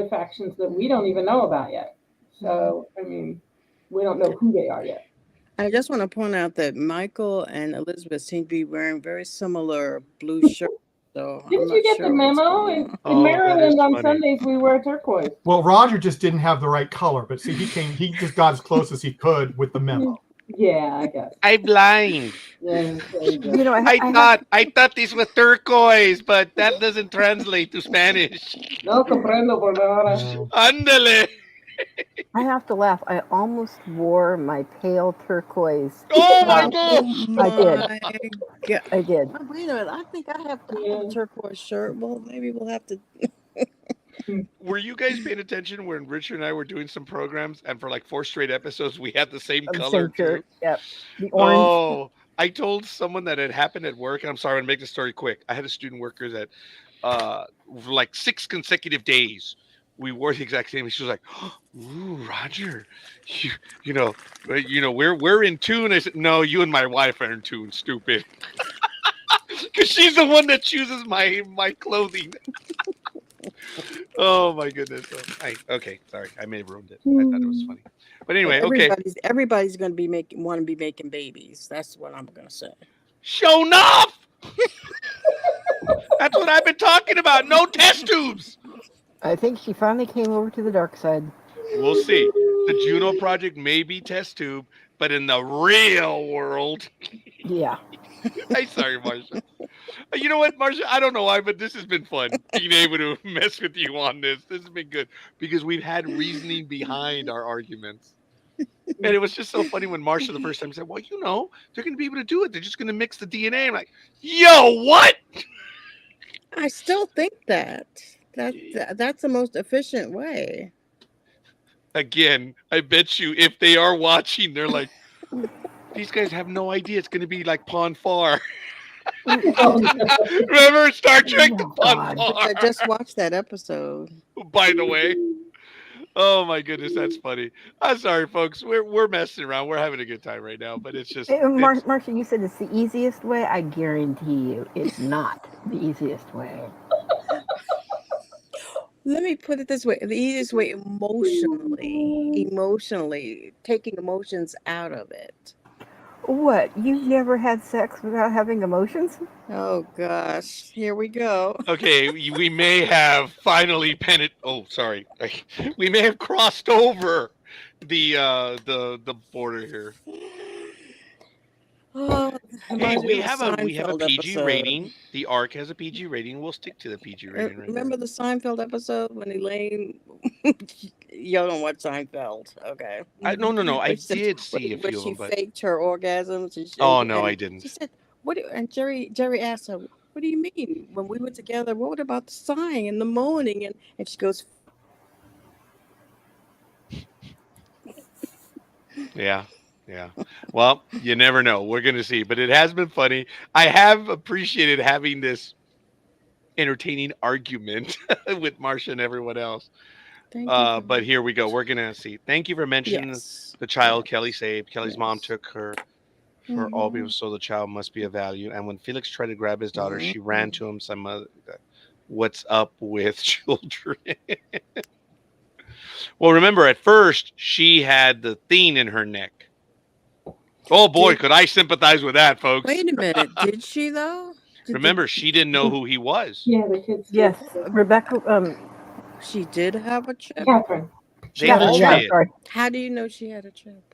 factions that we don't even know about yet. So, I mean, we don't know who they are yet. I just want to point out that Michael and Elizabeth seem to be wearing very similar blue shirts, so I'm Didn't you not get the sure what's memo? going In, on. in Oh, that is Maryland on funny. Sundays, we wear turquoise. Well, Roger just didn't have the right color, but see, he just got as close as he could with the memo. Yeah, I guess. I'm blind. Yeah, there you go. You know, I I have thought these were turquoise, but that doesn't translate to Spanish. No comprendo por ahora. Ándale. I have to laugh. I almost wore my pale turquoise. Oh my Oh gosh. I did. my God. I did. Oh, wait a minute. I think I have a Yeah. turquoise shirt. Well, maybe we'll have to. Were you guys paying attention when Richard and I were doing some programs and for like 4 straight episodes we had the same Of the color same shirt. too? Yep. The orange. Oh, I told someone that it happened at work, and I'm sorry, I'm gonna make the story quick. I had a student worker that like 6 consecutive days we wore the exact same. She was like, "Ooh, Roger, you, we're in tune." I said, "No, you and my wife are in tune, stupid." Because she's the one that chooses my clothing. Oh my goodness. Okay, sorry, I may have ruined it. I thought it was funny, but But anyway, okay. everybody's going to be want to be making babies. That's what I'm going to say. Show enough. That's what I've been talking about. No test tubes. I think she finally came over to the dark side. We'll see. The Juno project may be test tube, but in the real world, Yeah. I'm sorry, Marsha. You know what, Marsha? I don't know why, but this has been fun being able to mess with you on this. This has been good because we've had reasoning behind our arguments. And it was just so funny when Marsha the first time said, "Well, they're going to be able to do it. They're just going to mix the DNA." I'm like, "Yo, what?" I still think that's the most efficient way. Again, I bet you if they are watching, they're like, "These guys have no idea. It's going to be like Pon Far." Oh, no. Remember Star Trek, the Oh, Pon God. Far? I just watched that episode. By the way. Oh my goodness, that's funny. I'm sorry, folks. We're messing around. We're having a good time right now, but it's just it's Marcia, you said it's the easiest way. I guarantee you, it's not the easiest way. Let me put it this way: the easiest way, emotionally, taking emotions out of it. What? You've never had sex without having emotions? Oh gosh, here we go. okay. We may have finally Oh, sorry. We may have crossed over the border here. Oh, it Hey, reminds me we of a have a Seinfeld PG episode. rating. The ARC has a PG rating. We'll stick to the PG rating right there. Remember the Seinfeld episode when Elaine? Y'all don't watch Seinfeld, okay? No. I When she said did see a when few of she them, but faked her orgasms, oh no, I and didn't. she said, "What?" And Jerry asked her, "What do you mean? When we were together, what about the sighing and the moaning?" And she goes, Yeah. Yeah. Well, you never know. We're going to see. But it has been funny. I have appreciated having this entertaining argument with Marsha and everyone else. "Thank you." But here we go. We're going to see. Thank you for mentioning Yes. the child Kelly Yes. saved. Kelly's mom Yes. took her for all people, Mhm. so the child must be of value. And when Felix tried to grab his daughter, she ran Mhm. to him. Some other, what's up with children? Well, remember, at first, she had the thing in her neck. Oh boy, Did could I sympathize with that, folks. wait a minute? Did she though? Remember, she didn't know who he was. Yeah, the kids. Yes, Rebecca. She did have a chip? Catherine. They Catherine. all Yeah, did. sorry. How do you know she had a chip?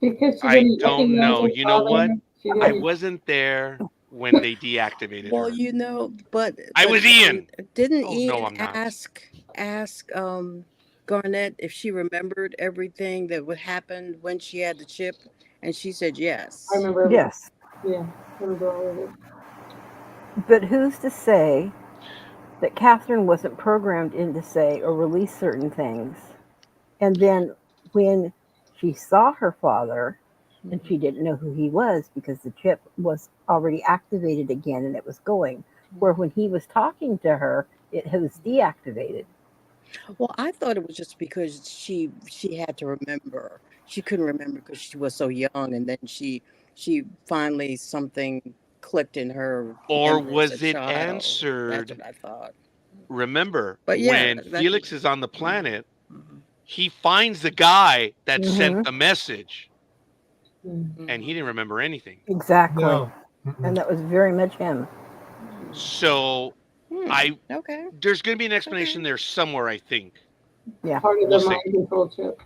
Because she I didn't don't recognize know. her You know father. what? She I didn't. wasn't there when they deactivated Well, her. I but was Ian. didn't Oh no, Ian I'm not. ask Garnett if she remembered everything that would happen when she had the chip, and she said I yes. remember everything. Yes, Yeah, I remember all of it. but who's to say that Catherine wasn't programmed in to say or release certain things. And then when she saw her father and she didn't know who he was because the chip was already activated again and it was going, where when he was talking to her, it was deactivated. Well, I thought it was just because she had to remember. She couldn't remember because she was so young, and then she finally something clicked in her Or memory as a was it child. That's answered? what I thought. Remember, But yeah, when that could Felix be. is on the Mhm, planet, mhm, he finds the guy that sent Mm-hmm. the message, and he didn't mhm, remember anything. Exactly. No. And Mm-mm. that was very much him. mhm. So I Okay. there's going to be an explanation Okay. there somewhere, I think. Yeah. Part of We'll the mind see. control chip.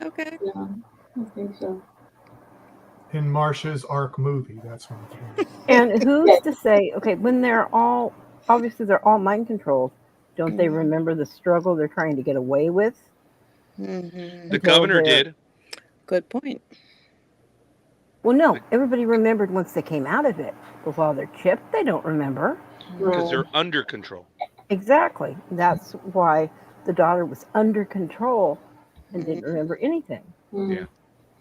Okay. Yeah, I think so. In Marsha's Ark movie, that's what I'm thinking. And who's Yeah. to say, okay, when they're all, obviously they're all mind controlled, don't they Mhm, remember the struggle they're trying to get away with The mhm. until governor they're, did, Good point. well, no, everybody remembered once they came out of it. But while they're chipped, they don't remember. because Right. they're Mhm, under control. Exactly. That's why the daughter was under control and didn't mhm. remember anything. Yeah. Mm.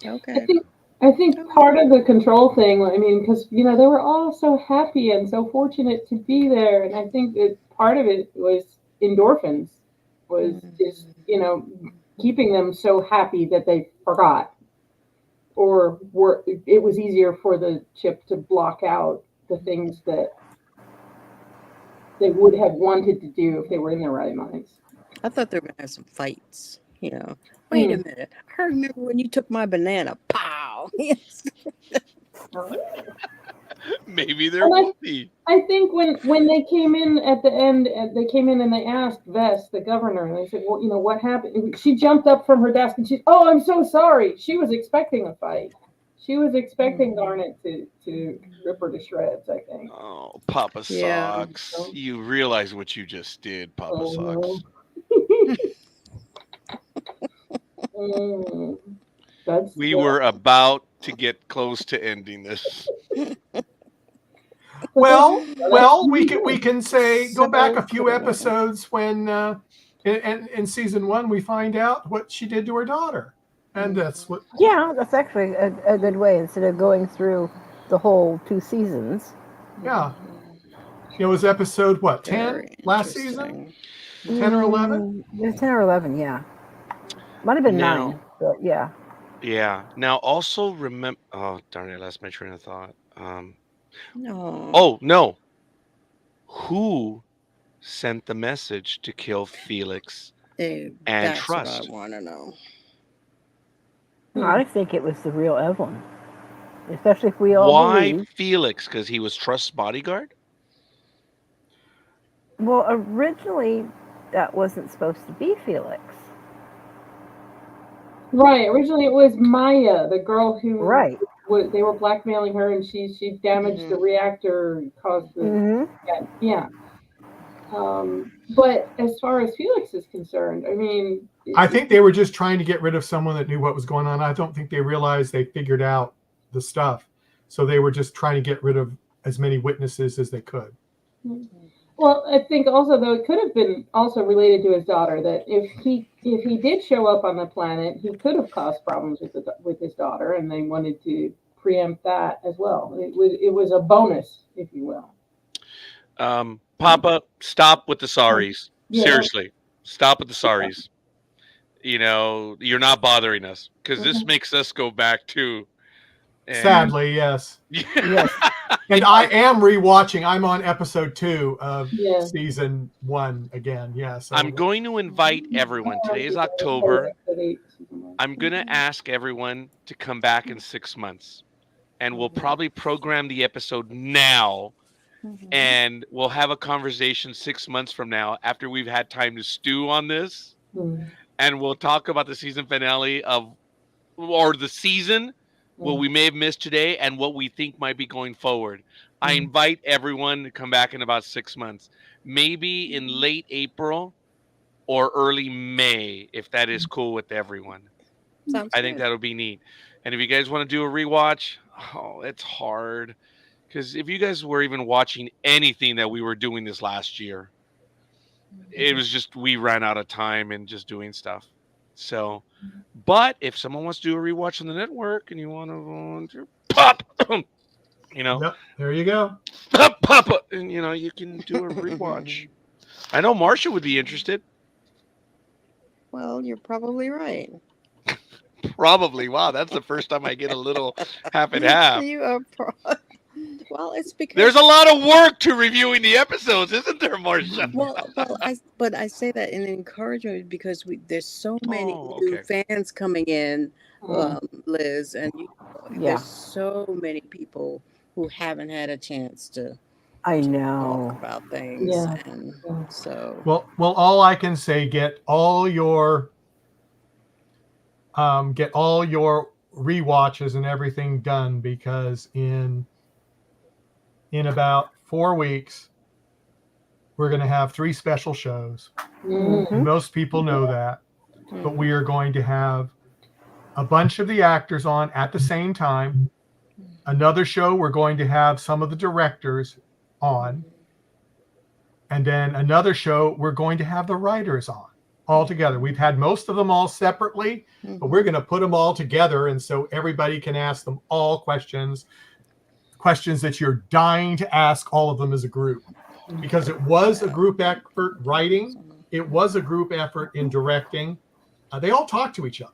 I Okay. think I think Okay. part of the control thing. I mean, because they were all so happy and so fortunate to be there, and I think that part of it was endorphins, was just Mhm, keeping them so happy that they forgot, or were it was easier for the chip to block out the things that they would have wanted to do if they were in their right minds. I thought they were gonna have some fights. You know. Wait a Mm. minute. I remember when you took my banana. Pow. Yes. Maybe there And will be. I think when they came in at the end, they came in and they asked Vess, the governor, and they said, "Well, what happened?" And she jumped up from her desk and she, "Oh, I'm so sorry." She was expecting a fight. She was expecting Mhm, Garnet to rip her to shreds. I think. Oh, Papa yeah. Socks. So, You realize what you just did, Papa oh Socks. no. That's We were about to get close to ending this. that's Well, we can say go back So a few cool. episodes when in season one we find out what she did to her daughter, and that's Mhm, what. Yeah, that's actually a good way instead of going through the whole 2 seasons. Yeah, mhm. it was episode what, 10 Very last season, interesting. 10 or Mhm. 11. It's 10 or 11, yeah. Might have been Now, 9, but yeah. yeah. Now, also remember. Oh, darn it! I lost my train of thought. No, Oh no! Who sent the message to kill Felix and that's what I Trust? want to know. I think it was the real Evelyn, especially if we all Why believe. Felix? Because he was Trust's bodyguard. Well, originally that wasn't supposed to be Felix. right. Originally, it was Maya, the girl who Right. they were blackmailing her, and she damaged the Mhm, reactor, caused the Mm-hmm. yeah. But as far as Felix is concerned, I mean, I think they were just trying to get rid of someone that knew what was going on. I don't think they realized they figured out the stuff, so they were just trying to get rid of as many witnesses as they could. well, I think also though it could have been also related to his daughter that if he did show up on the planet, he could have caused problems with his daughter, and they wanted to preempt that as well. It was a bonus, if you will. Papa, stop with the sorries. Yeah. Seriously, stop with the sorries. You're not bothering us because this Mhm. makes us go back too. And Sadly, yes. Yes. And I am rewatching. I'm on episode 2 of Yeah. season 1 again. Yeah, I'm so going to invite everyone. Today is October. Episode 8, season I'm going to 1. ask everyone to come back in 6 months. And we'll mhm, probably program the episode now. mhm, And we'll have a conversation 6 months from now after we've had time to stew on this. Mm, And we'll talk about the season finale or the season, what mm, we may have missed today, and what we think might be going forward. I mm. invite everyone to come back in about 6 months, maybe in late April or early May, if that is cool with everyone. sounds I think good. that'll be neat. And if you guys want to do a rewatch, oh, it's hard. Because if you guys were even watching anything that we were doing this last year, it was just we ran out of time and just doing stuff. So, but if someone wants to do a rewatch on the network and you want to volunteer, pop, you know, Yep. There you go. pop, and you can do a rewatch. I know Marcia would be interested. Well, you're probably right. Probably. Wow, that's the first time I get a little half and half. You are well, it's because There's a lot of work to reviewing the episodes, isn't there, Marcia? but I say that in encouragement because there's so many Oh, new okay. fans coming in, Liz, and Yeah. there's so many people who haven't had a chance to I talk know. about things, Yeah. and Yeah. so Well, all I can say, get all your rewatches and everything done, because in about 4 weeks we're going to have 3 special shows. Mhm. And most people know that, but we are going to have a bunch of the actors on at the same time. Another show we're going to have some of the directors on, and then another show we're going to have the writers on all together. We've had most of them all separately, but we're going to put them all together, and so everybody can ask them all questions that you're dying to ask all of them as a group, because it was a group effort writing, it was a group effort in directing. They all talk to each other.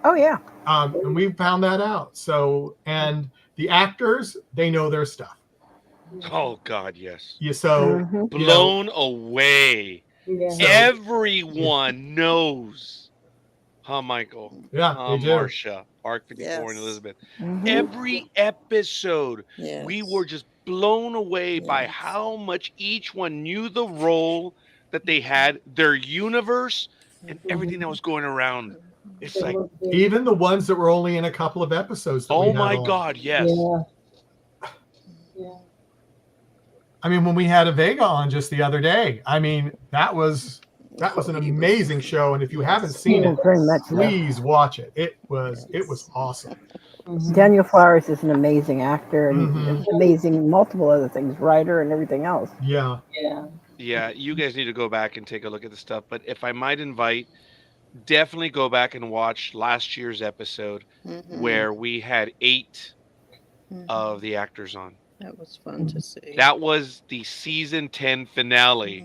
Oh yeah. And we found that out. So, and the actors, they know their stuff. Oh God, yes. Yeah, so Blown away. Yeah. So- Everyone knows. Huh, Michael? Yeah, Huh, they do. Marcia, Arc 54, and Yes. Elizabeth. Mhm. Every episode, yes. we were just blown away by Yes. how much each one knew the role that they had, their universe, and everything that was going around. It's like, Even the ones that were only in a couple of episodes that we oh had my on. God, yes. Yeah. Yeah. I mean, when we had a Vega on just the other day, I mean, that was an amazing show, and if you haven't seen it, Very much so. please watch it. It was awesome. Mhm. Daniel Flowers is an amazing actor and Mhm. amazing multiple other things, writer and everything else. Yeah. Yeah. Yeah, you guys need to go back and take a look at the stuff. But if I might invite, definitely go back and watch last year's episode where we had 8 of the actors on. That was fun to see. That was the season 10 finale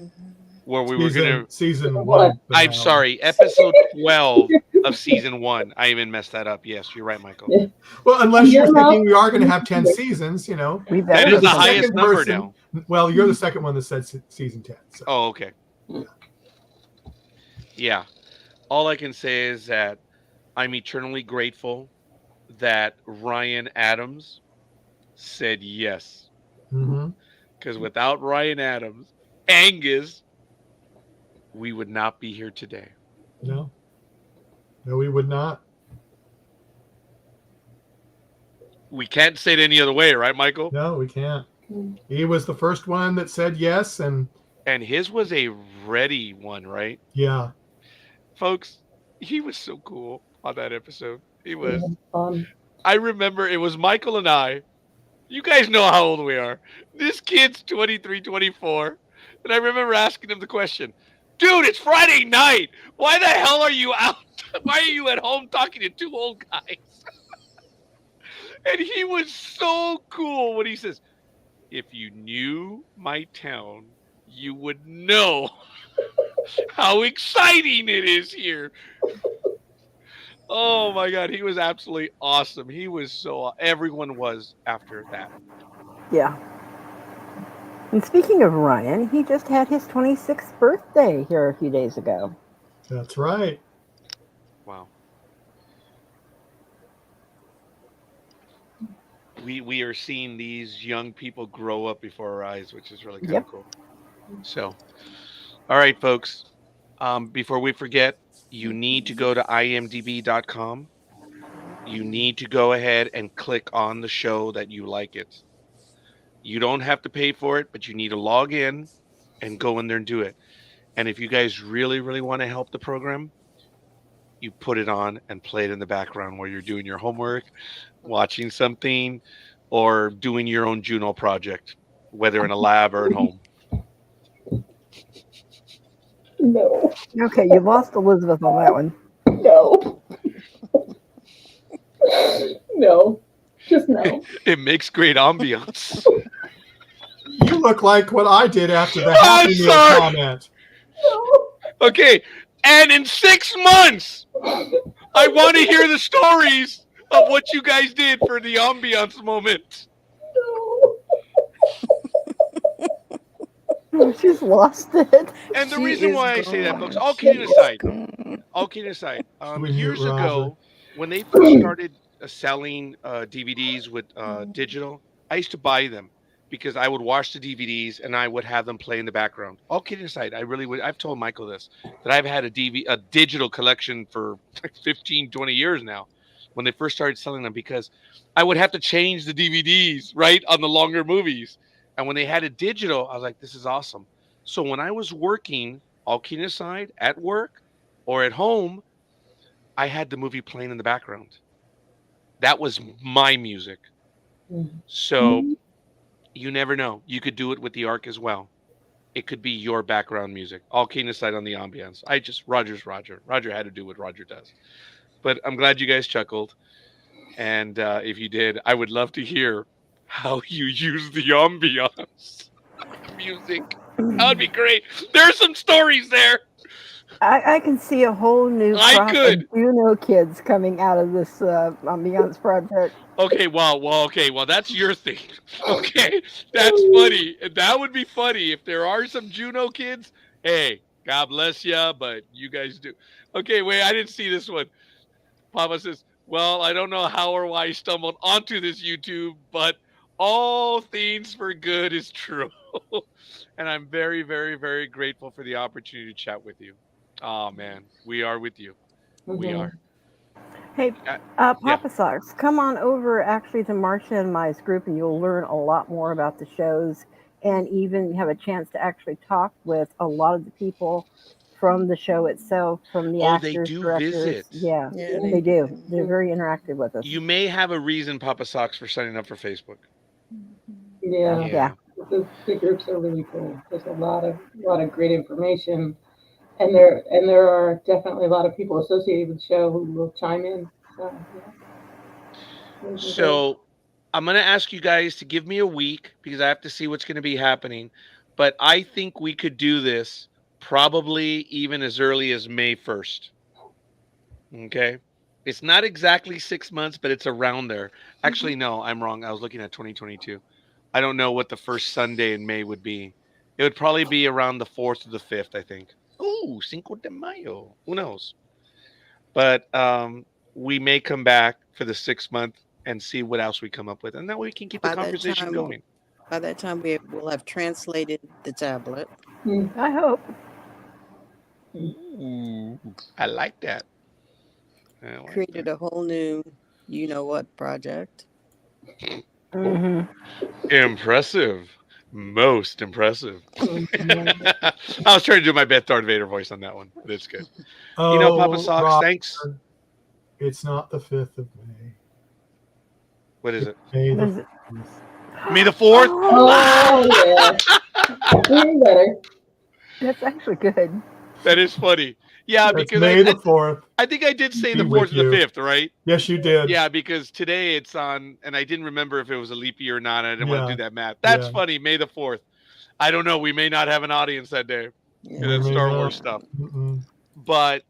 where we were going to. Season What? 1. I'm finale. sorry, episode 12 of season 1. I even messed that up. Yes, you're right, Michael. Yeah. Well, unless Yeah, you're no. thinking we are going to have 10 seasons, you know. We That better is the have highest second number person- now. Well, you're the second one that said season 10. So. Oh, okay. Yeah. All I can say is that I'm eternally grateful that Ryan Adams said yes. Mm-hmm. Because without Ryan Adams, Angus, we would not be here today. No, we would not. We can't say it any other way, right, Michael? No, we can't. He was the first one that said yes, and his was a ready one, right? Yeah. Folks, he was so cool on that episode. He was. Fun. I remember it was Michael and I. You guys know how old we are. This kid's 23, 24. And I remember asking him the question, dude, it's Friday night. Why the hell are you out? Why are you at home talking to 2 old guys? And he was so cool when he says, if you knew my town, you would know how exciting it is here. Oh my God, he was absolutely awesome. He was so, everyone was after that. Yeah. And speaking of Ryan, he just had his 26th birthday here a few days ago. That's right. Wow. We are seeing these young people grow up before our eyes, which is really kind of cool. So, all right, folks. Before we forget, you need to go to imdb.com. You need to go ahead and click on the show that you like it. You don't have to pay for it, but you need to log in and go in there and do it. And if you guys really, really want to help the program, you put it on and play it in the background while you're doing your homework, watching something, or doing your own Juno project, whether in a lab or at home. No. Okay, you lost Elizabeth on that one. No. No. Just no. It makes great ambiance. You look like what I did after the I'm Happy Meal sorry. comment. No. Okay, and in 6 months, I want to hear the stories of what you guys did for the ambiance moment. No. She's lost it. And the She reason is why I say that, folks, gone. all She kidding is aside, gone. We mute years Roger. ago, when they first started selling DVDs with digital, I used to buy them because I would watch the DVDs and I would have them play in the background. All kidding aside, I really would. I've told Michael this, that I've had a digital collection for like 15, 20 years now when they first started selling them, because I would have to change the DVDs, right, on the longer movies. And when they had it digital, I was like, this is awesome. So when I was working, all kidding aside, at work or at home, I had the movie playing in the background. That was my music. So you never know. You could do it with the Ark as well. It could be your background music. All kidding aside on the ambiance. Roger's Roger. Roger had to do what Roger does. But I'm glad you guys chuckled. And if you did, I would love to hear how you use the ambiance music. That would be great. There's some stories there. I can see a whole new I crop of could. Juno kids coming out of this ambiance project. Okay, well, that's your thing. Okay, that's funny. That would be funny if there are some Juno kids. Hey, God bless ya, but you guys do. Okay, wait, I didn't see this one. Papa says, "Well, I don't know how or why I stumbled onto this YouTube, but all things for good is true." And I'm very, very, very grateful for the opportunity to chat with you. Oh man, we are with you. We are. Hey, Yeah. Papa Socks, come on over actually to Marcia and my group, and you'll learn a lot more about the shows, and even have a chance to actually talk with a lot of the people from the show itself, from the Oh, they actors, do directors. visit. Yeah, Yeah, they do. They're very interactive with us. You may have a reason, Papa Socks, for signing up for Facebook. Yeah. Yeah. The groups are really cool. There's a lot of great information, and there are definitely a lot of people associated with the show who will chime in. So yeah, it was great. So I'm going to ask you guys to give me a week because I have to see what's going to be happening. But I think we could do this probably even as early as May 1st. Okay. It's not exactly 6 months, but it's around there. Actually, no, I'm wrong. I was looking at 2022. I don't know what the first Sunday in May would be. It would probably be around the 4th or the 5th, I think. Ooh, Cinco de Mayo. Who knows? But we may come back for the 6 month and see what else we come up with, and that way we can keep the By that conversation time, going. we will have translated the tablet. I hope. Ooh, I like that. Created a whole new, you know what, project. Hmm. Impressive. Most impressive. Mhm. I was trying to do my best Darth Vader voice on that one, but it's good. Oh, You know, Papa Socks, Roger, thanks. it's not the 5th of May. What is it? May What the is it? 4th. May the 4th? Oh yeah, even better. That's actually good. That is funny. Yeah, That's because May the 4th. I think I did say Be the 4th with or the you. 5th, right? Yes, you did. Yeah, because today it's on, and I didn't remember if it was a leap year or not. I didn't want to Yeah. do that math. That's Yeah. funny. May the 4th. I don't know. We may not have an audience that day Yeah. for We that may Star not. Wars stuff. Mm-mm. But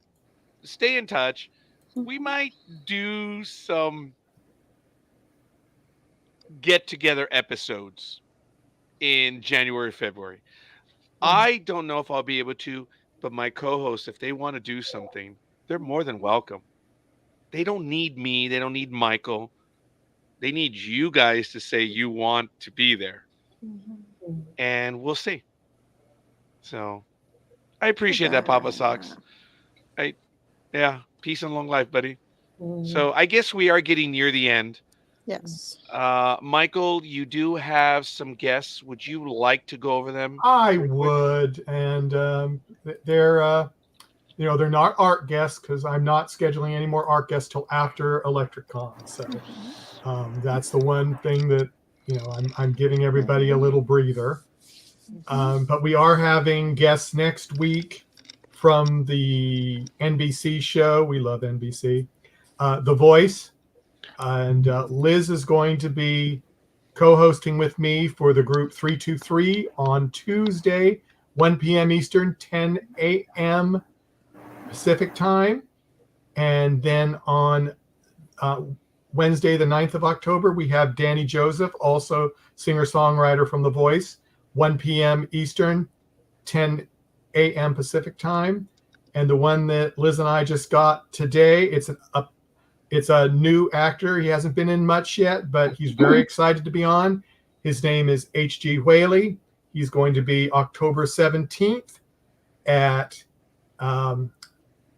stay in touch. We might do some get together episodes in January, February. I don't know if I'll be able to, but my co hosts, if they want to do something, they're more than welcome. They don't need me. They don't need Michael. They need you guys to say you want to be there. And we'll see. So I appreciate that, Papa Socks. I Yeah, peace and long life, buddy. So I guess we are getting near the end. Yes. Michael, you do have some guests. Would you like to go over them? I real quick? would, and they're they're not art guests because I'm not scheduling any more art guests till after ElectricCon. So that's the one thing that I'm giving everybody a little breather. But we are having guests next week. from the NBC show. We love NBC. The Voice. And Liz is going to be co-hosting with me for the group 323 on Tuesday, 1 p.m. Eastern, 10 a.m. Pacific time. And then on Wednesday, the 9th of October, we have Danny Joseph, also singer-songwriter from The Voice, 1 p.m. Eastern, 10 a.m. Pacific time. And the one that Liz and I just got today, it's a new actor. He hasn't been in much yet, but he's very excited to be on. His name is H.G. Whaley. He's going to be October 17th at 11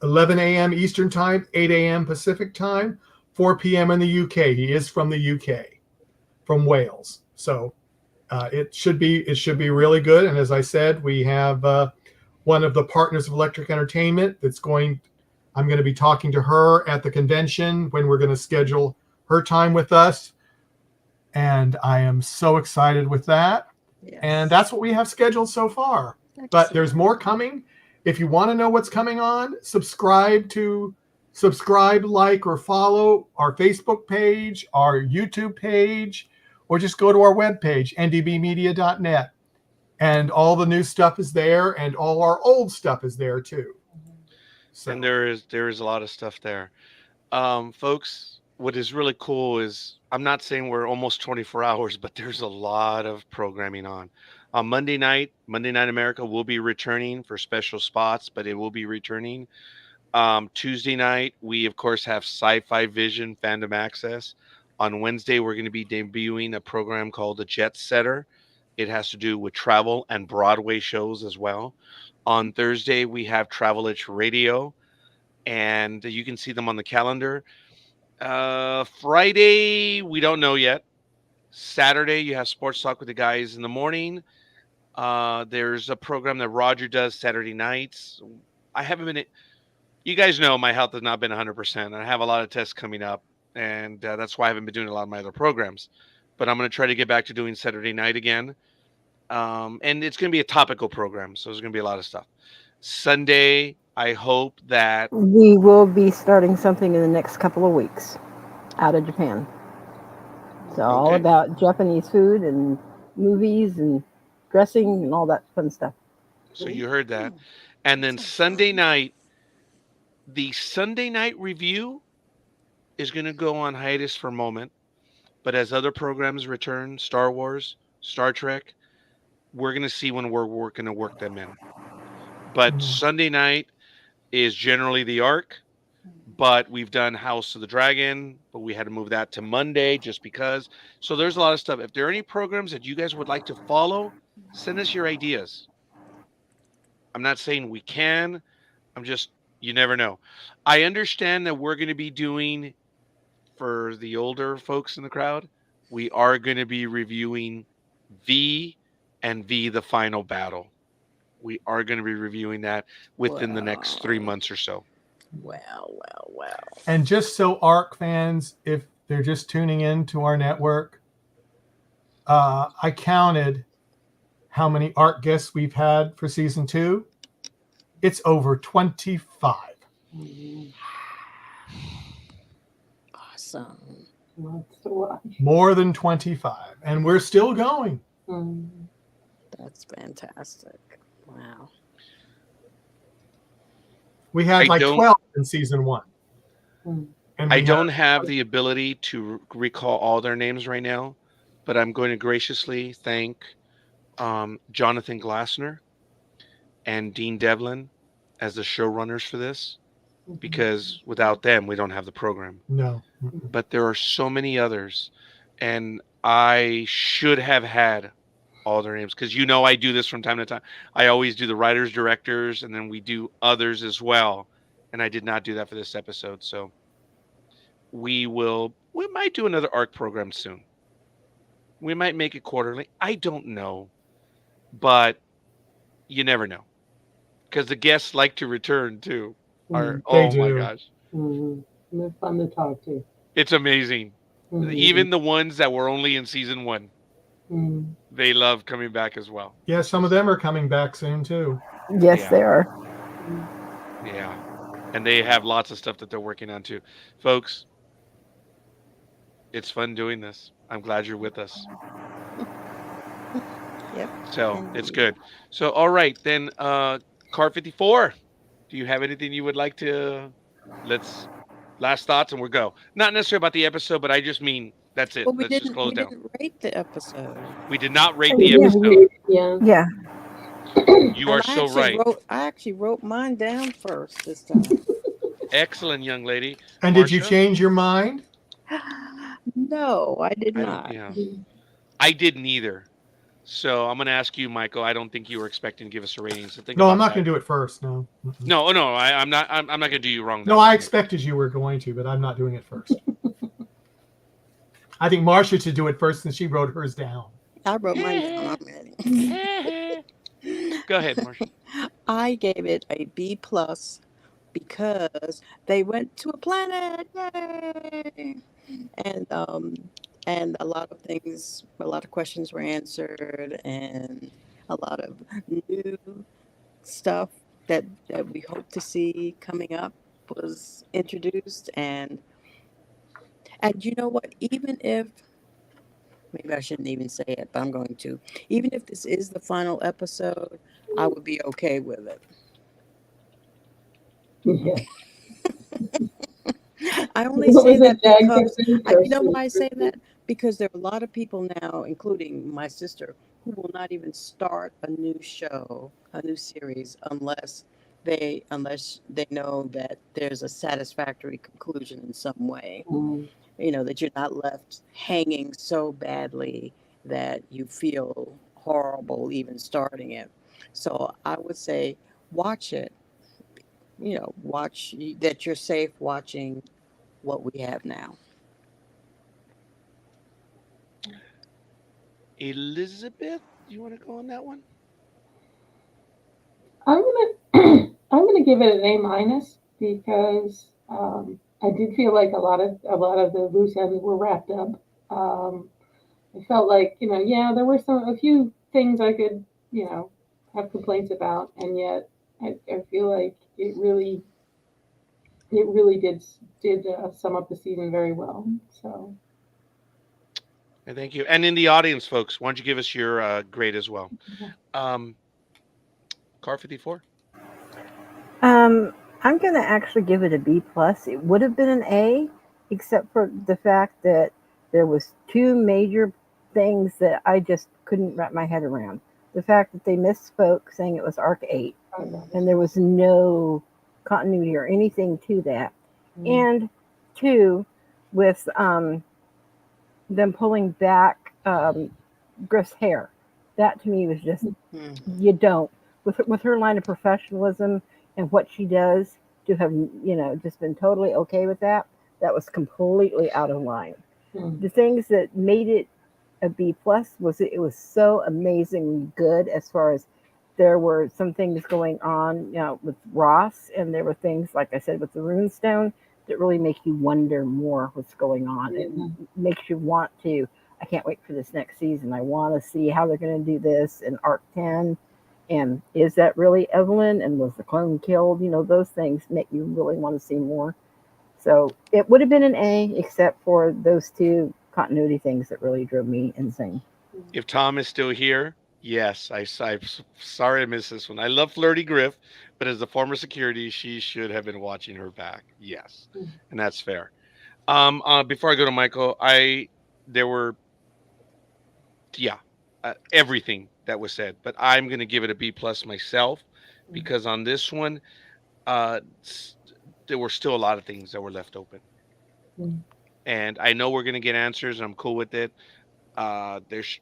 a.m. Eastern time, 8 a.m. Pacific time, 4 p.m. in the UK. He is from the UK, from Wales. So it should be really good. And as I said, we have one of the partners of Electric Entertainment I'm going to be talking to her at the convention when we're going to schedule her time with us. And I am so excited with that. Yes. And that's what we have scheduled so far. Excellent. But there's more coming. If you want to know what's coming on, subscribe, like, or follow our Facebook page, our YouTube page, or just go to our webpage, ndbmedia.net. And all the new stuff is there, and all our old stuff is there too. So. And there is a lot of stuff there. Folks, what is really cool is, I'm not saying we're almost 24 hours, but there's a lot of programming on. On Monday night America will be returning for special spots, but it will be returning. Tuesday night, we of course have Sci-Fi Vision Fandom Access. On Wednesday, we're going to be debuting a program called The Jet Setter. It has to do with travel and Broadway shows as well. On Thursday, we have Travel Itch Radio, and you can see them on the calendar. Friday, we don't know yet. Saturday, you have Sports Talk with the guys in the morning. There's a program that Roger does Saturday nights. I haven't been... You guys know my health has not been 100%. I have a lot of tests coming up, and that's why I haven't been doing a lot of my other programs. But I'm going to try to get back to doing Saturday night again. And it's going to be a topical program, so there's going to be a lot of stuff. Sunday, I hope that... We will be starting something in the next couple of weeks out of Japan. So all about Japanese food and movies and dressing and all that fun stuff. So you heard that. And then Sunday night, the Sunday night review is going to go on hiatus for a moment. But as other programs return, Star Wars, Star Trek, we're going to see when we're going to work them in. But Sunday night is generally the ARC, but we've done House of the Dragon, but we had to move that to Monday just because. So there's a lot of stuff. If there are any programs that you guys would like to follow, send us your ideas. I'm not saying we can. I'm just, you never know. I understand that we're going to be doing, for the older folks in the crowd, we are going to be reviewing V and V the Final Battle. We are going to be reviewing that within the next 3 months or so. Well. And just so ARC fans, if they're just tuning in to our network, I counted how many ARC guests we've had for season 2. It's over 25. Awesome. That's a lot. More than 25. And we're still going. That's fantastic. Wow. We had 12 in season 1. And I don't have the ability to recall all their names right now, but I'm going to graciously thank Jonathan Glassner and Dean Devlin as the showrunners for this, because without them, we don't have the program. No. But there are so many others, and I should have had all their names, because I do this from time to time. I always do the writers, directors, and then we do others as well. And I did not do that for this episode. So we might do another ARC program soon. We might make it quarterly. I don't know. But you never know. Because the guests like to return too. My gosh. It's fun to talk to. It's amazing. Even the ones that were only in season 1. They love coming back as well. Yeah, some of them are coming back soon too. Yes, they are. Yeah. And they have lots of stuff that they're working on too. Folks, it's fun doing this. I'm glad you're with us. Yep, So it's indeed. good. So all right, then Car 54. Do you have anything you would like to let's last thoughts and we'll go. Not necessarily about the episode, but I just mean that's it. Well, we Let's just didn't close we down. didn't rate the episode. We did not rate the Yeah, Yeah, episode. yeah. yeah. You And are so right. I actually wrote mine down first this time. Excellent, young lady. And did you Marcia? change your mind? No, I did I don't not. yeah. I didn't either. So I'm gonna ask you, Michael. I don't think you were expecting to give us a rating, so think No, I'm about not that. going to do it first. No. Mm-mm. No, no, I'm not. I'm not gonna do you wrong. No, That way, I Michael. expected you were going to, but I'm not doing it first. I think Marcia should do it first since she wrote hers down. I wrote mine down already. Go ahead, Marcia. I gave it a B plus because they went to a planet, yay! And um, and a lot of questions were answered, and a lot of new stuff that we hope to see coming up was introduced. And you know what? Even if maybe I shouldn't even say it, but I'm going to. Even if this is the final episode, I would be okay with it. Yeah. I only What say was it, that Jag because Gibson? you know why I say that? Because there are a lot of people now, including my sister, who will not even start a new show, a new series, unless they know that there's a satisfactory conclusion in some way. Mm. You know, that you're not left hanging so badly that you feel horrible even starting it. So I would say watch it. You know, watch that you're safe watching what we have now. Elizabeth, you want to go on that one? I'm I'm gonna give it an A minus because I did feel like a lot of the loose ends were wrapped up. Um, I felt like yeah, there were a few things I could have complaints about, and yet I feel like it really did sum up the season very well. So And thank you. And in the audience, folks, why don't you give us your grade as well? yeah. Um, Car 54. Um, I'm gonna actually give it a B plus. It would have been an A, except for the fact that there was two major things that I just couldn't wrap my head around. The fact that they misspoke saying it was Arc 8, and there was no continuity or anything to that. Mm. And two, with them pulling back Griff's hair, that to me was just Mm. you don't with her line of professionalism and what she does to have just been totally okay with that. That was completely out of line. Mm. The things that made it a B plus was it was so amazingly good as far as there were some things going on, with Ross, and there were things like I said with the runestone that really make you wonder more what's going on. It Yeah. makes you want to. I can't wait for this next season. I want to see how they're going to do this in Arc 10. And is that really Evelyn? And was the clone killed? Those things make you really want to see more. So it would have been an A, except for those two continuity things that really drove me insane. If Tom is still here, yes, I'm sorry I missed this one. I love Flirty Griff, but as a former security, she should have been watching her back. Yes, Mm. and that's fair. Before I go to Michael, there were yeah, everything that was said, but I'm gonna give it a B plus myself Mm. because on this one, uh, s- there were still a lot of things that were left open, Mm. and I know we're gonna get answers, and I'm cool with it. There's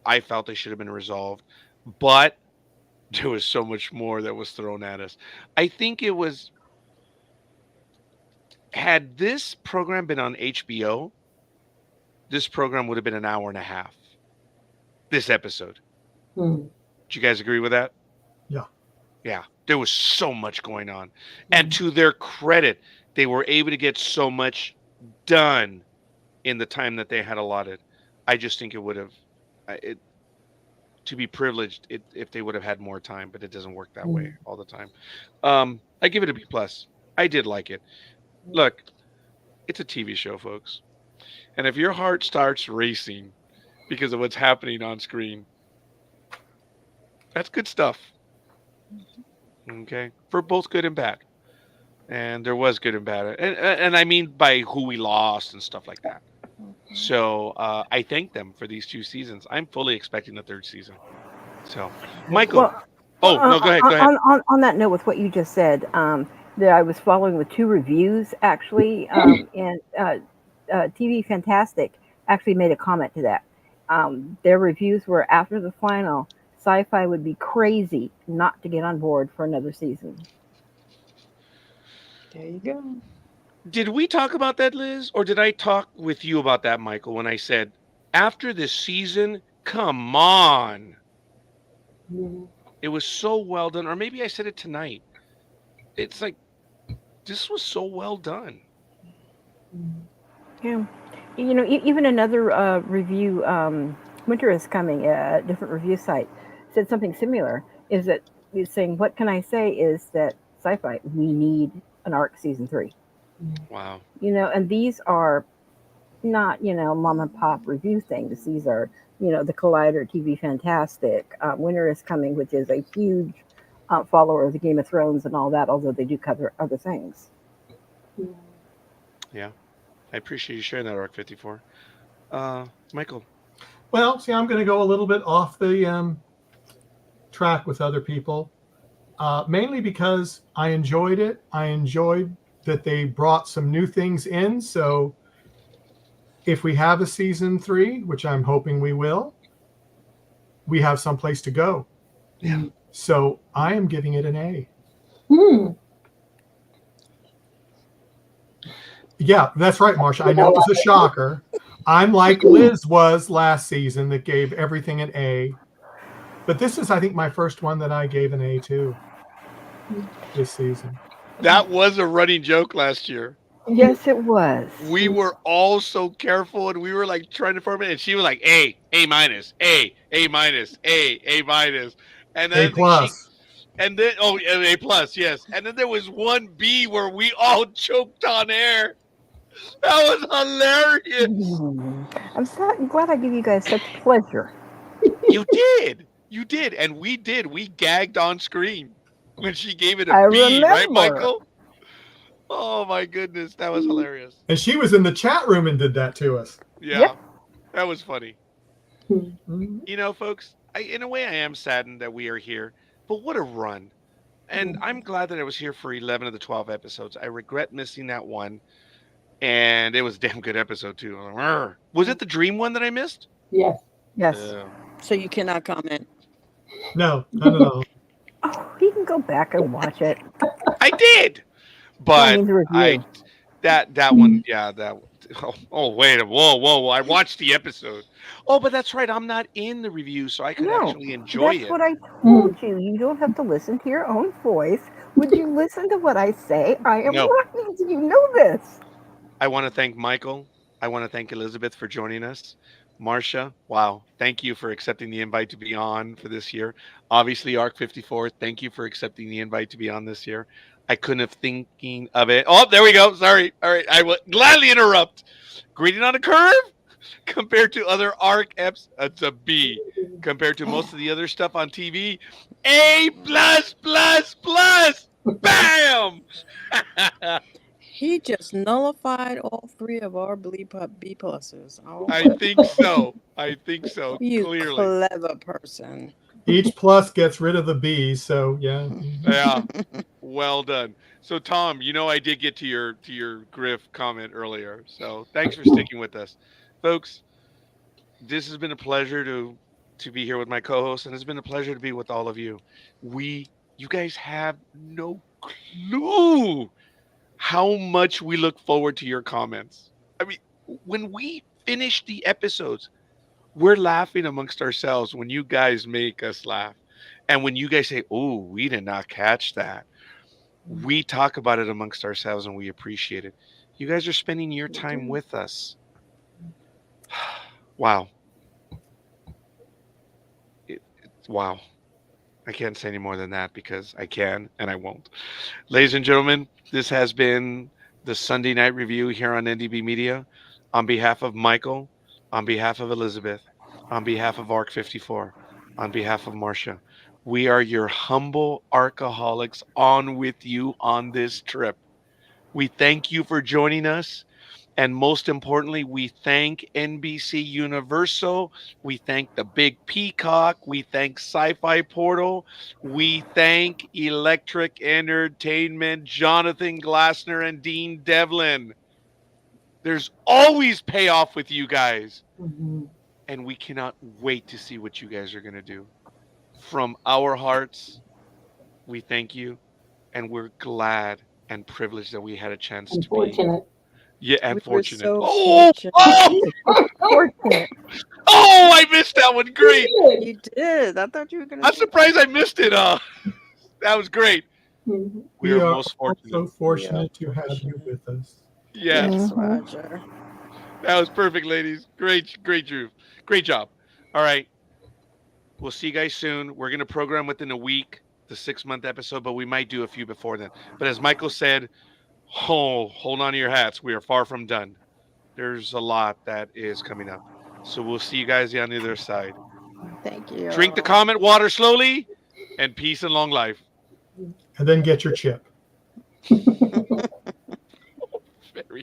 I felt they should have been resolved, but there was so much more that was thrown at us. I think it was had this program been on HBO, this program would have been an hour and a half. This episode. Mm. Do you guys agree with that? Yeah. Yeah, there was so much going on. And Mm. to their credit, they were able to get so much done in the time that they had allotted. I just think it would have it to be privileged if they would have had more time, but it doesn't work that way Mm. all the time. I give it a B plus. I did like it. Look, it's a TV show, folks, and if your heart starts racing because of what's happening on screen, that's good stuff. Okay, for both good and bad, and there was good and bad, and I mean by who we lost and stuff like that. So I thank them for these 2 seasons. I'm fully expecting the third season. So, Michael. Well, Oh no, go ahead. Go ahead. on that note, with what you just said, that I was following with two reviews actually, and TV Fantastic actually made a comment to that. Their reviews were after the final, Sci-Fi would be crazy not to get on board for another season. There you go. Did we talk about that, Liz, or did I talk with you about that, Michael, when I said after this season, come on, Mhm. it was so well done, or maybe I said it tonight. It's like this was so well done. Mhm. Yeah, even another review, Winter is Coming, a different review site, said something similar. Is that is saying, what can I say is that Sci-Fi, we need an ARC season three. Wow. And these are not, mom and pop review things. These are, the Collider, TV Fantastic, Winter is Coming, which is a huge follower of the Game of Thrones and all that, although they do cover other things. Mhm. Yeah, I appreciate you sharing that, Arc 54. Michael. Well, see, I'm going to go a little bit off the track with other people, mainly because I enjoyed it. I enjoyed that they brought some new things in. So if we have a season 3, which I'm hoping we will, we have someplace to go. Yeah. Mhm. So I am giving it an A. Hmm. Yeah, that's right, Marsha. I know it was a shocker. I'm like Liz was last season that gave everything an A. But this is, I think, my first one that I gave an A to this season. That was a running joke last year. Yes, it was. We were all so careful and we were like trying to form it, and she was like A minus, A minus, A minus. And A then she plus. and then oh A plus, yes. And then there was one B where we all choked on air. That was hilarious. I'm glad I give you guys such pleasure. You did. You did. And we did. We gagged on screen when she gave it a I B, right, remember. Michael? Oh my goodness. That was hilarious. And she was in the chat room and did that to us. Yeah. That was funny. Mhm. You know, folks, in a way I am saddened that we are here, but what a run. And I'm glad that I was here for 11 of the 12 episodes. I regret missing that one. And it was a damn good episode, too. Was it the dream one that I missed? Yes. Yes. So you cannot comment. No, not at all. Oh, you can go back and watch it. I did. No, I But mean the review. that one, yeah, wait, whoa, I watched the episode. Oh, but that's right, I'm not in the review, so I could No, actually enjoy that's it. what I told you. You don't have to listen to your own voice. Would you listen to what I say? I am No. right. You know this. I want to thank Michael. I want to thank Elizabeth for joining us. Marcia, wow, thank you for accepting the invite to be on for this year. Obviously, Arc 54, thank you for accepting the invite to be on this year. I couldn't have thinking of it. Oh, there we go. Sorry. All right, I will gladly interrupt. Grading on a curve compared to other Arc eps, it's a B. Compared to most of the other stuff on TV, A plus plus plus. Bam. He just nullified all three of our B pluses. Oh, I think so. I think so. you Clearly. clever person. Each plus gets rid of the B's, so yeah. Yeah. Well done. So Tom, I did get to your Griff comment earlier. So thanks for sticking with us. Folks, this has been a pleasure to be here with my co-host, and it's been a pleasure to be with all of you. You guys have no clue how much we look forward to your comments. I mean, when we finish the episodes, we're laughing amongst ourselves when you guys make us laugh. And when you guys say, "Oh, we did not catch that." We talk about it amongst ourselves and we appreciate it. You guys are spending your time with us. Wow. Wow. I can't say any more than that because I can and I won't. Ladies and gentlemen, this has been the Sunday Night Review here on NDB Media. On behalf of Michael, on behalf of Elizabeth, on behalf of ARC 54, on behalf of Marcia, we are your humble alcoholics on with you on this trip. We thank you for joining us. And most importantly, we thank NBC Universal. We thank the Big Peacock. We thank Sci Fi Portal. We thank Electric Entertainment, Jonathan Glassner, and Dean Devlin. There's always payoff with you guys. Mhm. And we cannot wait to see what you guys are going to do. From our hearts, we thank you. And we're glad and privileged that we had a chance to be. Unfortunate. Yeah, and We were fortunate. so Oh, fortunate. Fortunate. oh, I missed that one. Great. You did. I thought you were gonna I'm do surprised I missed it. That was great. Mhm. We are most also fortunate. fortunate to have you with us. Yes, Yes, Mhm. Roger. that was perfect, ladies. Great, Drew. Great job. All right, we'll see you guys soon. We're gonna program within a week the 6 month episode, but we might do a few before then. But as Michael said, hold on to your hats. We are far from done. There's a lot that is coming up. So we'll see you guys on the other side. Thank Drink the you. comet water slowly, and peace and long life. And then get your chip. Very